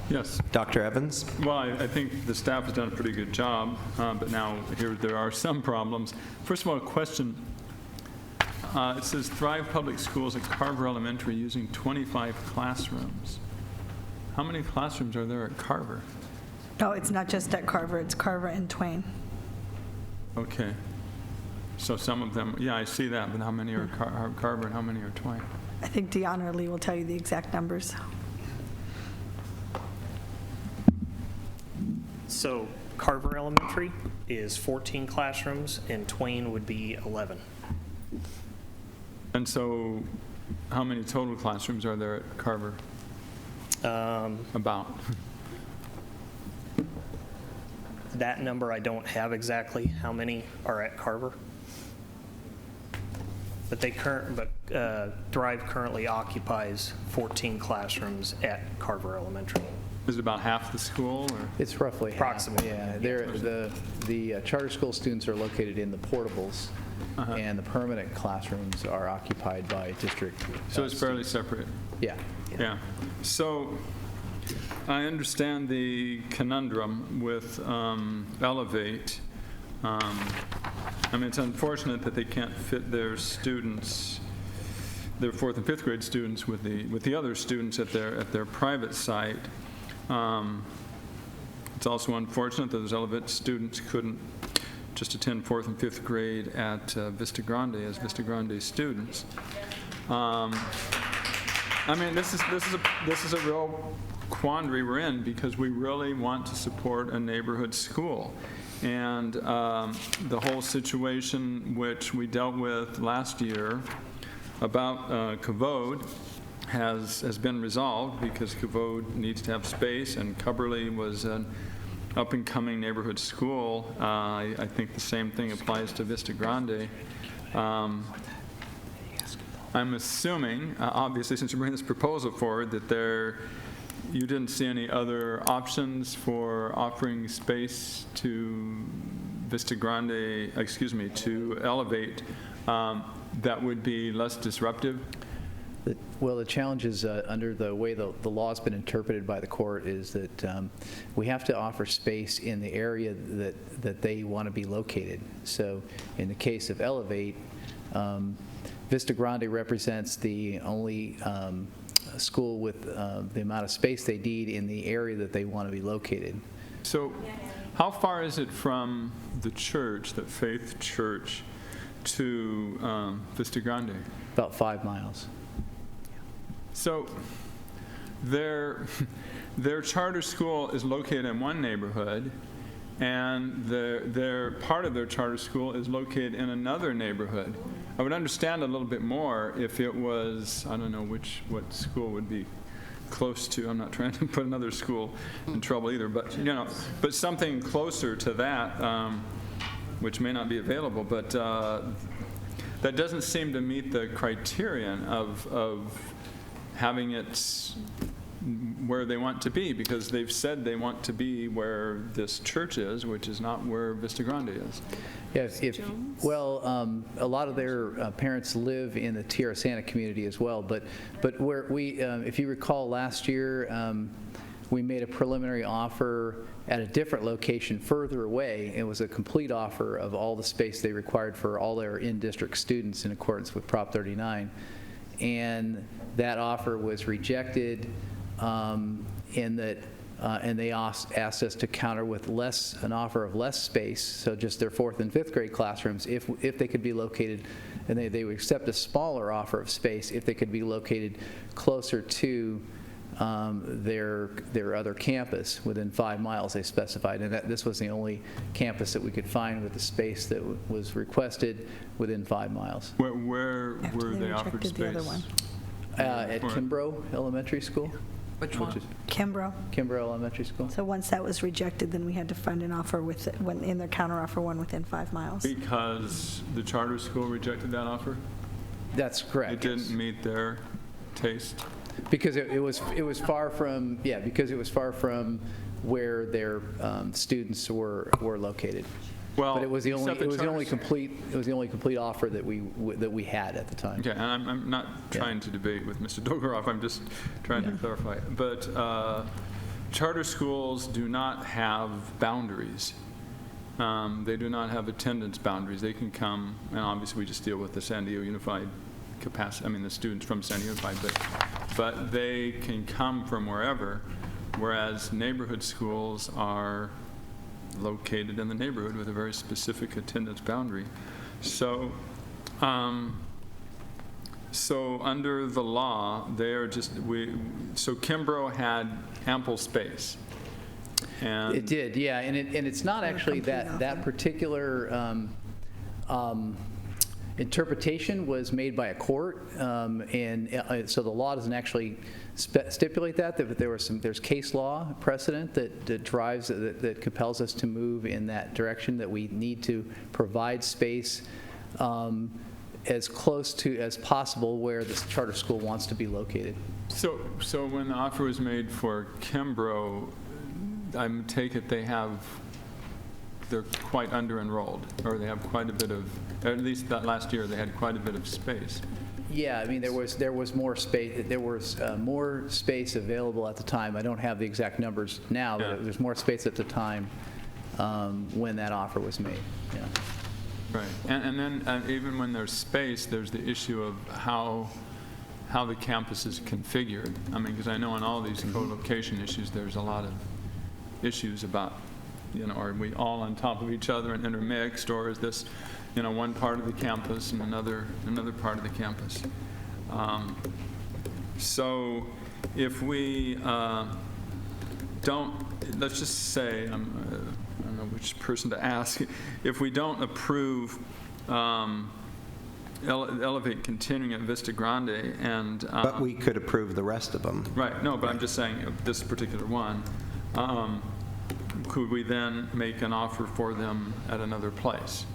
Yes. Dr. Evans? Well, I think the staff has done a pretty good job, but now here there are some problems. First of all, a question. It says Thrive Public Schools at Carver Elementary using 25 classrooms. How many classrooms are there at Carver? No, it's not just at Carver, it's Carver and Twain. Okay. So some of them, yeah, I see that, but how many are Carver and how many are Twain? I think Deanna or Lee will tell you the exact numbers. So Carver Elementary is 14 classrooms, and Twain would be 11. And so how many total classrooms are there at Carver? About? That number I don't have exactly how many are at Carver. But Thrive currently occupies 14 classrooms at Carver Elementary. Is it about half the school? Or? It's roughly half. Approximately. Yeah, the charter school students are located in the portables, and the permanent classrooms are occupied by district. So it's fairly separate. Yeah. Yeah. So I understand the conundrum with Elevate. I mean, it's unfortunate that they can't fit their students, their 4th and 5th grade students, with the other students at their private site. It's also unfortunate that those Elevate students couldn't just attend 4th and 5th grade at Vista Grande as Vista Grande students. I mean, this is a real quandary we're in because we really want to support a neighborhood school. And the whole situation which we dealt with last year about Kavod has been resolved because Kavod needs to have space, and Cubberley was an up-and-coming neighborhood school. I think the same thing applies to Vista Grande. I'm assuming, obviously, since you're bringing this proposal forward, that you didn't see any other options for offering space to Vista Grande, to Elevate that would be less disruptive? Well, the challenge is under the way the law's been interpreted by the court is that we have to offer space in the area that they want to be located. So in the case of Elevate, Vista Grande represents the only school with the amount of space they need in the area that they want to be located. So how far is it from the church, the Faith Church, to Vista Grande? About 5 miles. So their charter school is located in one neighborhood, and their part of their charter school is located in another neighborhood. I would understand a little bit more if it was, I don't know what school would be close to. I'm not trying to put another school in trouble either, but but something closer to that, which may not be available. But that doesn't seem to meet the criterion of having it where they want to be, because they've said they want to be where this church is, which is not where Vista Grande is. Yes, a lot of their parents live in the Tierra Santa community as well, but where we, if you recall last year, we made a preliminary offer at a different location further away. It was a complete offer of all the space they required for all their in-district students in accordance with Prop 39. And that offer was rejected in that, and they asked us to counter with an offer of less space, so just their 4th and 5th grade classrooms, if they could be located, and they would accept a smaller offer of space if they could be located closer to their other campus within 5 miles, they specified, and this was the only campus that we could find with the space that was requested within 5 miles. Where were they offered space? The other one. At Kimbrough Elementary School. Which one? Kimbrough. Kimbrough Elementary School. So once that was rejected, then we had to find an offer in their counteroffer one within 5 miles. Because the charter school rejected that offer? That's correct. It didn't meet their taste? Because it was far from where their students were located. Well, but it was the only complete offer that we had at the time. Okay, and I'm not trying to debate with Mr. Dogaroff. I'm just trying to clarify. But charter schools do not have boundaries. They do not have attendance boundaries. They can come, and obviously we just deal with the San Diego Unified capacity. I mean, the students from San Diego Unified, but they can come from wherever, whereas neighborhood schools are located in the neighborhood with a very specific attendance boundary. So, so under the law, they are so Kimbrough had ample space. And it did, yeah, and it's not actually that particular interpretation was made by a court, and so the law doesn't actually stipulate that, but there's case law precedent that drives, that compels us to move in that direction, that we need to provide space as close to as possible where this charter school wants to be located. So when the offer was made for Kimbrough, I take it they're quite under-enrolled, or they have quite a bit of, at least that last year, they had quite a bit of space. Yeah, I mean, there was more space. There was more space available at the time. I don't have the exact numbers now, but there's more space at the time when that offer was made. Yeah. Right, and then even when there's space, there's the issue of how the campus is configured. I mean, because I know on all these co-location issues, there's a lot of issues about, are we all on top of each other and intermixed, or is this, one part of the campus and another part of the campus? So if we don't, let's just say, I don't know which person to ask, if we don't approve Elevate continuing at Vista Grande and... but we could approve the rest of them. Right, no, but I'm just saying this particular one, could we then make an offer for them at another place?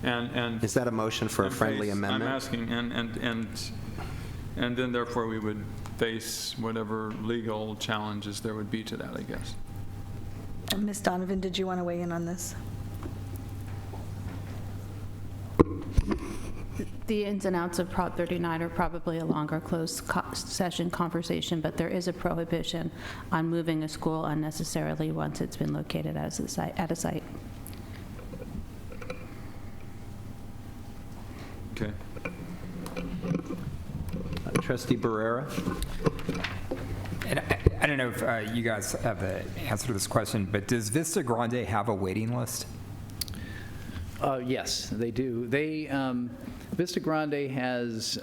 And is that a motion for a friendly amendment? I'm asking, and then therefore we would face whatever legal challenges there would be to that, I guess. Ms. Donovan, did you want to weigh in on this? The ins and outs of Prop 39 are probably a longer closed session conversation, but there is a prohibition on moving a school unnecessarily once it's been located at a site. Okay. Trustee Barrera? And I don't know if you guys have the answer to this question, but does Vista Grande have a waiting list? Yes, they do. Vista Grande has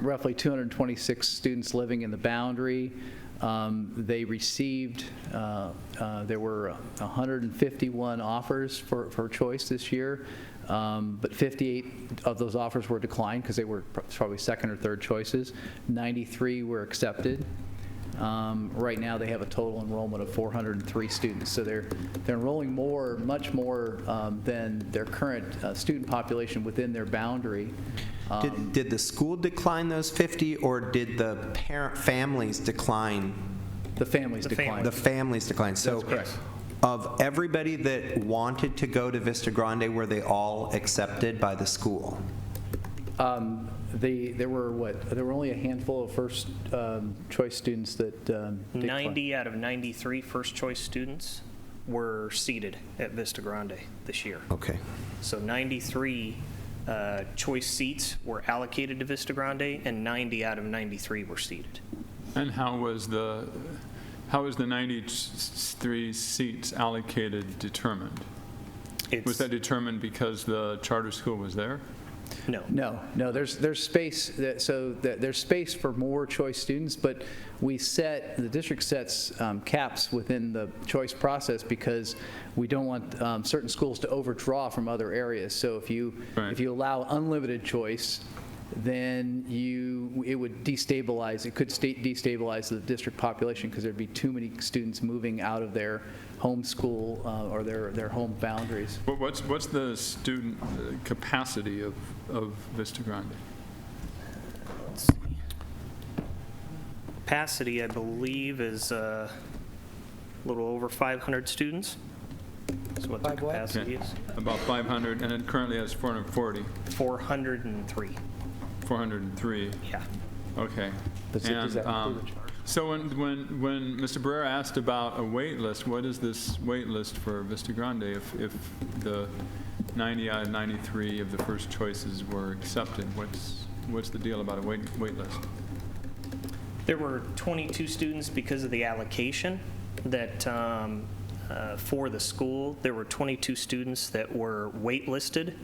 roughly 226 students living in the boundary. They received, there were 151 offers for choice this year, but 58 of those offers were declined because they were probably second or third choices. 93 were accepted. Right now, they have a total enrollment of 403 students. So they're enrolling much more than their current student population within their boundary. Did the school decline those 50, or did the families decline? The families declined. The families declined. So that's correct. Of everybody that wanted to go to Vista Grande, were they all accepted by the school? There were only a handful of first choice students that declined. 90 out of 93 first choice students were seated at Vista Grande this year. Okay. So 93 choice seats were allocated to Vista Grande, and 90 out of 93 were seated. And how was the 93 seats allocated determined? Was that determined because the charter school was there? No. There's space. There's space for more choice students, but the district sets caps within the choice process because we don't want certain schools to overdraw from other areas. So if you allow unlimited choice, then it would destabilize. It could destabilize the district population because there'd be too many students moving out of their home school or their home boundaries. Well, what's the student capacity of Vista Grande? Let's see. Capacity, I believe, is a little over 500 students. That's what the capacity is. About 500, and it currently has 440. 403. 403. Yeah. Okay. And so when Mr. Barrera asked about a wait list, what is this wait list for Vista Grande if the 90 out of 93 of the first choices were accepted? What's the deal about a wait list? There were 22 students because of the allocation that for the school. There were 22 students that were waitlisted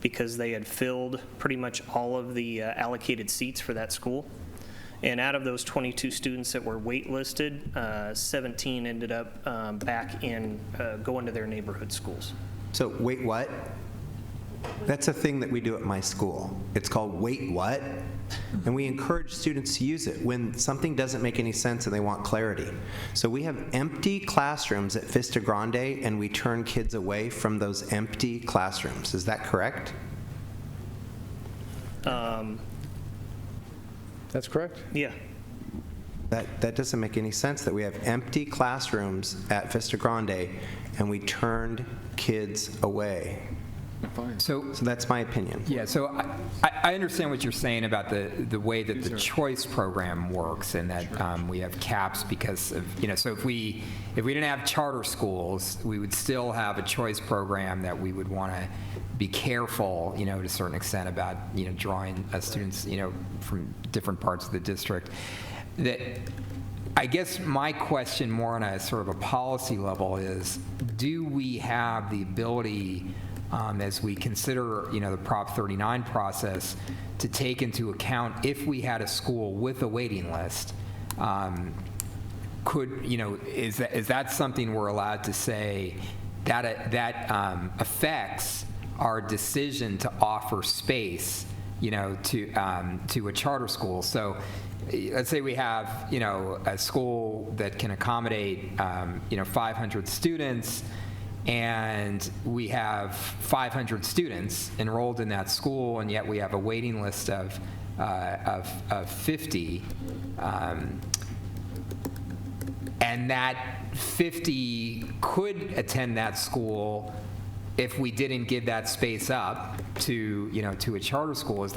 because they had filled pretty much all of the allocated seats for that school. And out of those 22 students that were waitlisted, 17 ended up back in going to their neighborhood schools. So wait, what? That's a thing that we do at my school. It's called wait what? And we encourage students to use it when something doesn't make any sense and they want clarity. So we have empty classrooms at Vista Grande, and we turn kids away from those empty classrooms. Is that correct? That's correct. Yeah. That doesn't make any sense that we have empty classrooms at Vista Grande and we turned kids away. So that's my opinion. Yeah, so I understand what you're saying about the way that the choice program works, and that we have caps because of, so if we didn't have charter schools, we would still have a choice program that we would want to be careful, to a certain extent about, drawing students, from different parts of the district. That I guess my question more on a sort of a policy level is, do we have the ability, as we consider, the Prop 39 process, to take into account if we had a school with a waiting list, is that something we're allowed to say that affects our decision to offer space, to a charter school? So let's say we have, a school that can accommodate, 500 students, and we have 500 students enrolled in that school, and yet we have a waiting list of 50, and that 50 could attend that school if we didn't give that space up to, to a charter school,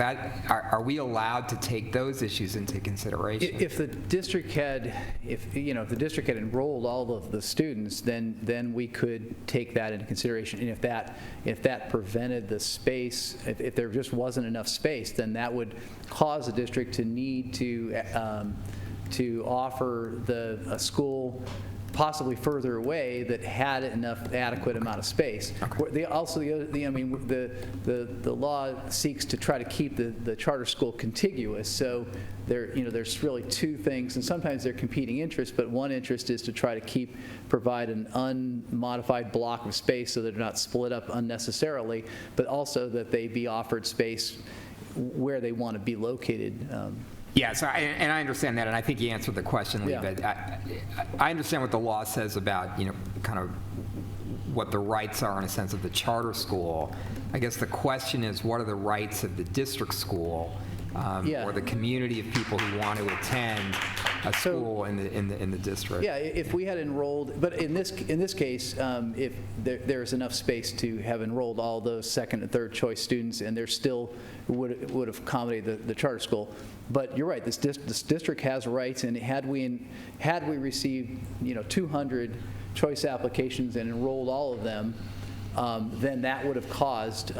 are we allowed to take those issues into consideration? If the district had, if the district had enrolled all of the students, then we could take that into consideration. And if that prevented the space, if there just wasn't enough space, then that would cause the district to need to offer a school possibly further away that had enough adequate amount of space. The law seeks to try to keep the charter school contiguous. So there's really two things, and sometimes they're competing interests. But one interest is to try to provide an unmodified block of space so that they're not split up unnecessarily, but also that they be offered space where they want to be located. Yeah, so and I understand that, and I think you answered the question, Lee, but I understand what the law says about, kind of what the rights are in a sense of the charter school. I guess the question is, what are the rights of the district school or the community of people who want to attend a school in the district? Yeah, if we had enrolled, but in this case, if there's enough space to have enrolled all those second and third choice students, and there still would have accommodated the charter school. But you're right, this district has rights, and had we received 200 choice applications and enrolled all of them, then that would have caused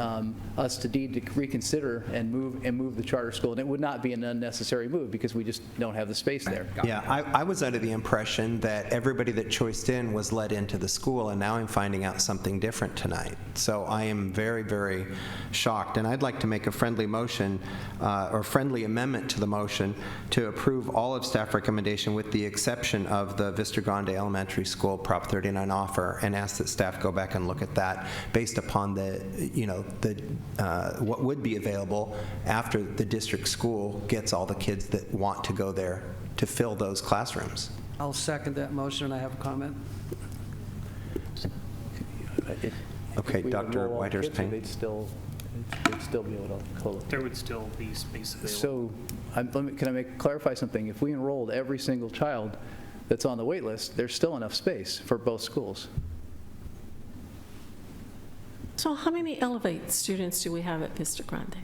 us to need to reconsider and move the charter school, and it would not be an unnecessary move because we just don't have the space there. Yeah, I was under the impression that everybody that choiced in was let into the school, and now I'm finding out something different tonight. So I am very, very shocked, and I'd like to make a friendly motion or friendly amendment to the motion to approve all of staff recommendation with the exception of the Vista Grande Elementary School Prop 39 offer, and ask that staff go back and look at that based upon what would be available after the district school gets all the kids that want to go there to fill those classrooms. I'll second that motion, and I have a comment. Okay, Dr. Whitehurst-Payne. They'd still be able to close. There would still be space available. So, can I clarify something? If we enrolled every single child that's on the wait list, there's still enough space for both schools. So how many Elevate students do we have at Vista Grande?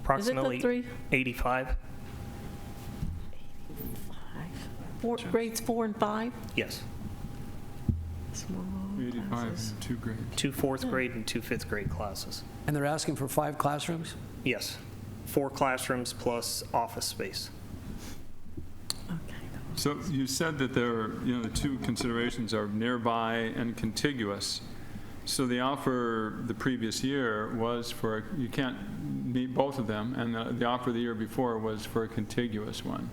Approximately Is it the 3? 85. Grades 4 and 5? Yes. 85, 2 grades. 2 fourth grade and 2 fifth grade classes. And they're asking for 5 classrooms? Yes. 4 classrooms plus office space. So you said that the two considerations are nearby and contiguous. So the offer the previous year was you can't meet both of them, and the offer the year before was for a contiguous one.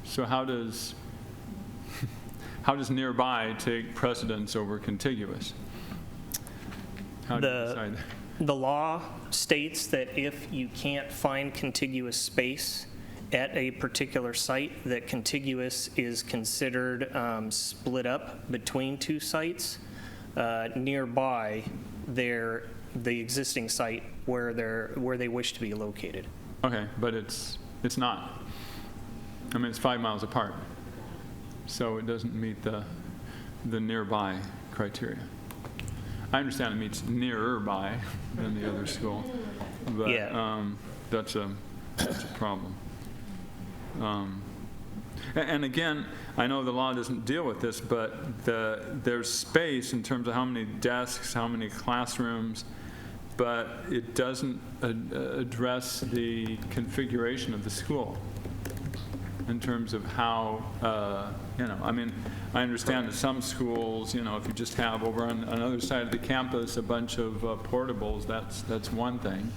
So how does nearby take precedence over contiguous? How do you decide that? The law states that if you can't find contiguous space at a particular site, that contiguous is considered split up between 2 sites. Nearby the existing site where they wish to be located. Okay, but it's not. I mean, it's 5 miles apart, so it doesn't meet the nearby criteria. I understand it meets nearer by than the other school, but that's a problem. And again, I know the law doesn't deal with this, but there's space in terms of how many desks, how many classrooms, but it doesn't address the configuration of the school in terms of how, I mean, I understand that some schools, if you just have over on another side of the campus a bunch of portables, that's one thing.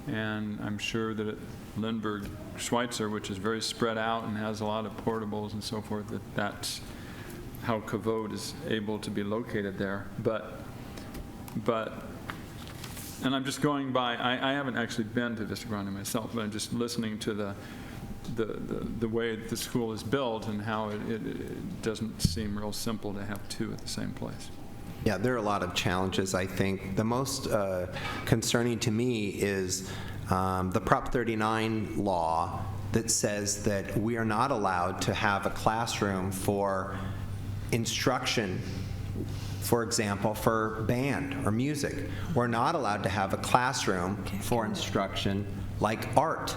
And I'm sure that at Lindbergh Schweitzer, which is very spread out and has a lot of portables and so forth, that's how Kavod is able to be located there. But and I'm just going by, I haven't actually been to Vista Grande myself, but I'm just listening to the way the school is built and how it doesn't seem real simple to have 2 at the same place. Yeah, there are a lot of challenges, I think. The most concerning to me is the Prop 39 law that says that we are not allowed to have a classroom for instruction for example, for band or music. We're not allowed to have a classroom for instruction like art.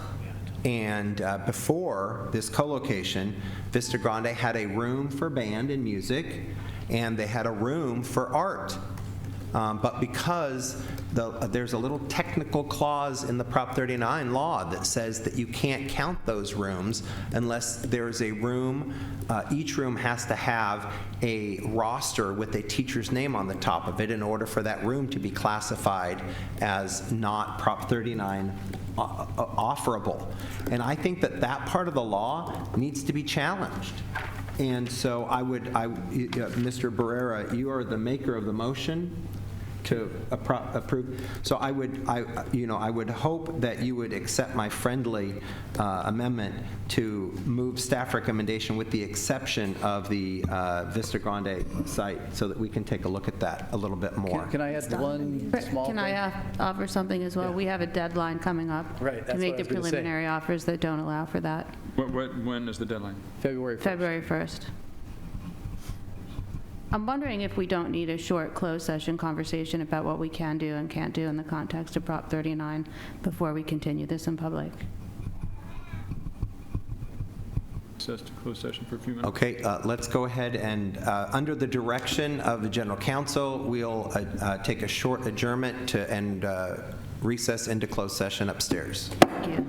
And before this co-location, Vista Grande had a room for band and music, and they had a room for art. But because there's a little technical clause in the Prop 39 law that says that you can't count those rooms unless there's a room, each room has to have a roster with a teacher's name on the top of it in order for that room to be classified as not Prop 39 offerable. And I think that that part of the law needs to be challenged. And so Mr. Barrera, you are the maker of the motion to approve. So I would hope that you would accept my friendly amendment to move staff recommendation with the exception of the Vista Grande site so that we can take a look at that a little bit more. Can I add one small Can thing? I offer something as well? Yeah. We have a deadline coming up Right, to that's make what I the was gonna say. preliminary offers that don't allow for that. When is the deadline? February 1st. February 1st. I'm wondering if we don't need a short closed session conversation about what we can do and can't do in the context of Prop 39 before we continue this in public. Recess to closed session for a few minutes. Okay, let's go ahead and, under the direction of the General Counsel, we'll take a short adjournment and recess into closed session upstairs. Thank you.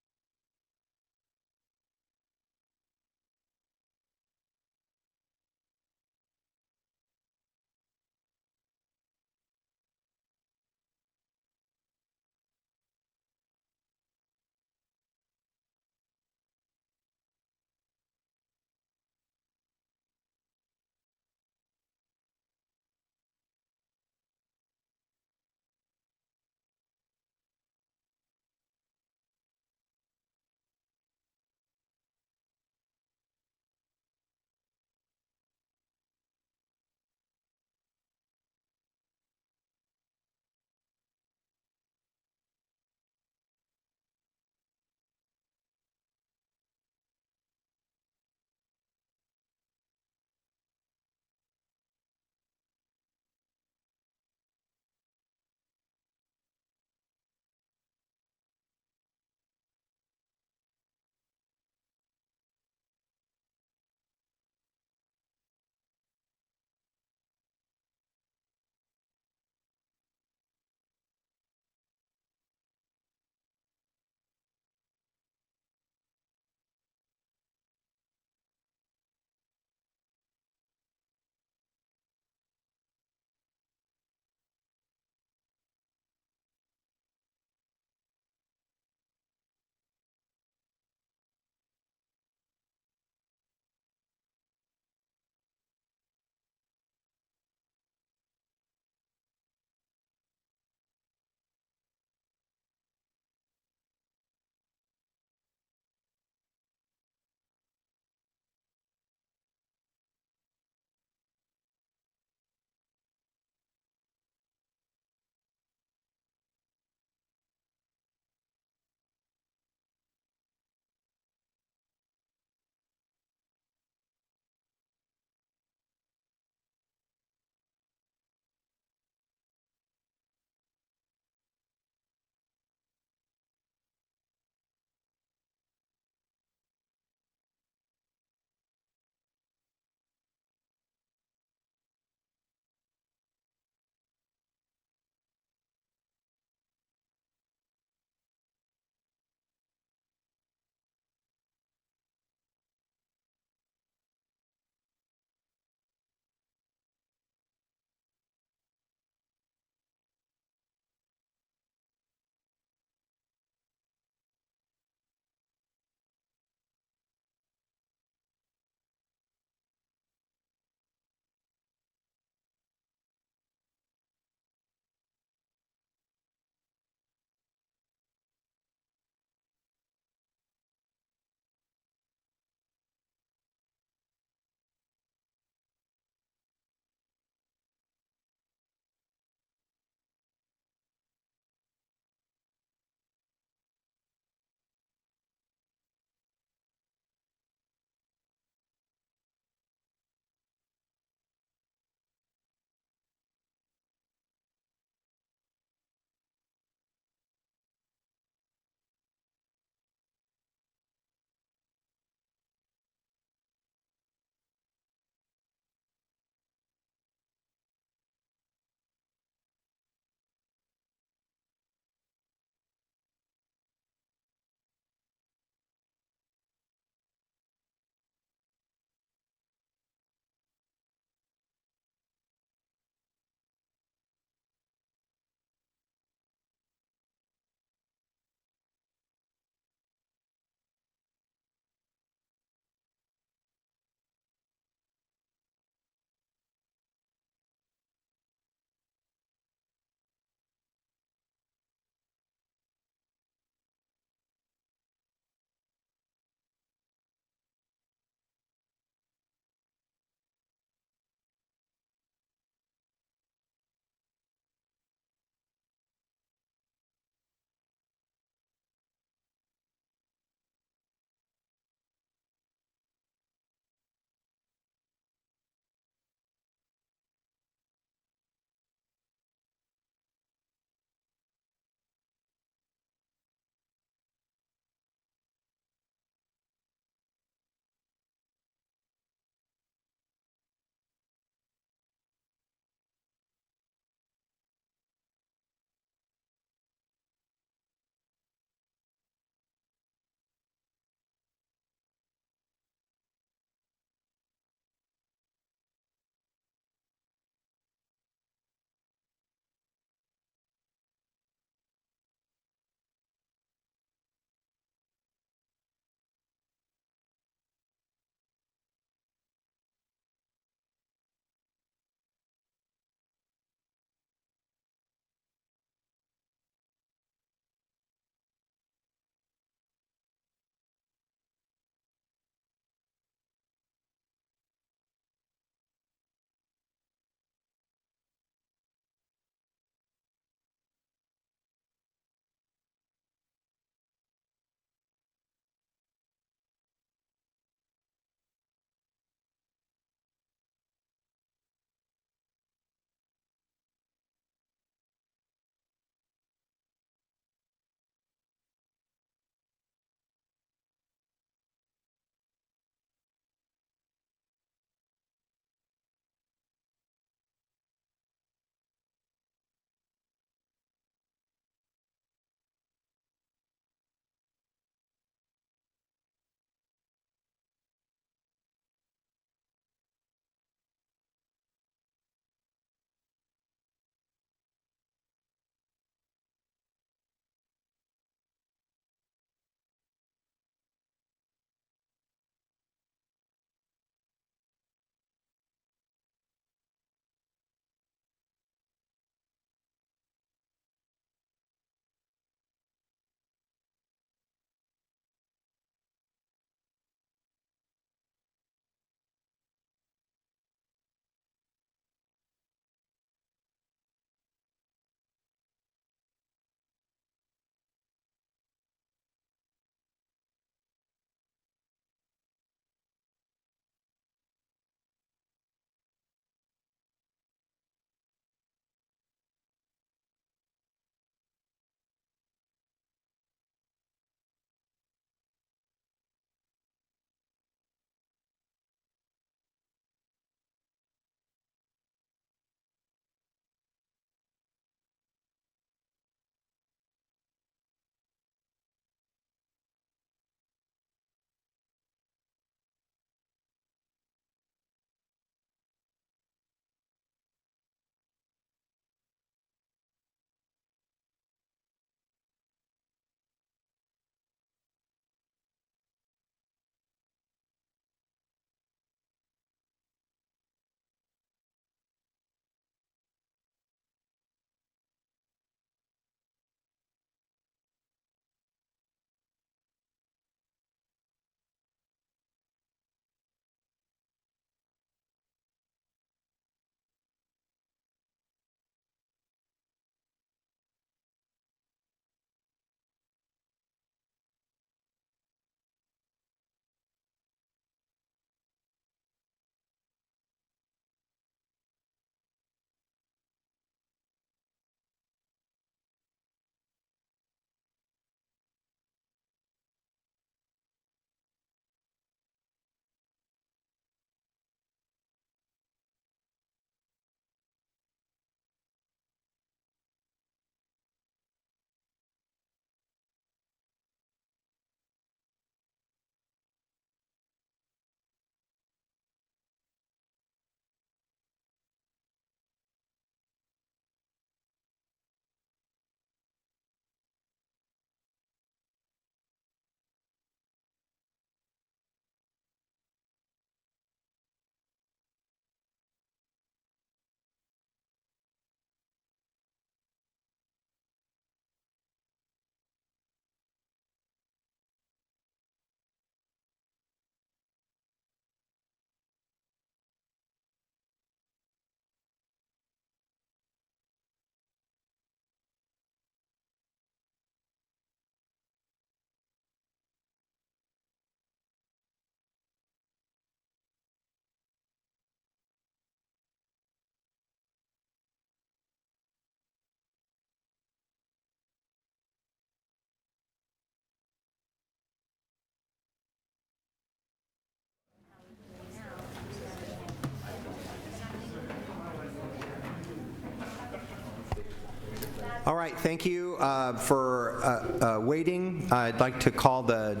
All right, thank you for waiting. I'd like to call the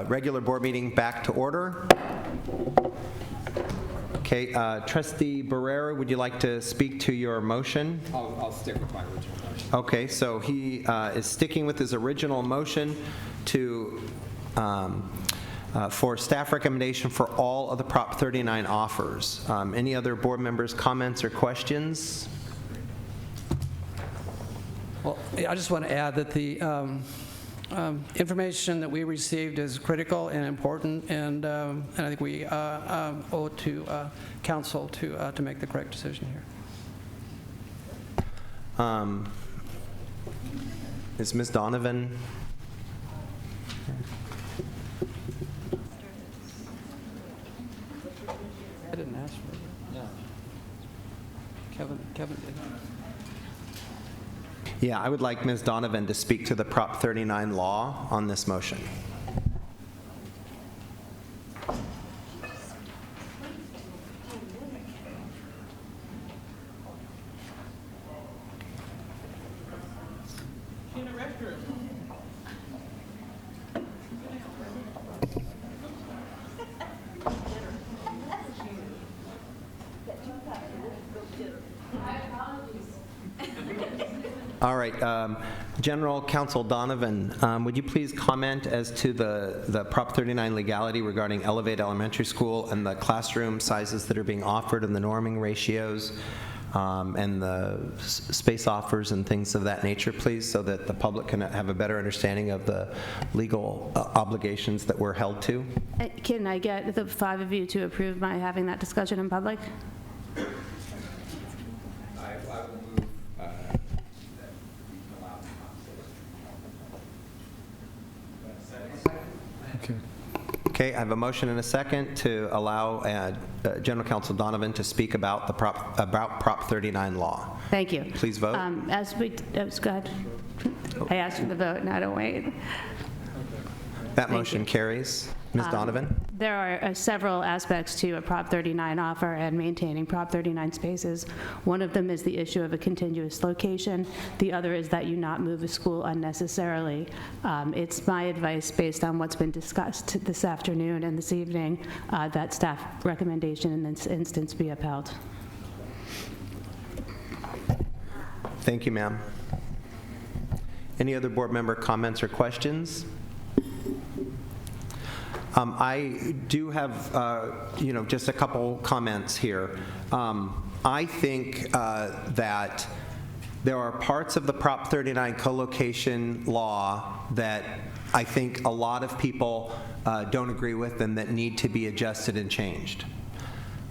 regular board meeting back to order. Okay, Trustee Barrera, would you like to speak to your motion? I'll stick with my original motion. Okay, so he is sticking with his original motion to for staff recommendation for all of the Prop 39 offers. Any other board members' comments or questions? Well, I just want to add that the information that we received is critical and important, and I think we owe it to council to make the correct decision here. Is Ms. Donovan? I didn't ask for it. No. Kevin did. Yeah, I would like Ms. Donovan to speak to the Prop 39 law on this motion. All right, General Counsel Donovan, would you please comment as to the Prop 39 legality regarding Elevate Elementary School and the classroom sizes that are being offered and the norming ratios and the space offers and things of that nature, please, so that the public can have a better understanding of the legal obligations that we're held to? Can I get the 5 of you to approve my having that discussion in public? Okay, I have a motion and a second to allow General Counsel Donovan to speak about the Prop 39 law. Thank you. Please vote. Go ahead. I asked you to vote, now don't wait. That motion carries. Ms. Donovan? There are several aspects to a Prop 39 offer and maintaining Prop 39 spaces. One of them is the issue of a contiguous location. The other is that you not move a school unnecessarily. It's my advice, based on what's been discussed this afternoon and this evening, that staff recommendation in this instance be upheld. Thank you, ma'am. Any other board member comments or questions? I do have, just a couple comments here. I think that there are parts of the Prop 39 co-location law that I think a lot of people don't agree with and that need to be adjusted and changed.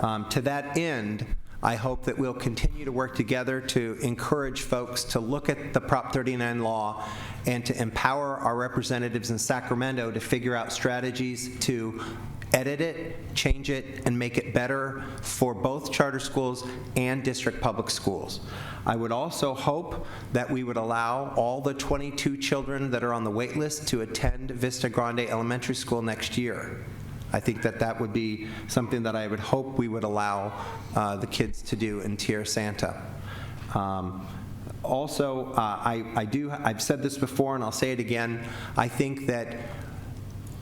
To that end, I hope that we'll continue to work together to encourage folks to look at the Prop 39 law and to empower our representatives in Sacramento to figure out strategies to edit it, change it, and make it better for both charter schools and district public schools. I would also hope that we would allow all the 22 children that are on the wait list to attend Vista Grande Elementary School next year. I think that that would be something that I would hope we would allow the kids to do in Tierra Santa. Also, I've said this before and I'll say it again, I think that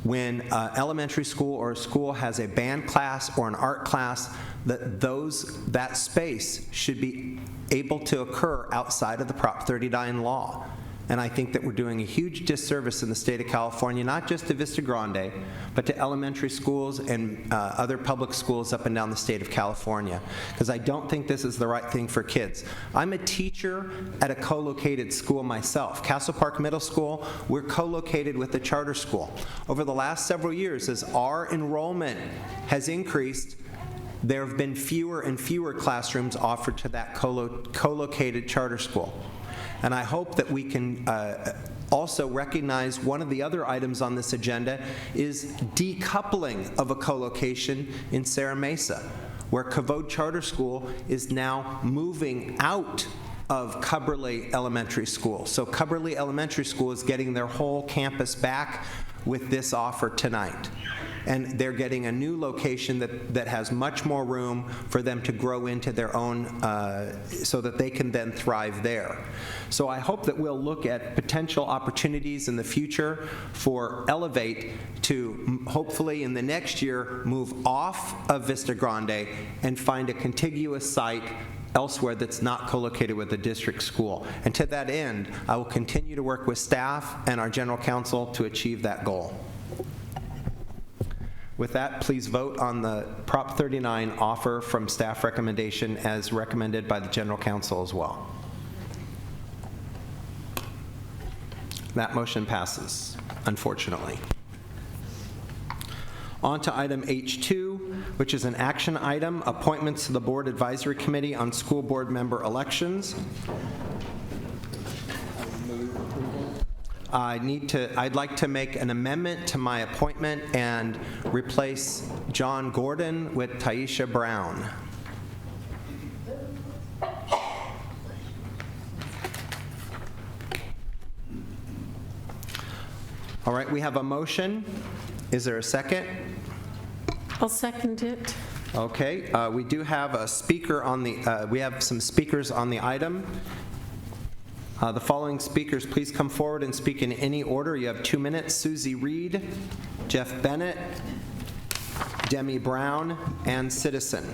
when elementary school or a school has a band class or an art class, that space should be able to occur outside of the Prop 39 law. And I think that we're doing a huge disservice in the state of California, not just to Vista Grande, but to elementary schools and other public schools up and down the state of California, because I don't think this is the right thing for kids. I'm a teacher at a co-located school myself. Castle Park Middle School, we're co-located with a charter school. Over the last several years, as our enrollment has increased, there have been fewer and fewer classrooms offered to that co-located charter school. And I hope that we can also recognize one of the other items on this agenda is decoupling of a co-location in Serra Mesa, where Kavod Charter School is now moving out of Cubberley Elementary School. So Cubberley Elementary School is getting their whole campus back with this offer tonight. and they're getting a new location that has much more room for them to grow into their own, so that they can then thrive there. So I hope that we'll look at potential opportunities in the future for Elevate to hopefully in the next year move off of Vista Grande and find a contiguous site elsewhere that's not co-located with a district school. And to that end, I will continue to work with staff and our general counsel to achieve that goal. With that, please vote on the Prop 39 offer from staff recommendation as recommended by the general counsel as well. That motion passes, unfortunately. On to item H2, which is an action item, appointments to the Board Advisory Committee on School Board Member Elections. I'd like to make an amendment to my appointment and replace John Gordon with Taisha Brown. All right, we have a motion. Is there a second? I'll second it. Okay, we do have a speaker on the, we have some speakers on the item. The following speakers, please come forward and speak in any order. You have 2 minutes. Susie Reed, Jeff Bennett, Demi Brown, and Citizen.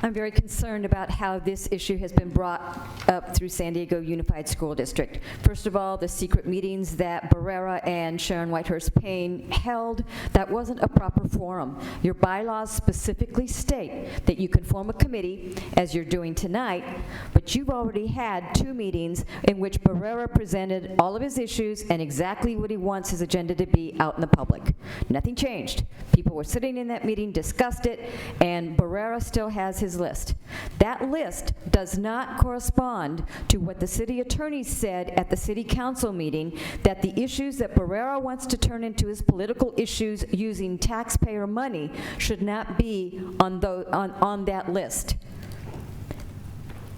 I'm very concerned about how this issue has been brought up through San Diego Unified School District. First of all, the secret meetings that Barrera and Sharon Whitehurst Payne held, that wasn't a proper forum. Your bylaws specifically state that you can form a committee, as you're doing tonight, but you've already had 2 meetings in which Barrera presented all of his issues and exactly what he wants his agenda to be out in the public. Nothing changed. People were sitting in that meeting, discussed it, and Barrera still has his list. That list does not correspond to what the city attorney said at the city council meeting, that the issues that Barrera wants to turn into his political issues using taxpayer money should not be on that list.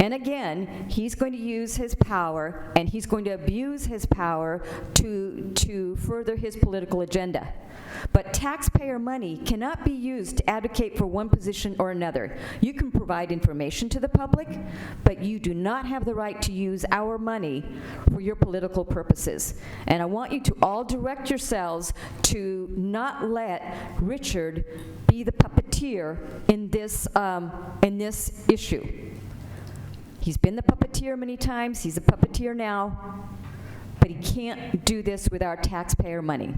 And again, he's going to use his power, and he's going to abuse his power to further his political agenda. But taxpayer money cannot be used to advocate for one position or another. You can provide information to the public, but you do not have the right to use our money for your political purposes. And I want you to all direct yourselves to not let Richard be the puppeteer in this issue. He's been the puppeteer many times. He's a puppeteer now, but he can't do this with our taxpayer money.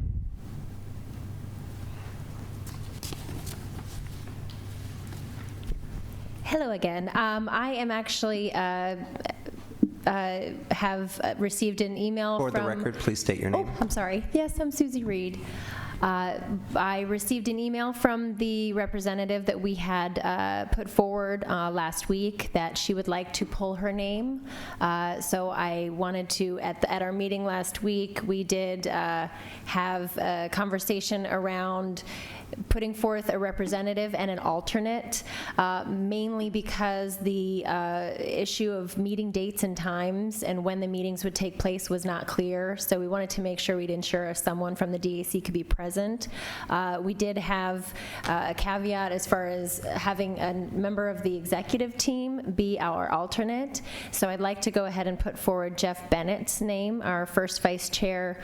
Hello again. I am actually have received an email For from... the record, please state your name. Oh, I'm sorry. Yes, I'm Susie Reed. I received an email from the representative that we had put forward last week that she would like to pull her name. So I wanted to, at our meeting last week, we did have a conversation around putting forth a representative and an alternate, mainly because the issue of meeting dates and times and when the meetings would take place was not clear. So we wanted to make sure we'd ensure someone from the DAC could be present. We did have a caveat as far as having a member of the executive team be our alternate. So I'd like to go ahead and put forward Jeff Bennett's name, our first vice chair.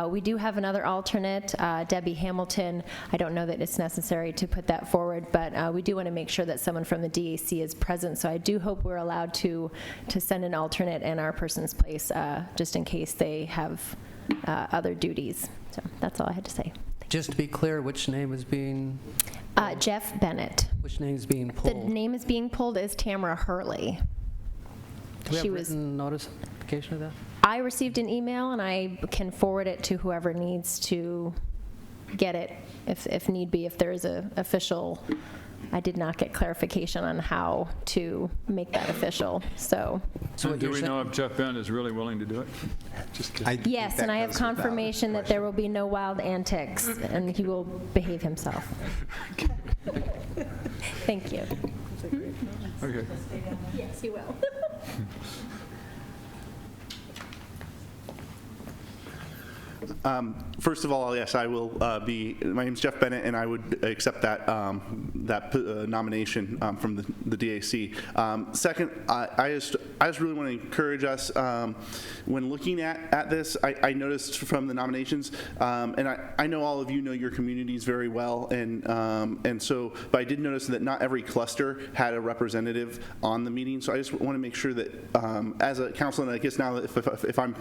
We do have another alternate, Debbie Hamilton. I don't know that it's necessary to put that forward, but we do want to make sure that someone from the DAC is present. So I do hope we're allowed to send an alternate in our person's place, just in case they have other duties. So that's all I had to say. Just to be clear, which name is being? Jeff Bennett. Which name is being pulled? The name is being pulled is Tamara Hurley. Do we have written notification of that? I received an email, and I can forward it to whoever needs to get it, if need be, if there is a official. I did not get clarification on how to make that official. So do we know if Jeff Bennett is really willing to do it? Just kidding. Yes, and I have confirmation that there will be no wild antics, and he will behave himself. Thank you. Okay. Yes, he will. First of all, yes, I will be. My name's Jeff Bennett, and I would accept that nomination from the DAC. Second, I just really want to encourage us when looking at this. I noticed from the nominations, and I know all of you know your communities very well, and so, but I did notice that not every cluster had a representative on the meeting. So I just want to make sure that as a council, and I guess now that if I'm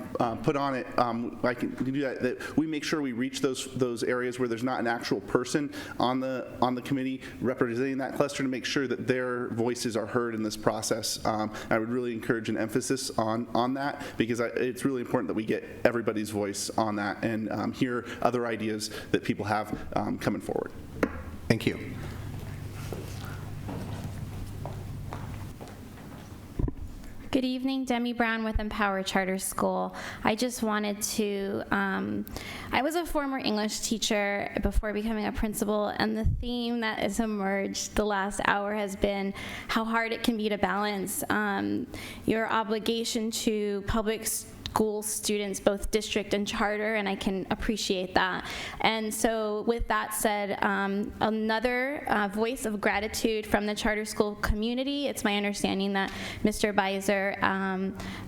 put on it, I can do that we make sure we reach those areas where there's not an actual person on the committee representing that cluster, to make sure that their voices are heard in this process. I would really encourage an emphasis on that, because it's really important that we get everybody's voice on that and hear other ideas that people have coming forward. Thank you. Good evening, Demi Brown with Empower Charter School. I just wanted to, I was a former English teacher before becoming a principal, and the theme that has emerged the last hour has been how hard it can be to balance your obligation to public school students, both district and charter, and I can appreciate that. And so with that said, another voice of gratitude from the charter school community. It's my understanding that Mr. Beiser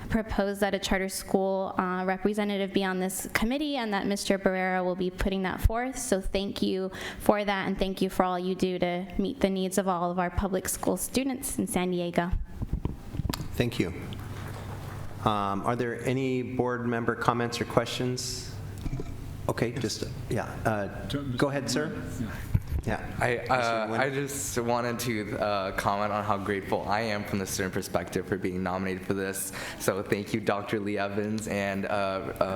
proposed that a charter school representative be on this committee, and that Mr. Barrera will be putting that forth. So thank you for that, and thank you for all you do to meet the needs of all of our public school students in San Diego. Thank you. Are there any board member comments or questions? Okay, just, yeah. Go ahead, sir. Yeah. I just wanted to comment on how grateful I am from the student perspective for being nominated for this. So thank you, Dr. Lee Evans and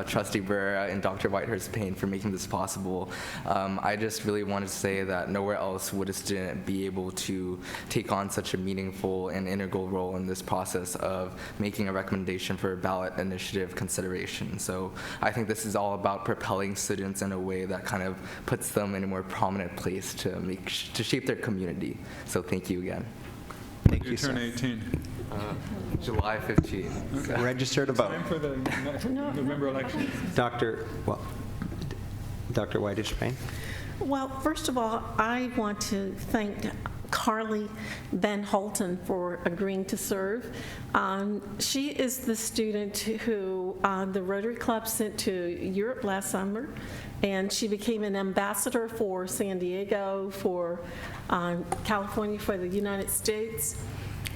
Trustee Barrera and Dr. Whitehurst-Payne for making this possible. I just really wanted to say that nowhere else would a student be able to take on such a meaningful and integral role in this process of making a recommendation for a ballot initiative consideration. So I think this is all about propelling students in a way that kind of puts them in a more prominent place to shape their community. So thank you again. Thank you, turn sir. 18. July 15th. Okay. Register to vote. Time for the November election. Dr. Whitehurst-Payne. Well, first of all, I want to thank Carly Van Holten for agreeing to serve. She is the student who the Rotary Club sent to Europe last summer, and she became an ambassador for San Diego, for California, for the United States.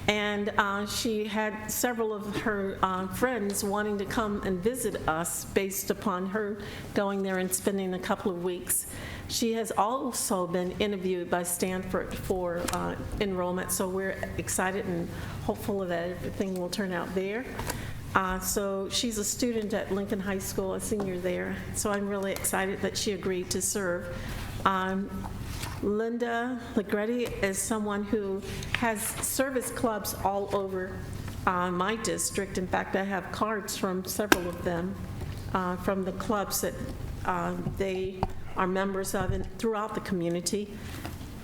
And she had several of her friends wanting to come and visit us based upon her going there and spending a couple of weeks. She has also been interviewed by Stanford for enrollment, so we're excited and hopeful that everything will turn out there. So she's a student at Lincoln High School, a senior there, so I'm really excited that she agreed to serve. Linda Legretti is someone who has service clubs all over my district. In fact, I have cards from several of them from the clubs that they are members of throughout the community.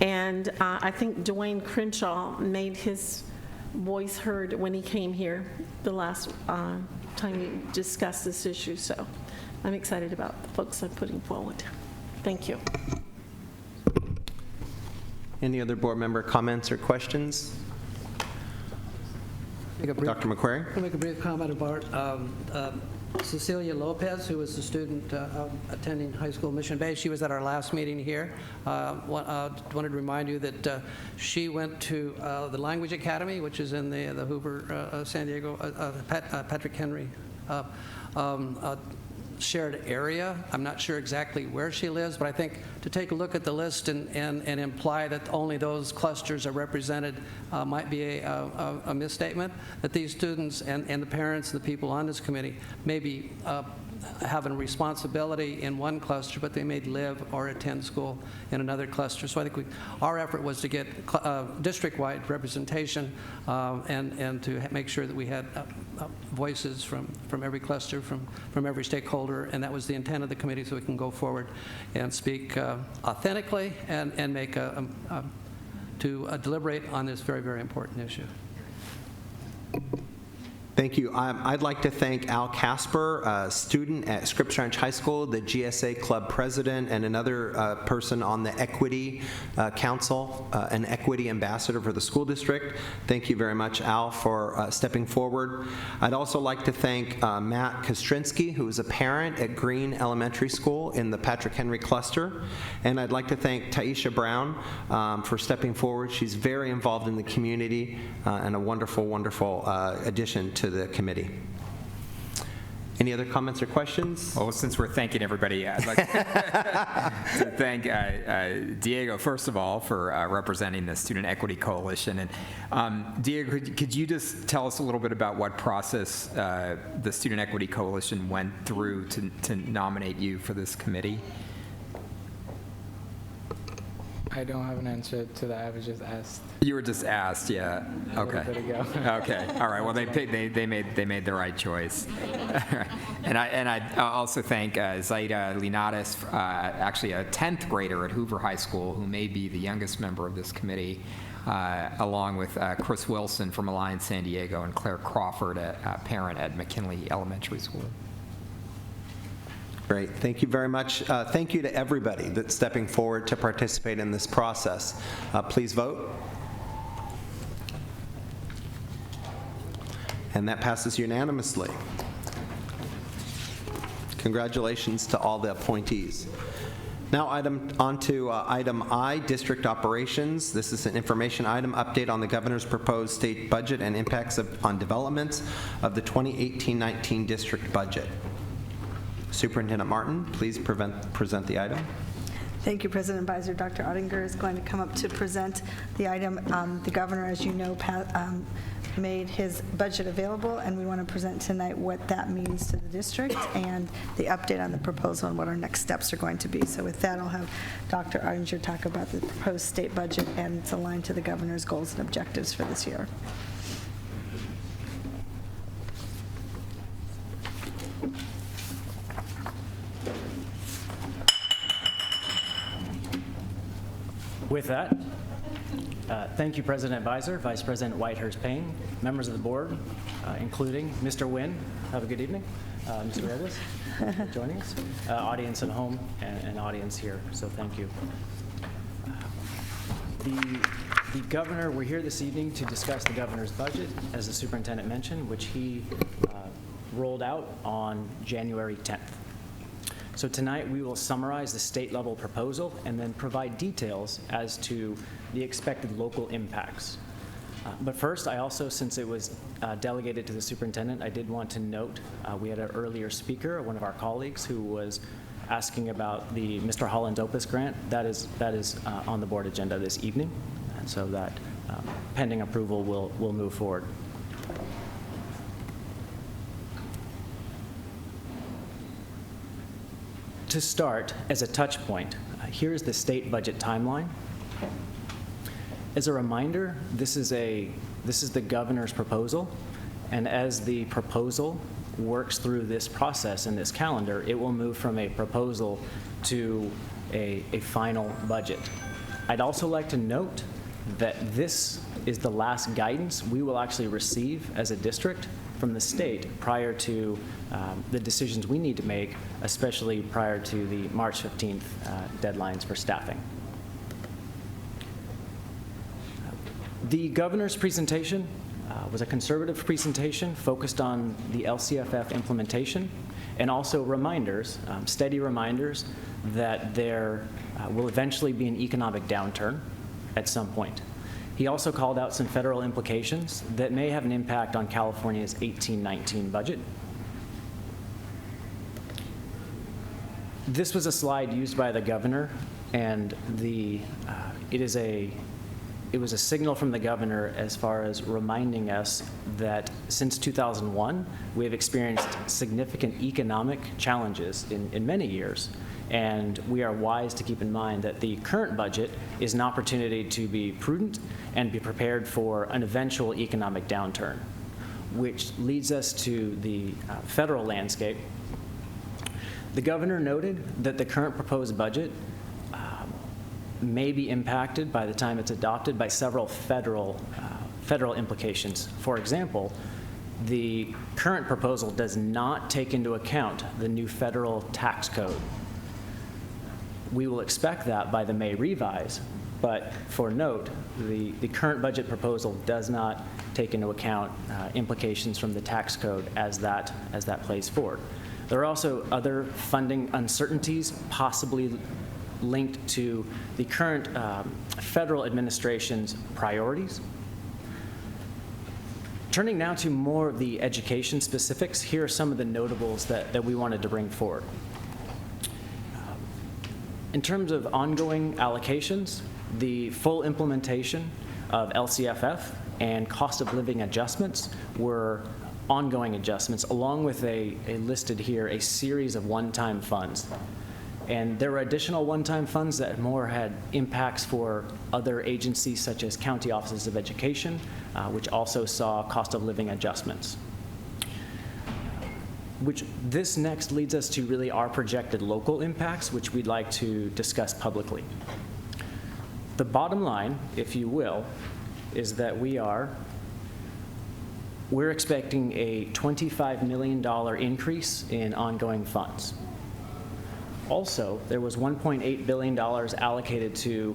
And I think Dwayne Crenshaw made his voice heard when he came here the last time we discussed this issue. So I'm excited about the folks I'm putting forward. Thank you. Any other board member comments or questions? Dr. McQuarrie? I'll make a brief comment about Cecilia Lopez, who was a student attending high school Mission Bay. She was at our last meeting here. Wanted to remind you that she went to the Language Academy, which is in the Hoover, San Diego, Patrick Henry shared area. I'm not sure exactly where she lives, but I think to take a look at the list and imply that only those clusters are represented might be a misstatement, that these students and the parents and the people on this committee may be having a responsibility in one cluster, but they may live or attend school in another cluster. So I think our effort was to get district-wide representation and to make sure that we had voices from every cluster, from every stakeholder, and that was the intent of the committee, so we can go forward and speak authentically and make to deliberate on this very, very important issue. Thank you. I'd like to thank Al Casper, a student at Scripps Ranch High School, the GSA Club president, and another person on the Equity Council, an Equity Ambassador for the school district. Thank you very much, Al, for stepping forward. I'd also like to thank Matt Kostrinsky, who is a parent at Green Elementary School in the Patrick Henry cluster. And I'd like to thank Taisha Brown for stepping forward. She's very involved in the community and a wonderful, wonderful addition to the committee. Any other comments or questions? Well, since we're thanking everybody, I'd like to thank Diego, first of all, for representing the Student Equity Coalition. And Diego, could you just tell us a little bit about what process the Student Equity Coalition went through to nominate you for this committee? I don't have an answer to that. I was just asked. You were just asked, yeah. Okay. A little bit ago. Okay. All right. Well, they made the right choice. And I also thank Zaida Linares, actually a 10th grader at Hoover High School, who may be the youngest member of this committee, along with Chris Wilson from Alliance San Diego and Claire Crawford, a parent at McKinley Elementary School. Great. Thank you very much. Thank you to everybody that's stepping forward to participate in this process. Please vote. And that passes unanimously. Congratulations to all the appointees. Now on to item I, district operations. This is an information item, update on the governor's proposed state budget and impacts on developments of the 2018-19 district budget. Superintendent Martin, please present the item. Thank you, President Beiser. Dr. Ottinger is going to come up to present the item. The governor, as you know, made his budget available, and we want to present tonight what that means to the district and the update on the proposal and what our next steps are going to be. So with that, I'll have Dr. Ottinger talk about the proposed state budget and it's aligned to the governor's goals and objectives for this year. With that, thank you, President Beiser, Vice President Whitehurst-Payne, members of the board, including Mr. Nguyen. Have a good evening. Mr. Reyes, for joining us. Audience at home and audience here, so thank you. The governor, we're here this evening to discuss the governor's budget, as the superintendent mentioned, which he rolled out on January 10th. So tonight we will summarize the state-level proposal and then provide details as to the expected local impacts. But first, I also, since it was delegated to the superintendent, I did want to note we had an earlier speaker, one of our colleagues, who was asking about the Mr. Holland's Opus grant. That is on the board agenda this evening, and so that pending approval will move forward. To start, as a touch point, here's the state budget timeline. As a reminder, this is the governor's proposal, and as the proposal works through this process and this calendar, it will move from a proposal to a final budget. I'd also like to note that this is the last guidance we will actually receive as a district from the state prior to the decisions we need to make, especially prior to the March 15th deadlines for staffing. The governor's presentation was a conservative presentation focused on the LCFF implementation and also reminders, steady reminders, that there will eventually be an economic downturn at some point. He also called out some federal implications that may have an impact on California's 18-19 budget. This was a slide used by the governor, and it was a signal from the governor as far as reminding us that since 2001, we have experienced significant economic challenges in many years. And we are wise to keep in mind that the current budget is an opportunity to be prudent and be prepared for an eventual economic downturn, which leads us to the federal landscape. The governor noted that the current proposed budget may be impacted by the time it's adopted by several federal implications. For example, The current proposal does not take into account the new federal tax code. We will expect that by the May revise, but for note, the current budget proposal does not take into account implications from the tax code as that plays forward. There are also other funding uncertainties possibly linked to the current federal administration's priorities. Turning now to more of the education specifics, here are some of the notables that we wanted to bring forward. In terms of ongoing allocations, the full implementation of LCFF and cost of living adjustments were ongoing adjustments, along with listed here a series of one-time funds. And there were additional one-time funds that more had impacts for other agencies such as county offices of education, which also saw cost of living adjustments. Which this next leads us to really our projected local impacts, which we'd like to discuss publicly. The bottom line, if you will, is that we're expecting a $25 million increase in ongoing funds. Also, there was $1.8 billion allocated to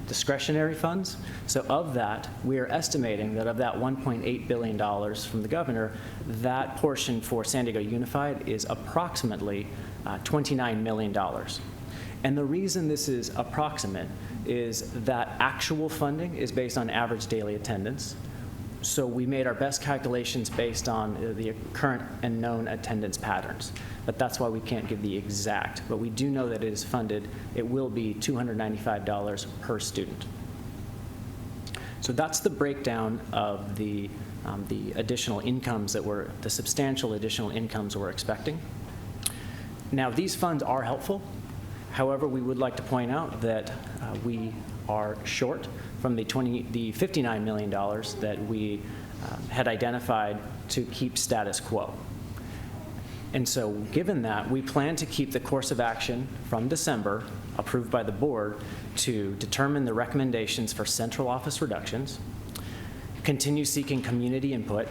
discretionary funds. So of that, we are estimating that of that $1.8 billion from the governor, that portion for San Diego Unified is approximately $29 million. And the reason this is approximate is that actual funding is based on average daily attendance. So we made our best calculations based on the current and known attendance patterns. But that's why we can't give the exact. But we do know that it is funded. It will be $295 per student. So that's the breakdown of the additional incomes the substantial additional incomes we're expecting. Now, these funds are helpful. However, we would like to point out that we are short from the $59 million that we had identified to keep status quo. And so given that, we plan to keep the course of action from December approved by the board to determine the recommendations for central office reductions, continue seeking community input,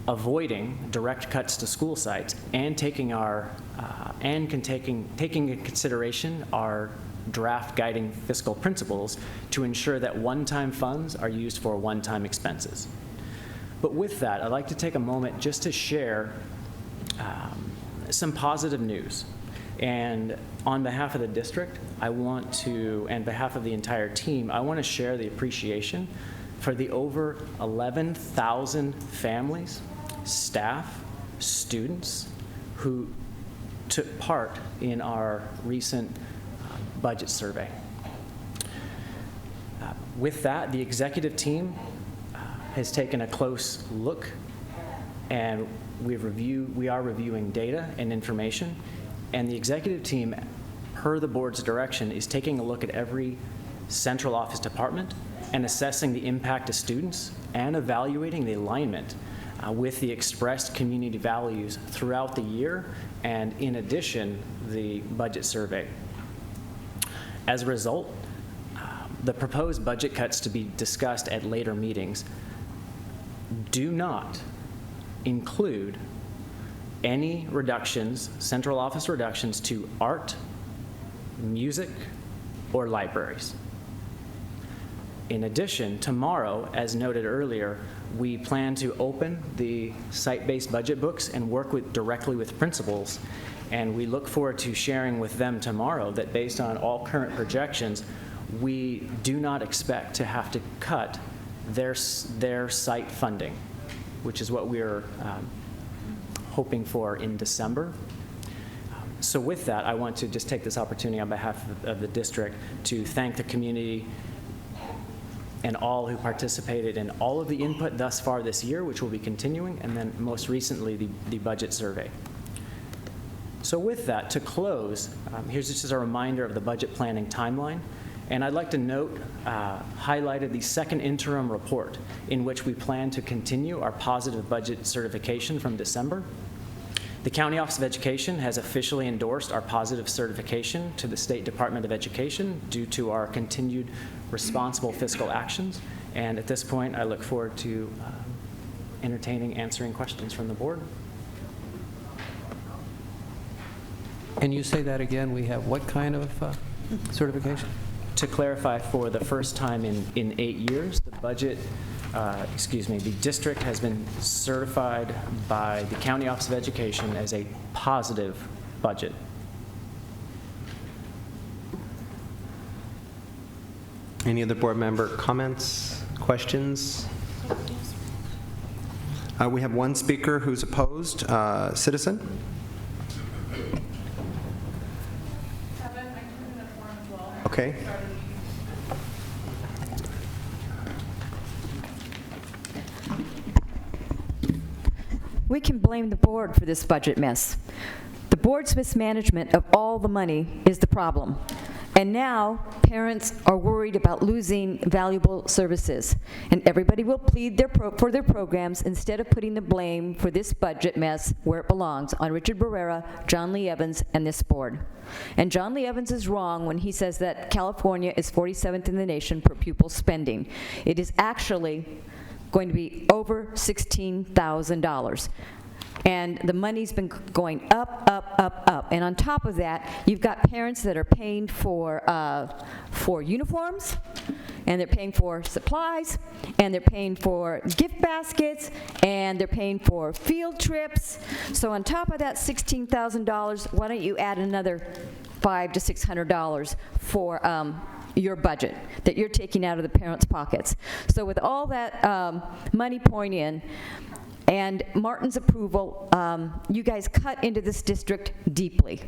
avoiding direct cuts to school sites, and taking into consideration our draft guiding fiscal principles to ensure that one-time funds are used for one-time expenses. But with that, I'd like to take a moment just to share some positive news. And on behalf of the district, and behalf of the entire team, I want to share the appreciation for the over 11,000 families, staff, students who took part in our recent budget survey. With that, the executive team has taken a close look, and we are reviewing data and information, and the executive team, per the board's direction, is taking a look at every central office department and assessing the impact to students and evaluating the alignment with the expressed community values throughout the year, and in addition, the budget survey. As a result, the proposed budget cuts to be discussed at later meetings do not include any reductions, central office reductions to art, music, or libraries. In addition, tomorrow, as noted earlier, we plan to open the site-based budget books and work directly with principals, and we look forward to sharing with them tomorrow that based on all current projections, we do not expect to have to cut their site funding, which is what we're hoping for in December. So with that, I want to just take this opportunity on behalf of the district to thank the community and all who participated in all of the input thus far this year, which will be continuing, and then most recently the budget survey. So with that, to close, here's just a reminder of the budget planning timeline. And I'd like to note, highlighted the second interim report in which we plan to continue our positive budget certification from December. The County Office of Education has officially endorsed our positive certification to the State Department of Education due to our continued responsible fiscal actions. And at this point, I look forward to entertaining answering questions from the board. Can you say that again? We have what kind of certification? To clarify, for the first time in 8 years, the budget, the district has been certified by the County Office of Education as a positive budget. Any other board member comments, questions? We have one speaker who's opposed. Citizen? Okay. We can blame the board for this budget mess. The board's mismanagement of all the money is the problem. And now, parents are worried about losing valuable services. And everybody will plead for their programs instead of putting the blame for this budget mess where it belongs, on Richard Barrera, John Lee Evans, and this board. And John Lee Evans is wrong when he says that California is 47th in the nation per pupil spending. It is actually going to be over $16,000. And the money's been going up, up, up, up. And on top of that, you've got parents that are paying for uniforms, and they're paying for supplies, and they're paying for gift baskets, and they're paying for field trips. So on top of that $16,000, why don't you add another $500 to $600 for your budget that you're taking out of the parents' pockets. So with all that money pouring in, and Martin's approval, you guys cut into this district deeply.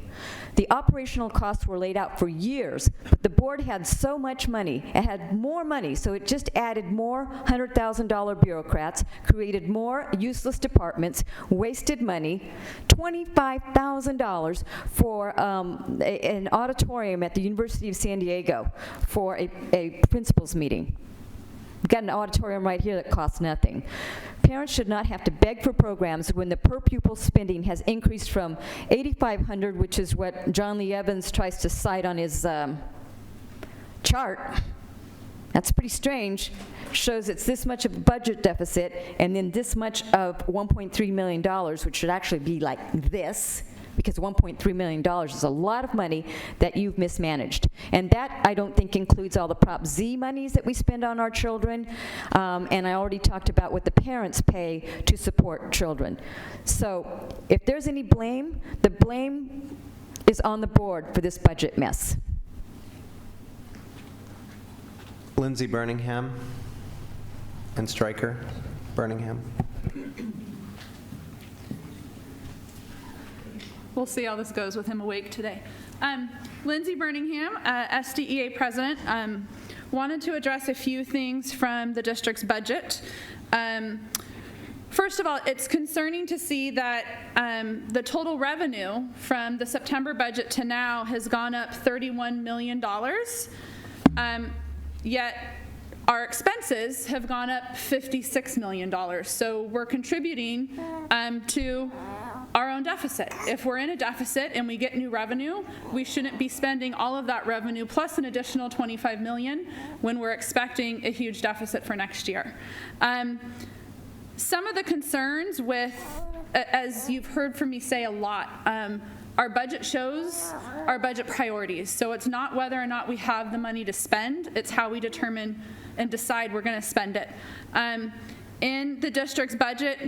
The operational costs were laid out for years, but the board had so much money, it had more money, so it just added more $100,000 bureaucrats, created more useless departments, wasted money, $25,000 for an auditorium at the University of San Diego for a principals meeting. We've got an auditorium right here that costs nothing. Parents should not have to beg for programs when the per pupil spending has increased from $8,500, which is what John Lee Evans tries to cite on his chart. That's pretty strange. Shows it's this much of a budget deficit and then this much of $1.3 million, which should actually be like this, because $1.3 million is a lot of money that you've mismanaged. And that, I don't think, includes all the Prop Z monies that we spend on our children. And I already talked about what the parents pay to support children. So if there's any blame, the blame is on the board for this budget mess. Lindsay Birmingham and Stryker Birmingham. We'll see how this goes with him awake today. Lindsay Birmingham, SDEA president, wanted to address a few things from the district's budget. First of all, it's concerning to see that the total revenue from the September budget to now has gone up $31 million, yet our expenses have gone up $56 million. So we're contributing to our own deficit. If we're in a deficit and we get new revenue, we shouldn't be spending all of that revenue plus an additional $25 million when we're expecting a huge deficit for next year. Some of the concerns with, as you've heard from me say a lot, our budget shows our budget priorities. So it's not whether or not we have the money to spend, it's how we determine and decide we're going to spend it. In the district's budget,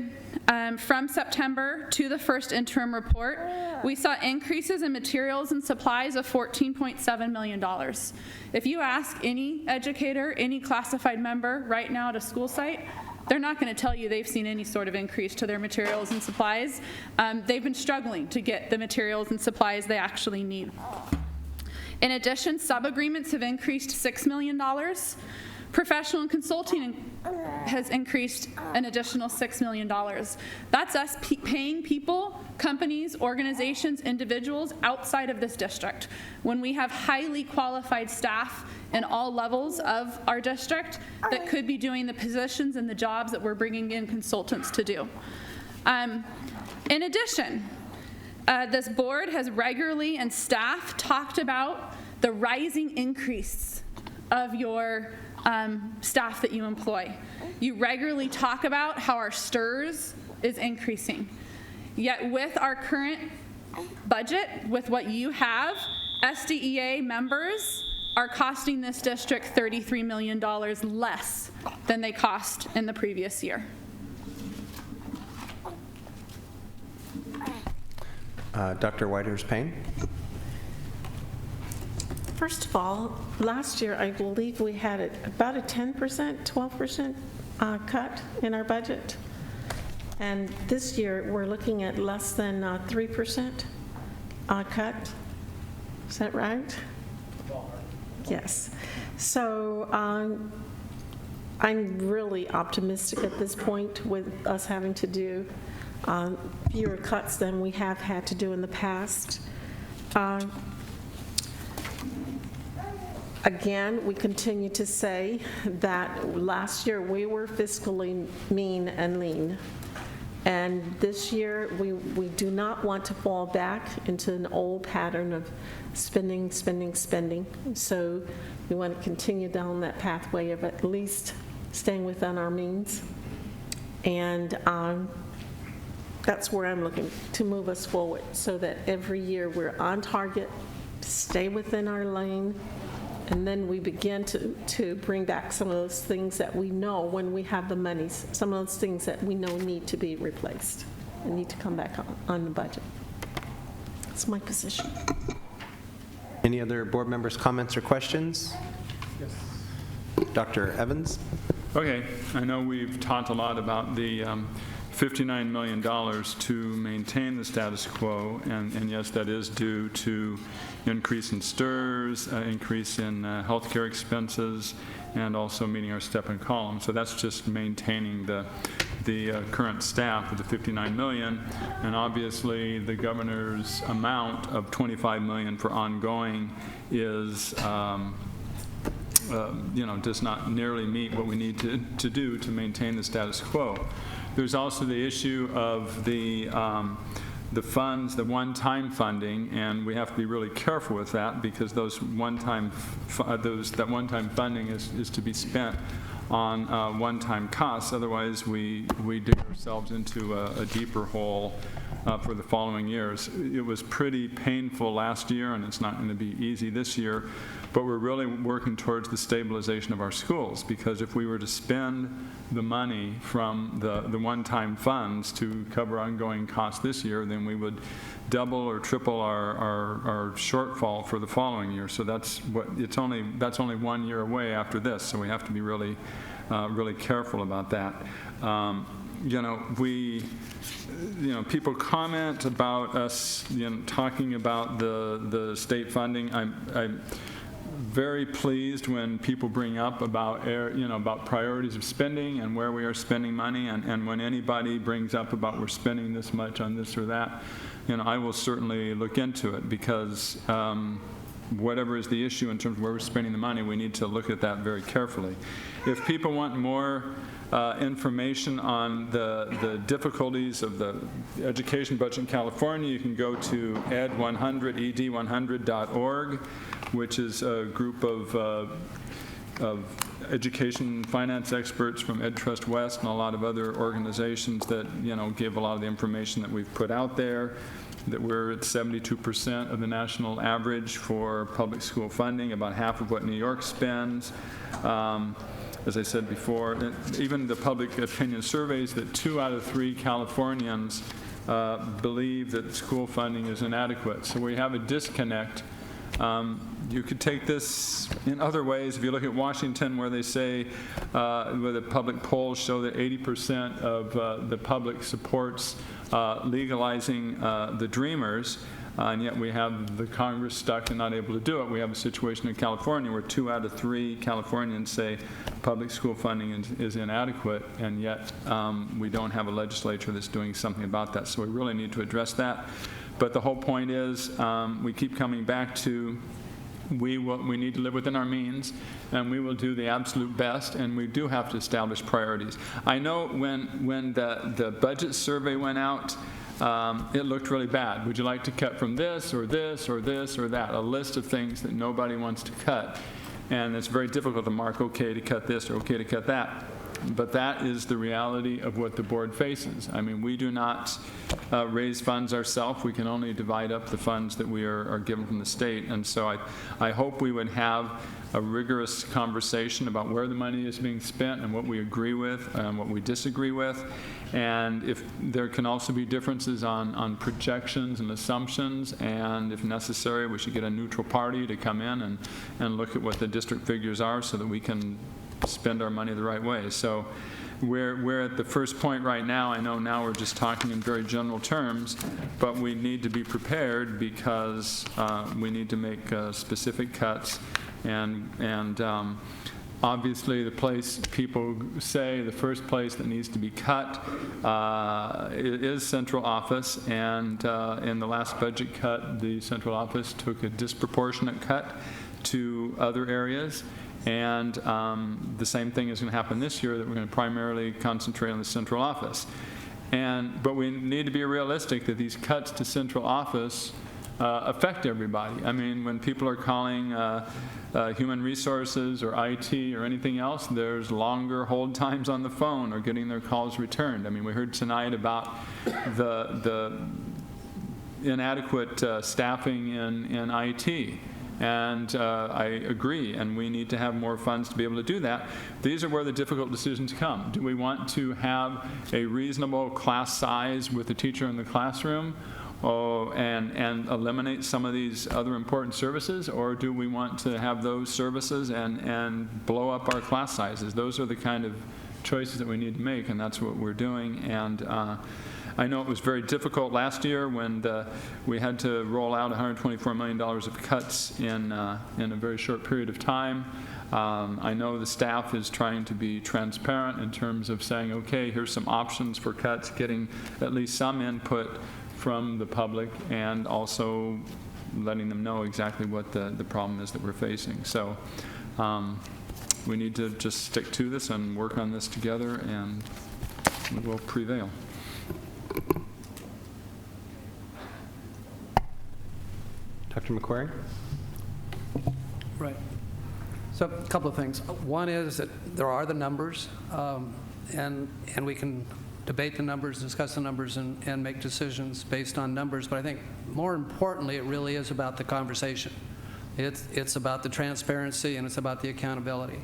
from September to the first interim report, we saw increases in materials and supplies of $14.7 million. If you ask any educator, any classified member right now at a school site, they're not going to tell you they've seen any sort of increase to their materials and supplies. They've been struggling to get the materials and supplies they actually need. In addition, sub-agreements have increased $6 million. Professional and consulting has increased an additional $6 million. That's us paying people, companies, organizations, individuals outside of this district. When we have highly qualified staff in all levels of our district that could be doing the positions and the jobs that we're bringing in consultants to do. In addition, this board has regularly, and staff talked about the rising increase of your staff that you employ. You regularly talk about how our STRS is increasing. Yet with our current budget, with what you have, SDEA members are costing this district $33 million less than they cost in the previous year. Dr. Whitehurst-Payne. First of all, last year, I believe we had about a 10%, 12% cut in our budget. And this year, we're looking at less than 3% cut. Is that right? Yes. So I'm really optimistic at this point with us having to do fewer cuts than we have had to do in the past. Again, we continue to say that last year we were fiscally mean and lean. And this year, we do not want to fall back into an old pattern of spending, spending, spending. So we want to continue down that pathway of at least staying within our means. And that's where I'm looking to move us forward, so that every year we're on target, stay within our lane, and then we begin to bring back some of those things that we know when we have the monies, some of those things that we know need to be replaced and need to come back on the budget. That's my position. Any other board members' comments or questions? Yes. Dr. Evans? Okay, I know we've talked a lot about the $59 million to maintain the status quo, and yes, that is due to increase in STRS, increase in healthcare expenses, and also meeting our step and column. So that's just maintaining the current staff with the $59 million, and obviously the governor's amount of $25 million for ongoing is does not nearly meet what we need to do to maintain the status quo. There's also the issue of the funds, the one-time funding, and we have to be really careful with that, because those one-time funding is to be spent on one-time costs. Otherwise, we dig ourselves into a deeper hole for the following years. It was pretty painful last year, and it's not going to be easy this year, but we're really working towards the stabilization of our schools, because if we were to spend the money from the one-time funds to cover ongoing costs this year, then we would double or triple our shortfall for the following year. So that's only 1 year away after this, so we have to be really careful about that. People comment about us talking about the state funding. I'm very pleased when people bring up about priorities of spending and where we are spending money, and when anybody brings up about we're spending this much on this or that, I will certainly look into it, because whatever is the issue in terms of where we're spending the money, we need to look at that very carefully. If people want more information on the difficulties of the education budget in California, you can go to ed100.org, which is a group of education finance experts from Ed Trust West and a lot of other organizations that give a lot of the information that we've put out there, that we're at 72% of the national average for public school funding, about half of what New York spends. As I said before, even the public opinion surveys, that 2 out of 3 Californians believe that school funding is inadequate. So we have a disconnect. You could take this in other ways. If you look at Washington, where they say, where the public polls show that 80% of the public supports legalizing the Dreamers, and yet we have the Congress stuck and not able to do it. We have a situation in California where 2 out of 3 Californians say public school funding is inadequate, and yet we don't have a legislature that's doing something about that. So we really need to address that. But the whole point is, we keep coming back to we need to live within our means, and we will do the absolute best, and we do have to establish priorities. I know when the budget survey went out, it looked really bad. Would you like to cut from this or this or this or that? A list of things that nobody wants to cut. And it's very difficult to mark okay to cut this or okay to cut that. But that is the reality of what the board faces. I mean, we do not raise funds ourselves. We can only divide up the funds that we are given from the state. And so I hope we would have a rigorous conversation about where the money is being spent and what we agree with and what we disagree with. And if there can also be differences on projections and assumptions, and if necessary, we should get a neutral party to come in and look at what the district figures are so that we can spend our money the right way. So we're at the first point right now. I know now we're just talking in very general terms, but we need to be prepared because we need to make specific cuts. And obviously the place people say the first place that needs to be cut is central office. And in the last budget cut, the central office took a disproportionate cut to other areas. And the same thing is going to happen this year, that we're going to primarily concentrate on the central office. But we need to be realistic that these cuts to central office affect everybody. I mean, when people are calling human resources or IT or anything else, there's longer hold times on the phone or getting their calls returned. I mean, we heard tonight about the inadequate staffing in IT. And I agree, and we need to have more funds to be able to do that. These are where the difficult decisions come. Do we want to have a reasonable class size with the teacher in the classroom and eliminate some of these other important services, or do we want to have those services and blow up our class sizes? Those are the kind of choices that we need to make, and that's what we're doing. And I know it was very difficult last year when we had to roll out $124 million of cuts in a very short period of time. I know the staff is trying to be transparent in terms of saying, okay, here's some options for cuts, getting at least some input from the public, and also letting them know exactly what the problem is that we're facing. So we need to just stick to this and work on this together, and we will prevail. Dr. McQuarrie? Right. So a couple of things. One is that there are the numbers, and we can debate the numbers, discuss the numbers, and make decisions based on numbers. But I think more importantly, it really is about the conversation. It's about the transparency, and it's about the accountability.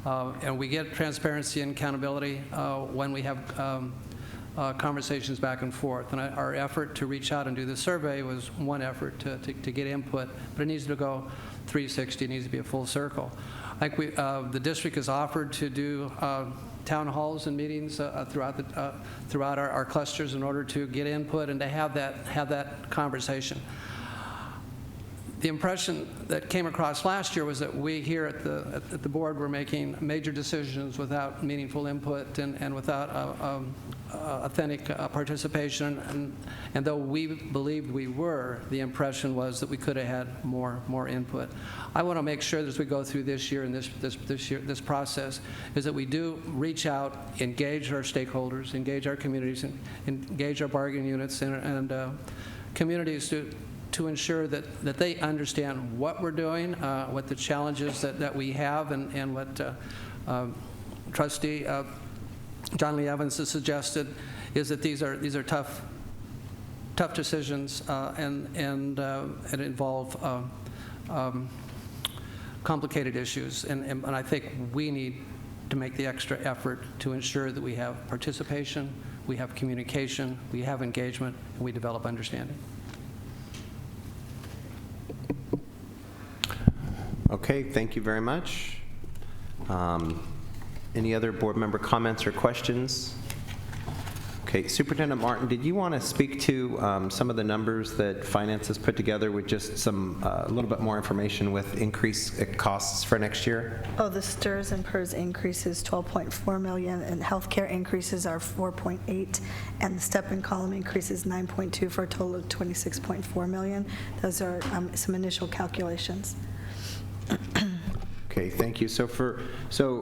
And we get transparency and accountability when we have conversations back and forth. And our effort to reach out and do this survey was one effort to get input, but it needs to go 360. It needs to be a full circle. Like the district has offered to do town halls and meetings throughout our clusters in order to get input and to have that conversation. The impression that came across last year was that we here at the board were making major decisions without meaningful input and without authentic participation. And though we believed we were, the impression was that we could have had more input. I want to make sure that as we go through this year and this process is that we do reach out, engage our stakeholders, engage our communities, and engage our bargaining units and communities to ensure that they understand what we're doing, what the challenges that we have, and what Trustee John Lee Evans has suggested is that these are tough decisions and involve complicated issues, and I think we need to make the extra effort to ensure that we have participation, we have communication, we have engagement, and we develop understanding. Okay, thank you very much. Any other board member comments or questions? Okay, Superintendent Martin, did you want to speak to some of the numbers that finance has put together with just some a little bit more information with increased costs for next year? Oh, the STRS and PERS increases $12.4 million, and healthcare increases are $4.8, and the step and column increases $9.2 for a total of $26.4 million. Those are some initial calculations. Okay, thank you. So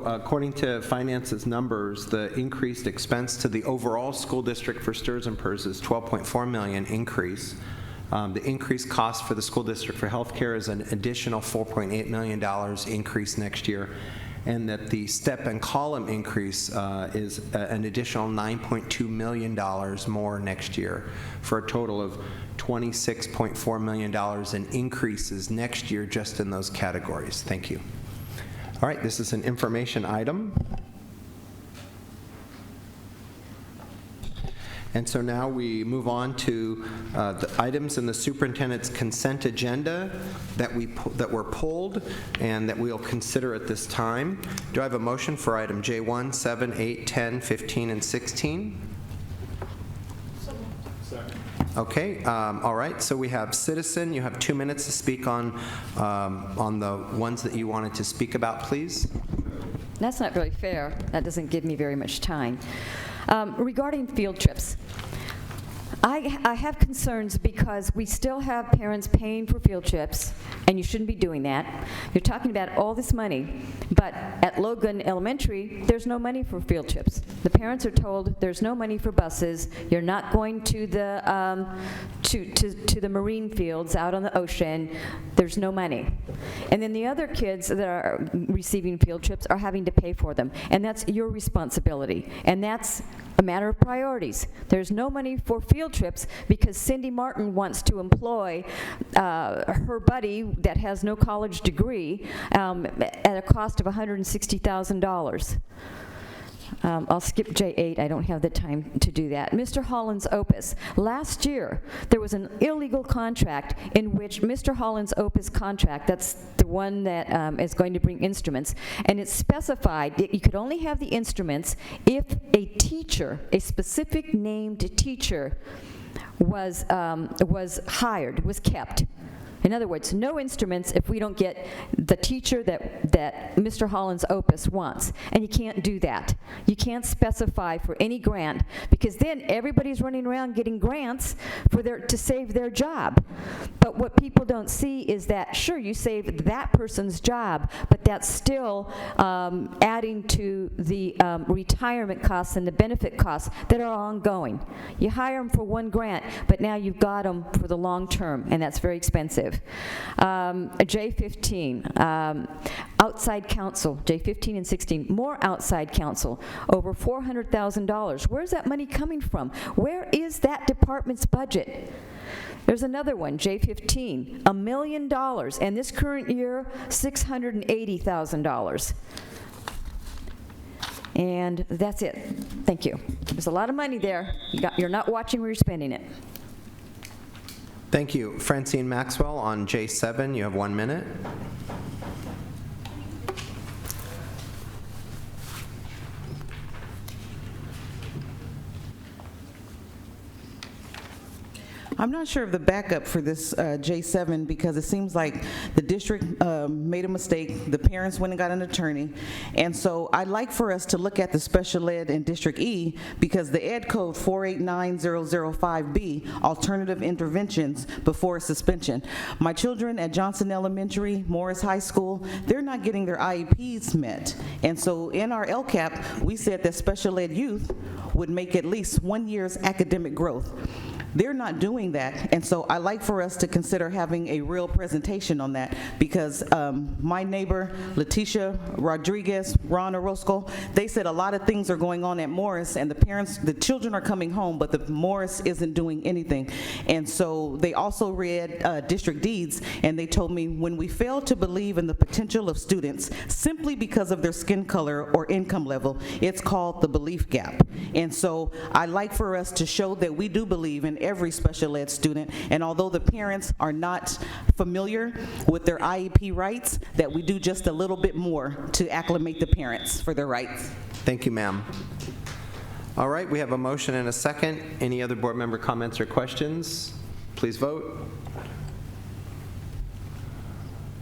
according to finance's numbers, the increased expense to the overall school district for STRS and PERS is $12.4 million increase. The increased cost for the school district for healthcare is an additional $4.8 million increase next year, and that the step and column increase is an additional $9.2 million more next year, for a total of $26.4 million in increases next year just in those categories. Thank you. All right, this is an information item. And so now we move on to the items in the superintendent's consent agenda that were pulled and that we'll consider at this time. Do I have a motion for item J1, 7, 8, 10, 15, and 16? Okay, all right, so we have Citizen. You have 2 minutes to speak on the ones that you wanted to speak about, please. That's not really fair. That doesn't give me very much time. Regarding field trips, I have concerns because we still have parents paying for field trips, and you shouldn't be doing that. You're talking about all this money, but at Logan Elementary, there's no money for field trips. The parents are told there's no money for buses. You're not going to the to the marine fields out on the ocean. There's no money. And then the other kids that are receiving field trips are having to pay for them, and that's your responsibility. And that's a matter of priorities. There's no money for field trips because Cindy Martin wants to employ her buddy that has no college degree at a cost of $160,000. I'll skip J8. I don't have the time to do that. Mr. Holland's Opus. Last year, there was an illegal contract in which Mr. Holland's Opus contract, that's the one that is going to bring instruments, and it specified that you could only have the instruments if a teacher, a specific named teacher, was hired, was kept. In other words, no instruments if we don't get the teacher that Mr. Holland's Opus wants. And you can't do that. You can't specify for any grant, because then everybody's running around getting grants to save their job. But what people don't see is that, sure, you saved that person's job, but that's still adding to the retirement costs and the benefit costs that are ongoing. You hire them for one grant, but now you've got them for the long term, and that's very expensive. J15, outside counsel, J15 and 16, more outside counsel, over $400,000. Where's that money coming from? Where is that department's budget? There's another one, J15, $1 million, and this current year, $680,000. And that's it. Thank you. There's a lot of money there. You're not watching where you're spending it. Thank you. Francine Maxwell on J7, you have 1 minute. I'm not sure of the backup for this J7, because it seems like the district made a mistake. The parents went and got an attorney. And so I'd like for us to look at the special ed in District E, because the ed code 489005B, alternative interventions before suspension. My children at Johnson Elementary, Morris High School, they're not getting their IEPs met. And so in our LCAP, we said that special ed youth would make at least 1 year's academic growth. They're not doing that, and so I like for us to consider having a real presentation on that, because my neighbor, Letitia Rodriguez, Ron Orozco, they said a lot of things are going on at Morris, and the children are coming home, but the Morris isn't doing anything. And so they also read district deeds, and they told me, when we fail to believe in the potential of students simply because of their skin color or income level, it's called the belief gap. And so I like for us to show that we do believe in every special ed student, and although the parents are not familiar with their IEP rights, that we do just a little bit more to acclimate the parents for their rights. Thank you, ma'am. All right, we have a motion and a second. Any other board member comments or questions? Please vote.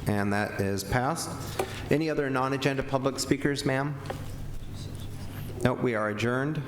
And that is passed. Any other non-agenda public speakers, ma'am? No, we are adjourned.